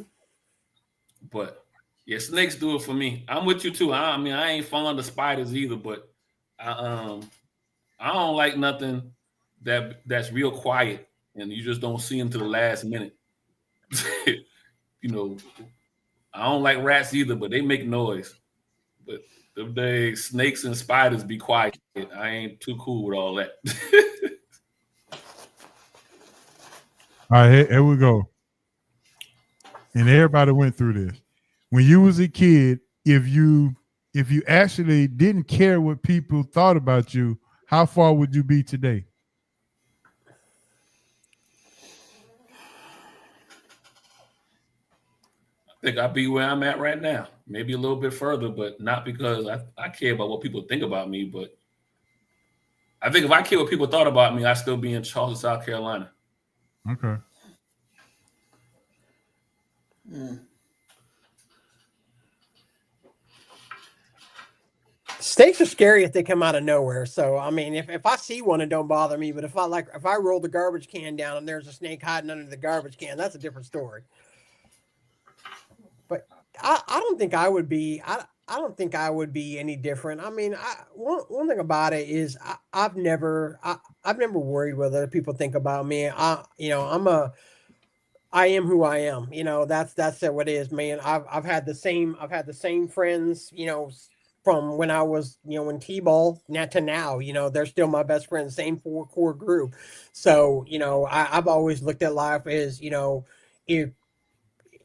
But yeah, snakes do it for me. I'm with you too. I mean, I ain't fond of spiders either, but I don't like nothing that's real quiet and you just don't see them to the last minute. You know, I don't like rats either, but they make noise. But them days, snakes and spiders be quiet. I ain't too cool with all that. All right, here we go. And everybody went through this. When you was a kid, if you if you actually didn't care what people thought about you, how far would you be today? I think I'd be where I'm at right now. Maybe a little bit further, but not because I care about what people think about me. But I think if I care what people thought about me, I'd still be in Charleston, South Carolina. Okay. Snakes are scary if they come out of nowhere. So I mean, if I see one, it don't bother me. But if I roll the garbage can down and there's a snake hiding under the garbage can, that's a different story. But I don't think I would be. I don't think I would be any different. I mean, one thing about it is I've never worried what other people think about me. I am who I am. That's what it is, man. I've had the same friends, from when I was, in T-ball to now, they're still my best friends, same core group. So, I've always looked at life as,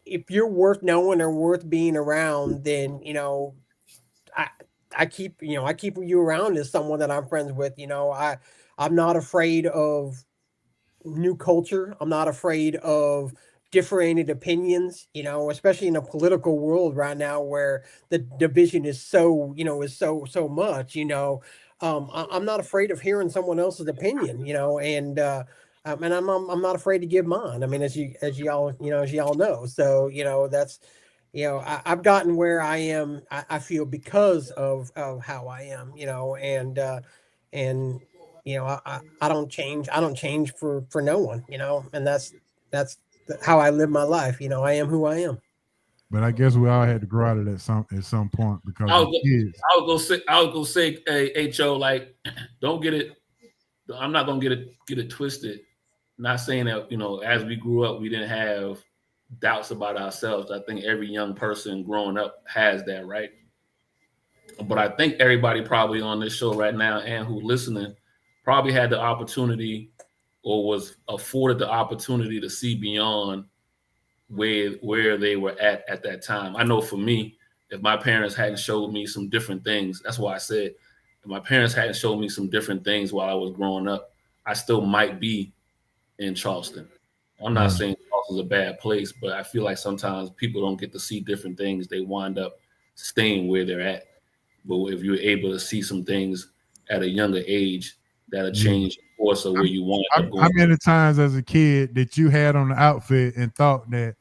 if you're worth knowing or worth being around, then, I keep you around as someone that I'm friends with. I'm not afraid of new culture. I'm not afraid of differentiated opinions, especially in a political world right now where the division is so much, I'm not afraid of hearing someone else's opinion, and I'm not afraid to give mine. I mean, as y'all know. So, that's, I've gotten where I am, I feel, because of how I am, and I don't change for no one, and that's how I live my life. I am who I am. But I guess we all had to grow out of that at some point, because I was gonna say, hey, HO, like, don't get it. I'm not gonna get it twisted. Not saying that, as we grew up, we didn't have doubts about ourselves. I think every young person growing up has that, right? But I think everybody probably on this show right now and who listening probably had the opportunity or was afforded the opportunity to see beyond where they were at that time. I know for me, if my parents hadn't showed me some different things, that's why I said, if my parents hadn't showed me some different things while I was growing up, I still might be in Charleston. I'm not saying Charleston's a bad place, but I feel like sometimes people don't get to see different things. They wind up staying where they're at. But if you're able to see some things at a younger age, that'll change the course of where you want to go. How many times as a kid that you had on the outfit and thought that,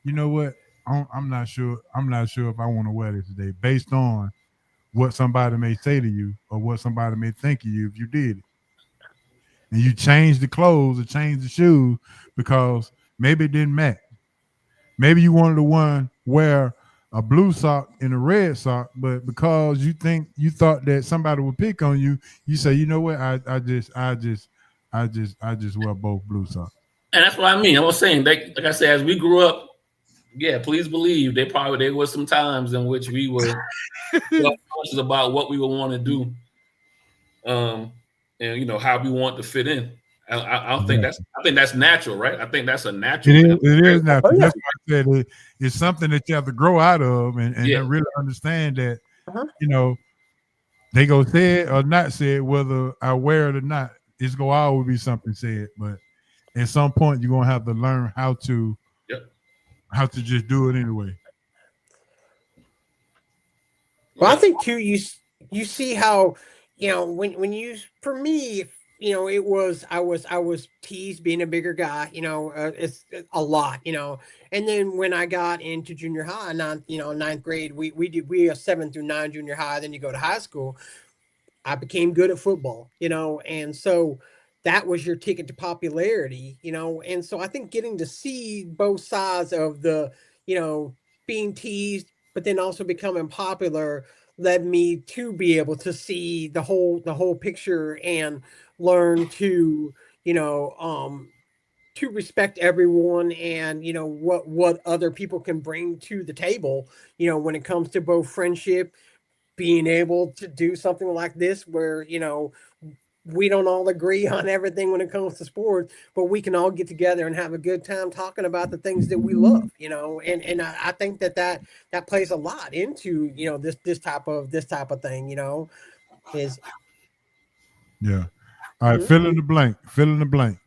you know what, I'm not sure if I want to wear this today, based on what somebody may say to you or what somebody may think of you if you did it. And you change the clothes or change the shoes because maybe it didn't match. Maybe you wanted to wear a blue sock and a red sock, but because you thought that somebody would pick on you, you say, you know what, I just wear both blue socks. And that's what I mean. I was saying, like I said, as we grew up, yeah, please believe there were some times in which we were conscious about what we would want to do, and how we want to fit in. I don't think I think that's natural, right? I think that's a natural. It is natural. That's why I said it's something that you have to grow out of and really understand that, they go say it or not say it, whether I wear it or not, it's going to always be something said. But at some point, you're going to have to learn how to just do it anyway. Well, I think too, you see how, when you, for me, it was, I was teased being a bigger guy, it's a lot, and then when I got into junior high, ninth grade, we are 7 through 9 junior high. Then you go to high school. I became good at football, and so that was your ticket to popularity, and so I think getting to see both sides of the, being teased, but then also becoming popular led me to be able to see the whole picture and learn to, to respect everyone and, what other people can bring to the table, when it comes to both friendship, being able to do something like this where, we don't all agree on everything when it comes to sports, but we can all get together and have a good time talking about the things that we love, and I think that plays a lot into, this type of thing, is. Yeah. All right. Fill in the blank. Fill in the blank.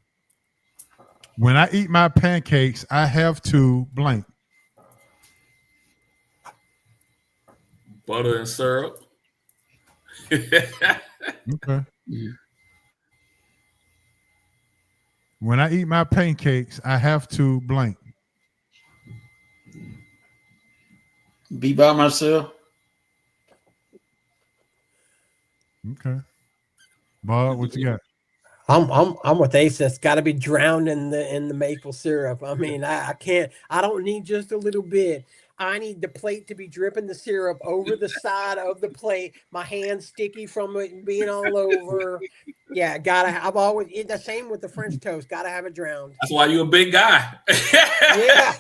When I eat my pancakes, I have to blank. Butter and syrup. Okay. When I eat my pancakes, I have to blank. Be by myself. Okay. Bob, what you got? I'm with Ace. It's got to be drowned in the maple syrup. I mean, I can't. I don't need just a little bit. I need the plate to be dripping the syrup over the side of the plate. My hands sticky from it being all over. Yeah, I've always the same with the French toast. Gotta have it drowned. That's why you're a big guy. Yeah.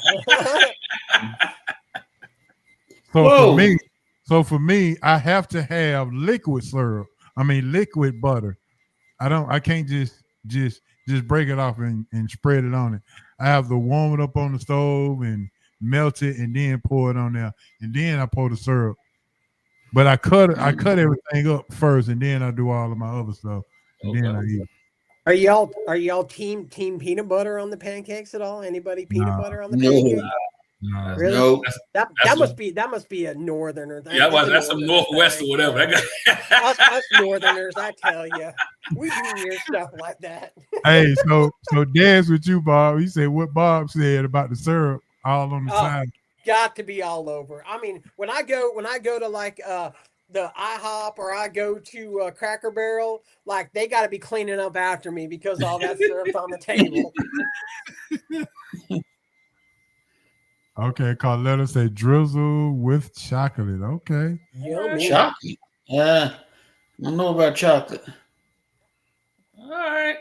So for me, I have to have liquid syrup. I mean liquid butter. I can't just break it off and spread it on it. I have to warm it up on the stove and melt it and then pour it on there. And then I pour the syrup. But I cut everything up first and then I do all of my other stuff. And then I eat. Are y'all team peanut butter on the pancakes at all? Anybody peanut butter on the pancakes? No. Really? No. That must be a northerner thing. Yeah, that's some Northwest or whatever. Us northerners, I tell you, we do weird stuff like that. Hey, so dance with you, Bob. He said what Bob said about the syrup all on the side. Got to be all over. I mean, when I go to like the IHOP or I go to Cracker Barrel, like they got to be cleaning up after me because all that syrup's on the table. Okay, Carletta say drizzle with chocolate. Okay. Chocolate. I don't know about chocolate. All right.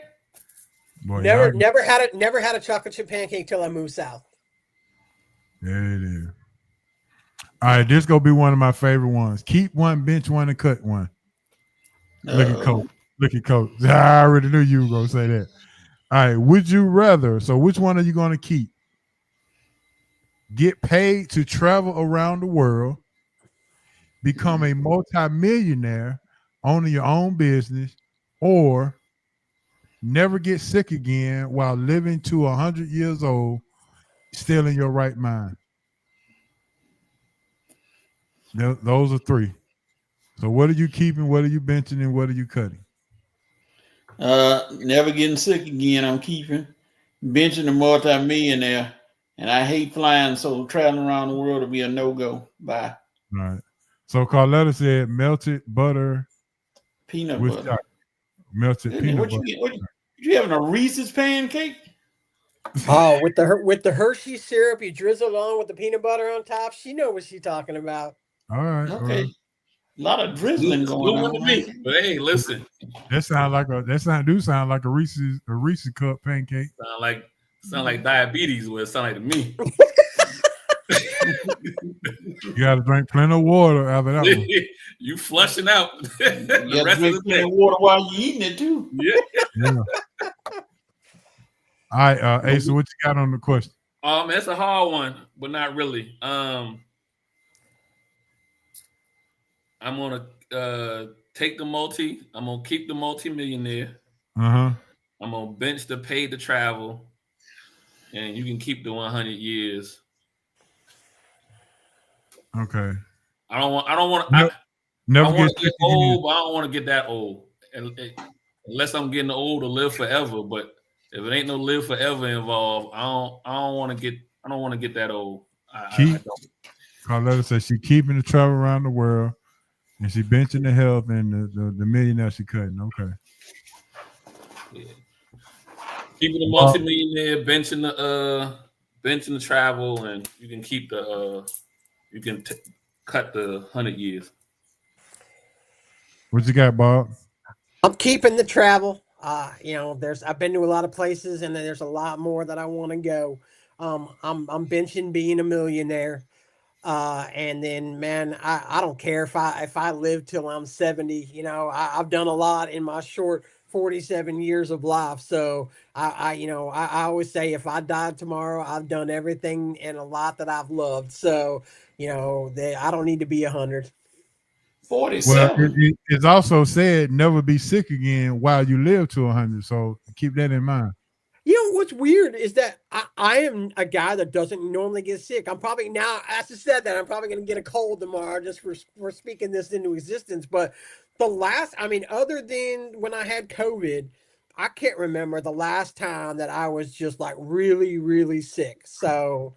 Boy, never had a chocolate chip pancake till I moved south. There it is. All right, this gonna be one of my favorite ones. Keep one, bench one, and cut one. Look at Coach. Look at Coach. I already knew you were gonna say that. All right, would you rather? So which one are you gonna keep? Get paid to travel around the world, become a multimillionaire, owning your own business, or never get sick again while living to 100 years old, still in your right mind? Those are three. So what are you keeping? What are you benching? And what are you cutting? Never getting sick again. I'm keeping. Benching a multimillionaire. And I hate flying, so traveling around the world will be a no-go. Bye. All right. So Carletta said melted butter. Peanut butter. Chocolate. Melted peanut butter. You having a Reese's pancake? Oh, with the Hershey syrup, you drizzle it on with the peanut butter on top. She knows what she's talking about. All right. Okay. All right. A lot of drizzling going on. To me. But hey, listen. That sound like a Reese's cup pancake. Sound like diabetes. What it sound like to me. You got to drink plenty of water out of that one. You flushing out the rest of the day. Water while you eating it too. Yeah. All right, Asa, what you got on the question? It's a hard one, but not really. I'm gonna take the multi. I'm gonna keep the multi-millionaire. I'm gonna bench the paid to travel, and you can keep the 100 years. Okay. I don't want. Never I want to get old, but I don't want to get that old. Unless I'm getting old to live forever, but if it ain't no live forever involved, I don't want to get that old. Carletta says she keeping the travel around the world, and she benching the health and the millionaire she cutting. Okay. Yeah. Keeping the multi-millionaire, benching the travel, and you can keep the cut the 100 years. What you got, Bob? I'm keeping the travel. I've been to a lot of places, and there's a lot more that I want to go. I'm benching being a millionaire, and then, man, I don't care if I live till I'm 70. I've done a lot in my short 47 years of life. So I always say if I died tomorrow, I've done everything and a lot that I've loved. So, I don't need to be 100. 47. Well, it's also said never be sick again while you live to 100. So keep that in mind. What's weird is that I am a guy that doesn't normally get sick. I'm probably now, as I said that, I'm probably going to get a cold tomorrow just for speaking this into existence. But other than when I had COVID, I can't remember the last time that I was just like really, really sick. So,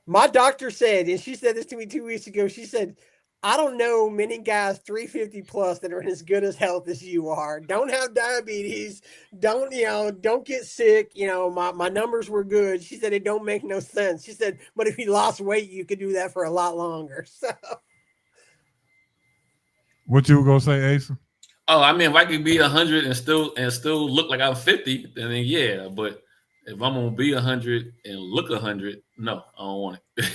my doctor said, and she said this to me 2 weeks ago, she said, I don't know many guys 350 plus that are in as good as health as you are. Don't have diabetes. Don't get sick. My numbers were good. She said, it don't make no sense. She said, but if you lost weight, you could do that for a lot longer. So what you were gonna say, Asa? Oh, I mean, if I could be 100 and still look like I'm 50, then yeah. But if I'm gonna be 100 and look 100, no, I don't want it.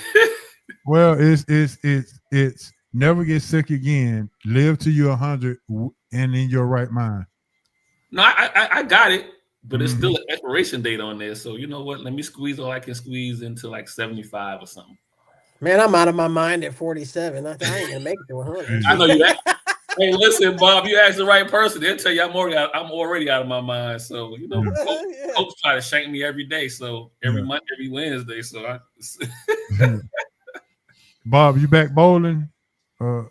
Well, it's never get sick again. Live till you're 100 and in your right mind. No, I got it, but it's still an expiration date on there. So you know what? Let me squeeze all I can squeeze into like 75 or something. Man, I'm out of my mind at 47. I ain't gonna make it to 100. I know you. Hey, listen, Bob, you asked the right person. They'll tell you I'm already out of my mind. So Coach try to shank me every day. So every Monday, every Wednesday. So Bob, you back bowling?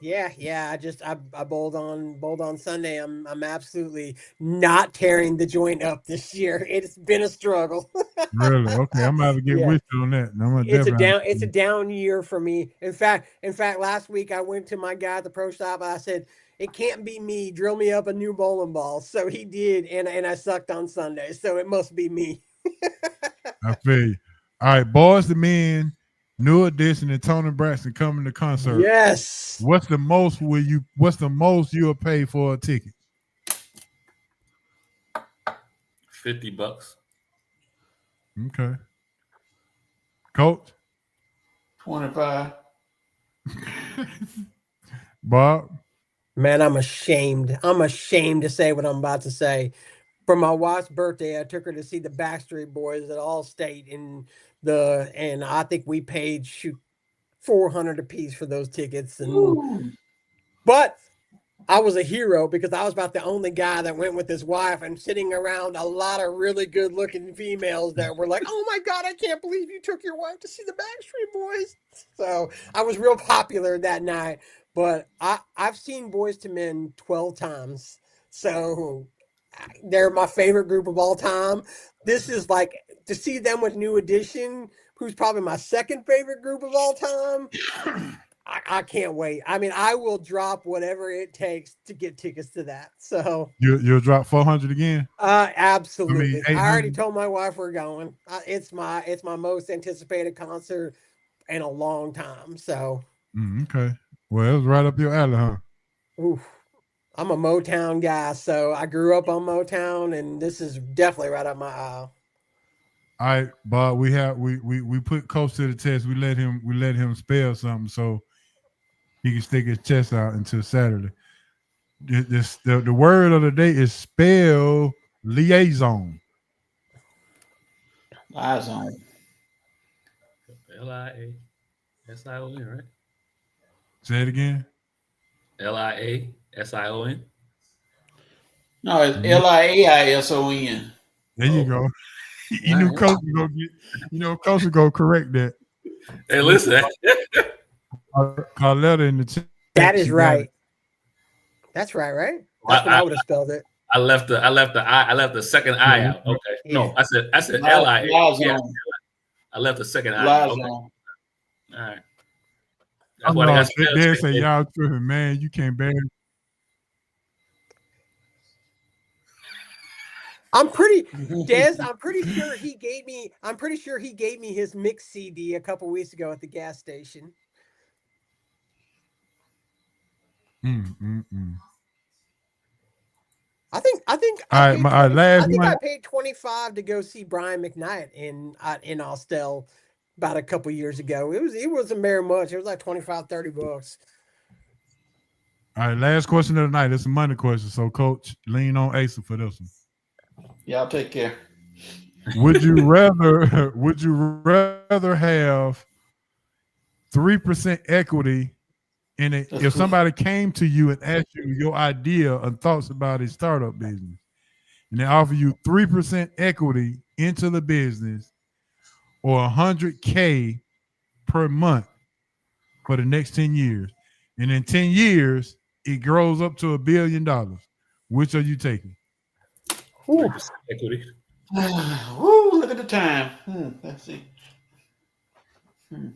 Yeah. I bowled on Sunday. I'm absolutely not tearing the joint up this year. It's been a struggle. Really? Okay, I'm about to get with you on that. It's a down year for me. In fact, last week I went to my guy at the pro shop. I said, it can't be me. Drill me up a new bowling ball. So he did, and I sucked on Sunday. So it must be me. I feel you. All right, Boys to Men, New Edition, and Tony Braxton coming to concert. Yes. What's the most you'll pay for a ticket? $50. Okay. Coach? 25. Bob? Man, I'm ashamed. I'm ashamed to say what I'm about to say. For my wife's birthday, I took her to see the Backstreet Boys at Allstate, and I think we paid $400 a piece for those tickets. But I was a hero because I was about the only guy that went with his wife, and sitting around a lot of really good looking females that were like, oh my God, I can't believe you took your wife to see the Backstreet Boys. So I was real popular that night. But I've seen Boys to Men 12 times. So they're my favorite group of all time. This is like to see them with New Edition, who's probably my second favorite group of all time. I can't wait. I mean, I will drop whatever it takes to get tickets to that. So you'll drop 400 again? Absolutely. I already told my wife we're going. It's my most anticipated concert in a long time. So okay. Well, it was right up your alley, huh? Oof. I'm a Motown guy, so I grew up on Motown, and this is definitely right up my aisle. All right, Bob. We put Coach to the test. We let him spell something so he can stick his chest out until Saturday. The word of the day is spell liaison. Liaison. LIASION, right? Say it again. LIASION. No, it's LIAISON. There you go. You knew Coach was gonna get. Coach was gonna correct that. Hey, listen. Carletta in the chat. That is right. That's right? That's what I would have spelled it. I left the second I out. Okay. Yeah. No, I said LIA. Yeah. I left the second I out. Okay. All right. That's why they say y'all tripping, man. You can't bear it. I'm pretty sure he gave me his mix CD a couple weeks ago at the gas station. I think I paid $25 to go see Brian McKnight in Austell about a couple years ago. It wasn't very much. It was like $25-$30. All right, my last one. I think I paid $25 to go see Brian McKnight in Austell about a couple years ago. It wasn't very much. It was like $25-$30. It wasn't very much. It was like $25-$30. It was a mere much. It was like $25-$30. All right, last question of the night. It's a money question. So, Coach, lean on Asa for this one. Y'all take care. Would you rather have 3% equity in it if somebody came to you and asked you your idea and thoughts about a startup business, and they offer you 3% equity into the business, or $100K per month for the next 10 years, and in 10 years it grows up to $1 billion? Which are you taking? Equity. Woo, look at the time. Let's see. And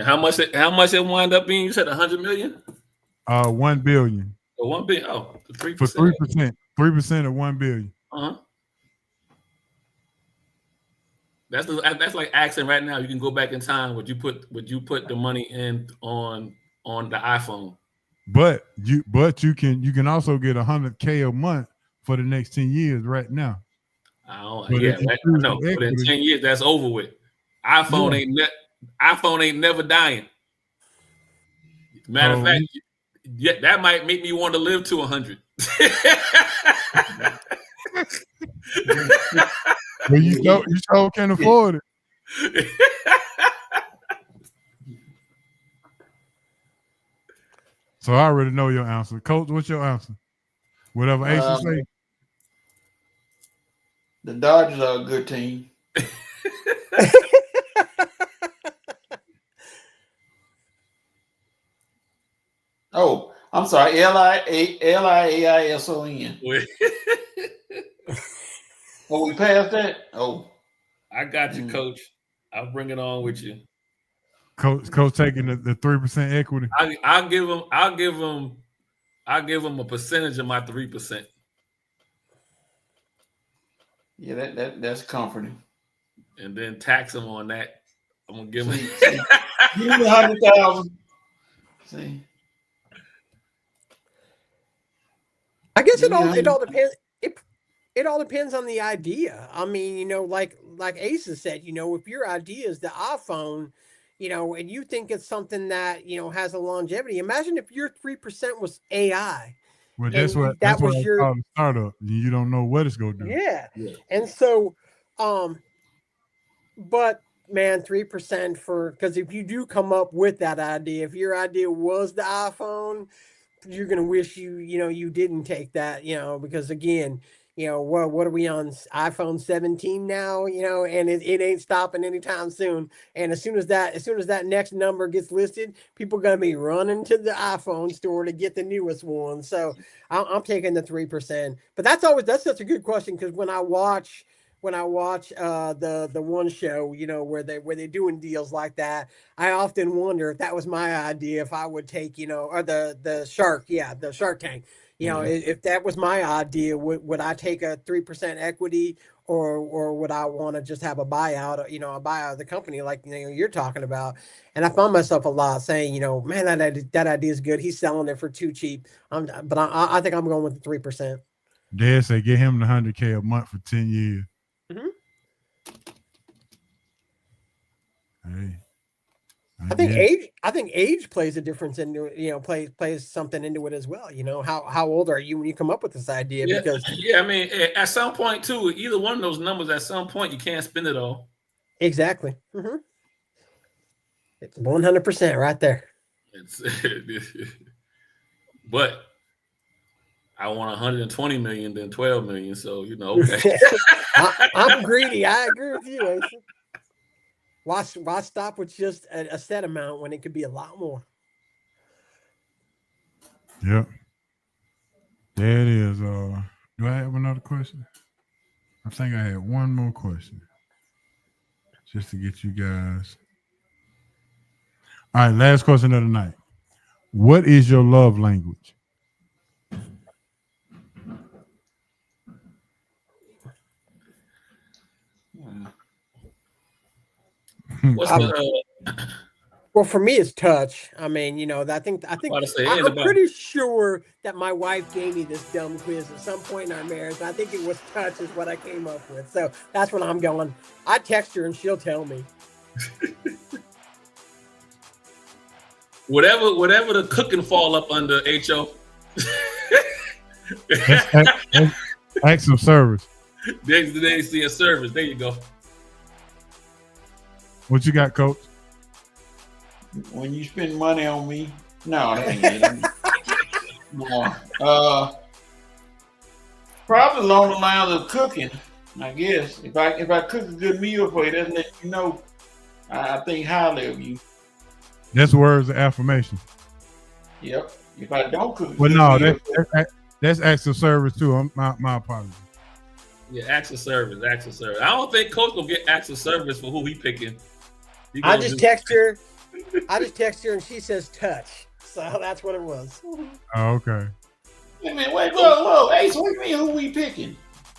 how much it wind up being? You said 100 million? $1 billion. Or 1 billion? Oh, 3%. For 3%. 3% of $1 billion. Uh-huh. That's like asking right now. You can go back in time. Would you put the money in on the iPhone? But you can also get $100K a month for the next 10 years right now. But in 10 years, that's over with. iPhone ain't never dying. Matter of fact, that might make me want to live to 100. Well, you sure can afford it. So I already know your answer. Coach, what's your answer? Whatever Ace say. The Dodgers are a good team. Oh, I'm sorry. Liaison. Oh, we passed that? Oh. I got you, Coach. I'll bring it on with you. Coach taking the 3% equity. I'll give him a percentage of my 3%. Yeah, that's comforting. And then tax him on that. I'm gonna give him give me 100,000. See. I guess it all depends. It all depends on the idea. I mean, like Asa said, if your idea is the iPhone, and you think it's something that has a longevity. Imagine if your 3% was AI. Well, that's what your startup. You don't know what it's gonna do. Yeah. And so, but man, 3% because if you do come up with that idea, if your idea was the iPhone, you're gonna wish you didn't take that, because again, what are we on, iPhone 17 now, and it ain't stopping anytime soon. And as soon as that next number gets listed, people are going to be running to the iPhone store to get the newest one. So I'm taking the 3%, but that's such a good question. Cause when I watch the one show, where they're doing deals like that, I often wonder if that was my idea, if I would take, or the Shark Tank. If that was my idea, would I take a 3% equity, or would I want to just have a buyout, of the company like you're talking about? And I found myself a lot saying, man, that idea is good. He's selling it for too cheap. But I think I'm going with the 3%. Dad said, get him the $100K a month for 10 years. Mm-hmm. Hey. I think age plays a difference into plays something into it as well. How old are you when you come up with this idea? Yeah, because I mean, at some point too, either one of those numbers, at some point you can't spend it all. Exactly. Mm-hmm. It's 100% right there. But I want 120 million than 12 million. So okay. I'm greedy. I agree with you, Asa. Why stop with just a set amount when it could be a lot more? Yep. There it is. Do I have another question? I think I had one more question. Just to get you guys. All right, last question of the night. What is your love language? Well, for me, it's touch. I mean, I think I'm pretty sure that my wife gave me this dumb quiz at some point in our marriage. I think it was touch is what I came up with. So that's what I'm going. I text her and she'll tell me. whatever the cooking fall up under, HO. Acts of service. They see a service. There you go. What you got, Coach? When you spend money on me, no, that ain't it. No. Probably along the lines of cooking, I guess. If I cook a good meal for you, that let you know I think highly of you. That's words of affirmation. Yep. If I don't cook, well, no, that's acts of service too. My apologies. Yeah, acts of service. I don't think Coach will get acts of service for who he picking. I just text her, and she says touch. So that's what it was. Oh, okay. Wait, whoa. Hey, so what do you mean who we picking?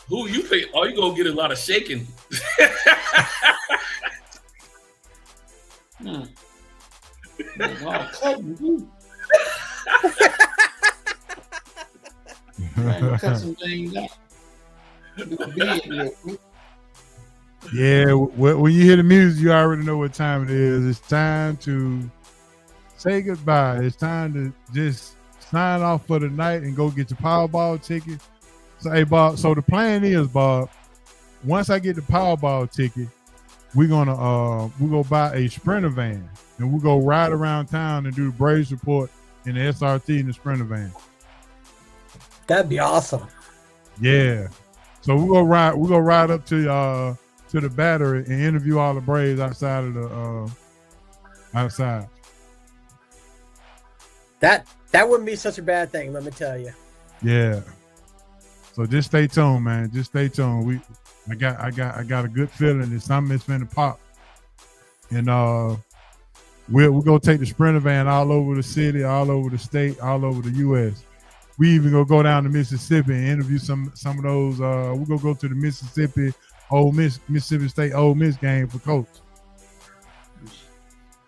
Who you pick? Oh, you gonna get a lot of shaking. Cut some things out. Yeah, when you hear the music, you already know what time it is. It's time to say goodbye. It's time to just sign off for the night and go get your Powerball ticket. So, hey, Bob. So the plan is, Bob, once I get the Powerball ticket, we're gonna we go buy a Sprinter van and we'll go ride around town and do the Braves report in the SRT in the Sprinter van. That'd be awesome. Yeah. So we'll go ride up to the Battery and interview all the Braves outside of the outside. That wouldn't be such a bad thing, let me tell you. Yeah. So just stay tuned, man. Just stay tuned. I got a good feeling that something is finna pop. And we'll go take the Sprinter van all over the city, all over the state, all over the US. We even go down to Mississippi and interview some of those. We're gonna go to the Mississippi State Ole Miss game for Coach.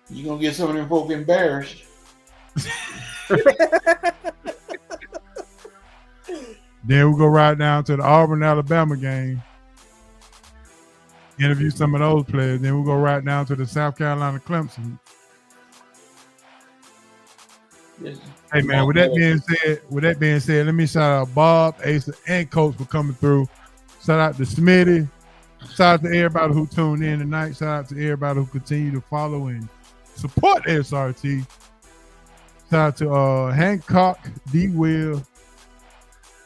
You gonna get some of them folk embarrassed. Then we'll go right down to the Auburn, Alabama game. Interview some of those players. Then we'll go right down to the South Carolina Clemson. Yes. Hey man, with that being said, let me shout out Bob, Asa, and Coach for coming through. Shout out to Smitty. Shout out to everybody who tuned in tonight. Shout out to everybody who continue to follow and support SRT. Shout out to Hancock, D. Will,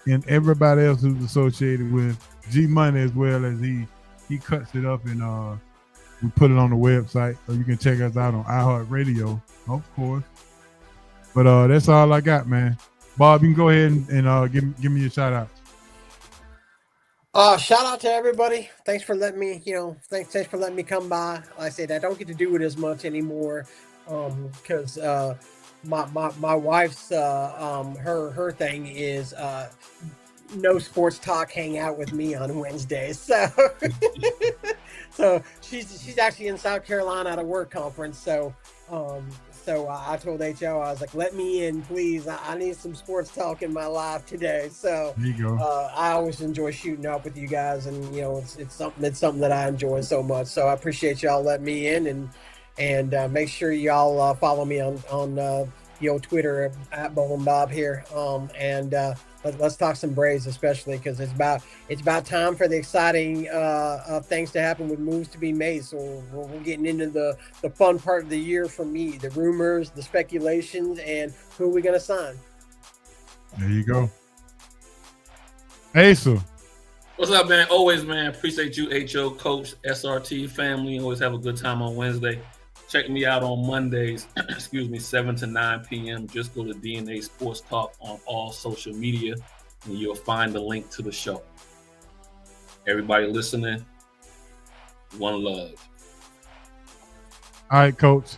and everybody else who's associated with G Money, as well as he cuts it up and we put it on the website. So you can check us out on iHeartRadio, of course. But that's all I got, man. Bob, you can go ahead and give me a shout out. Shout out to everybody. Thanks for letting me, thanks for letting me come by. Like I said, I don't get to do it as much anymore because my wife's her thing is no sports talk, hang out with me on Wednesdays. So so she's actually in South Carolina at a work conference. So I told HO, I was like, let me in, please. I need some sports talk in my life today. So there you go. I always enjoy shooting up with you guys, and it's something that I enjoy so much. So I appreciate y'all letting me in, and make sure y'all follow me on Twitter at Bowling Bob here. Let's talk some Braves, especially because it's about time for the exciting things to happen with moves to be made. So we're getting into the fun part of the year for me, the rumors, the speculations, and who are we going to sign. There you go. Asa. What's up, man? Always, man. Appreciate you, HO, Coach, SRT, family. Always have a good time on Wednesday. Check me out on Mondays, 7 to 9 p.m. Just go to DNA Sports Talk on all social media, and you'll find the link to the show. Everybody listening, one love. All right, Coach.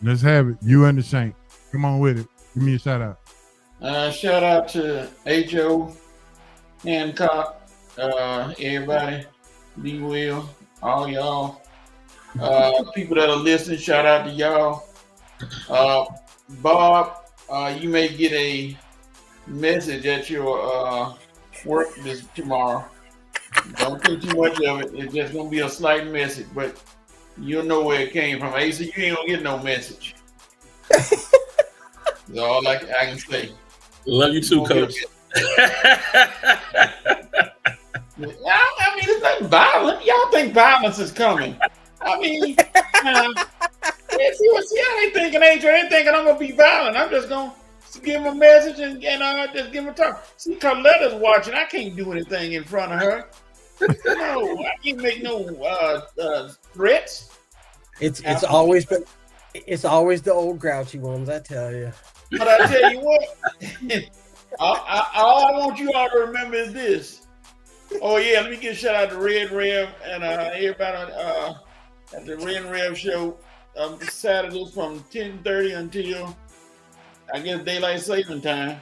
Let's have it. You and the Shank. Come on with it. Give me a shout out. Shout out to HO, Hancock, everybody, D. Will, all y'all. People that are listening, shout out to y'all. Bob, you may get a message at your work tomorrow. Don't think too much of it. It's just gonna be a slight message, but you'll know where it came from. Asa, you ain't gonna get no message. That's all I can say. Love you too, Coach. I mean, it's not violent. Y'all think violence is coming. I mean, see how they thinking, Adrian? They thinking I'm going to be violent. I'm just going to give him a message and just give him a talk. See, Carletta's watching. I can't do anything in front of her. No, I can't make no threats. It's always the old grouchy ones, I tell you. But I tell you what, all I want you all to remember is this. Oh yeah, let me give a shout out to Red Rev and everybody at the Red Rev show Saturday from 10:30 until I guess daylight saving time.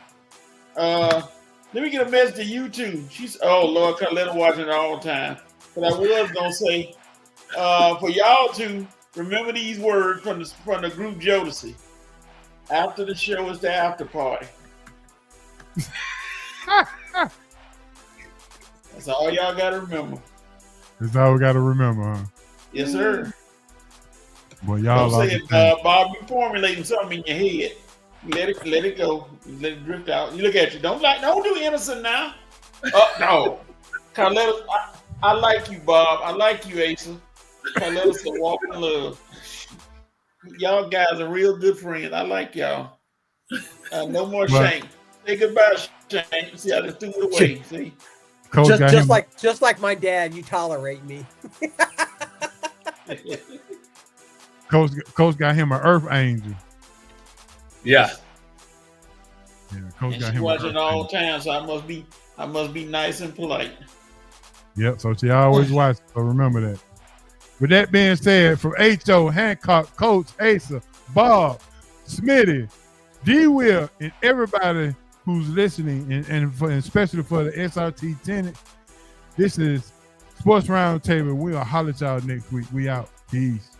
Let me get a message to you too. Oh Lord, Carletta watching it all the time. But I was gonna say for y'all to remember these words from the group Jodeci. After the show is the after party. That's all y'all gotta remember. That's all we gotta remember, huh? Yes, sir. Boy, y'all don't say it, Bob. You formulating something in your head. Let it go. Let it drift out. You look at you. Don't do innocent now. No. Carletta, I like you, Bob. I like you, Asa. Carletta said walk in love. Y'all guys are real good friends. I like y'all. No more shame. Say goodbye, Shane. See how they threw it away. See? Just like my dad, you tolerate me. Coach got him an Earth Angel. Yeah. Yeah, Coach and got she him watching all the time, so I must be nice and polite. Yep, so she always watches, so remember that. With that being said, from H.O., Hancock, Coach, Asa, Bob, Smitty, D-Will, and everybody who's listening, and especially for the SRT tenant, this is Sports Roundtable. We'll holler at y'all next week. We out. Peace.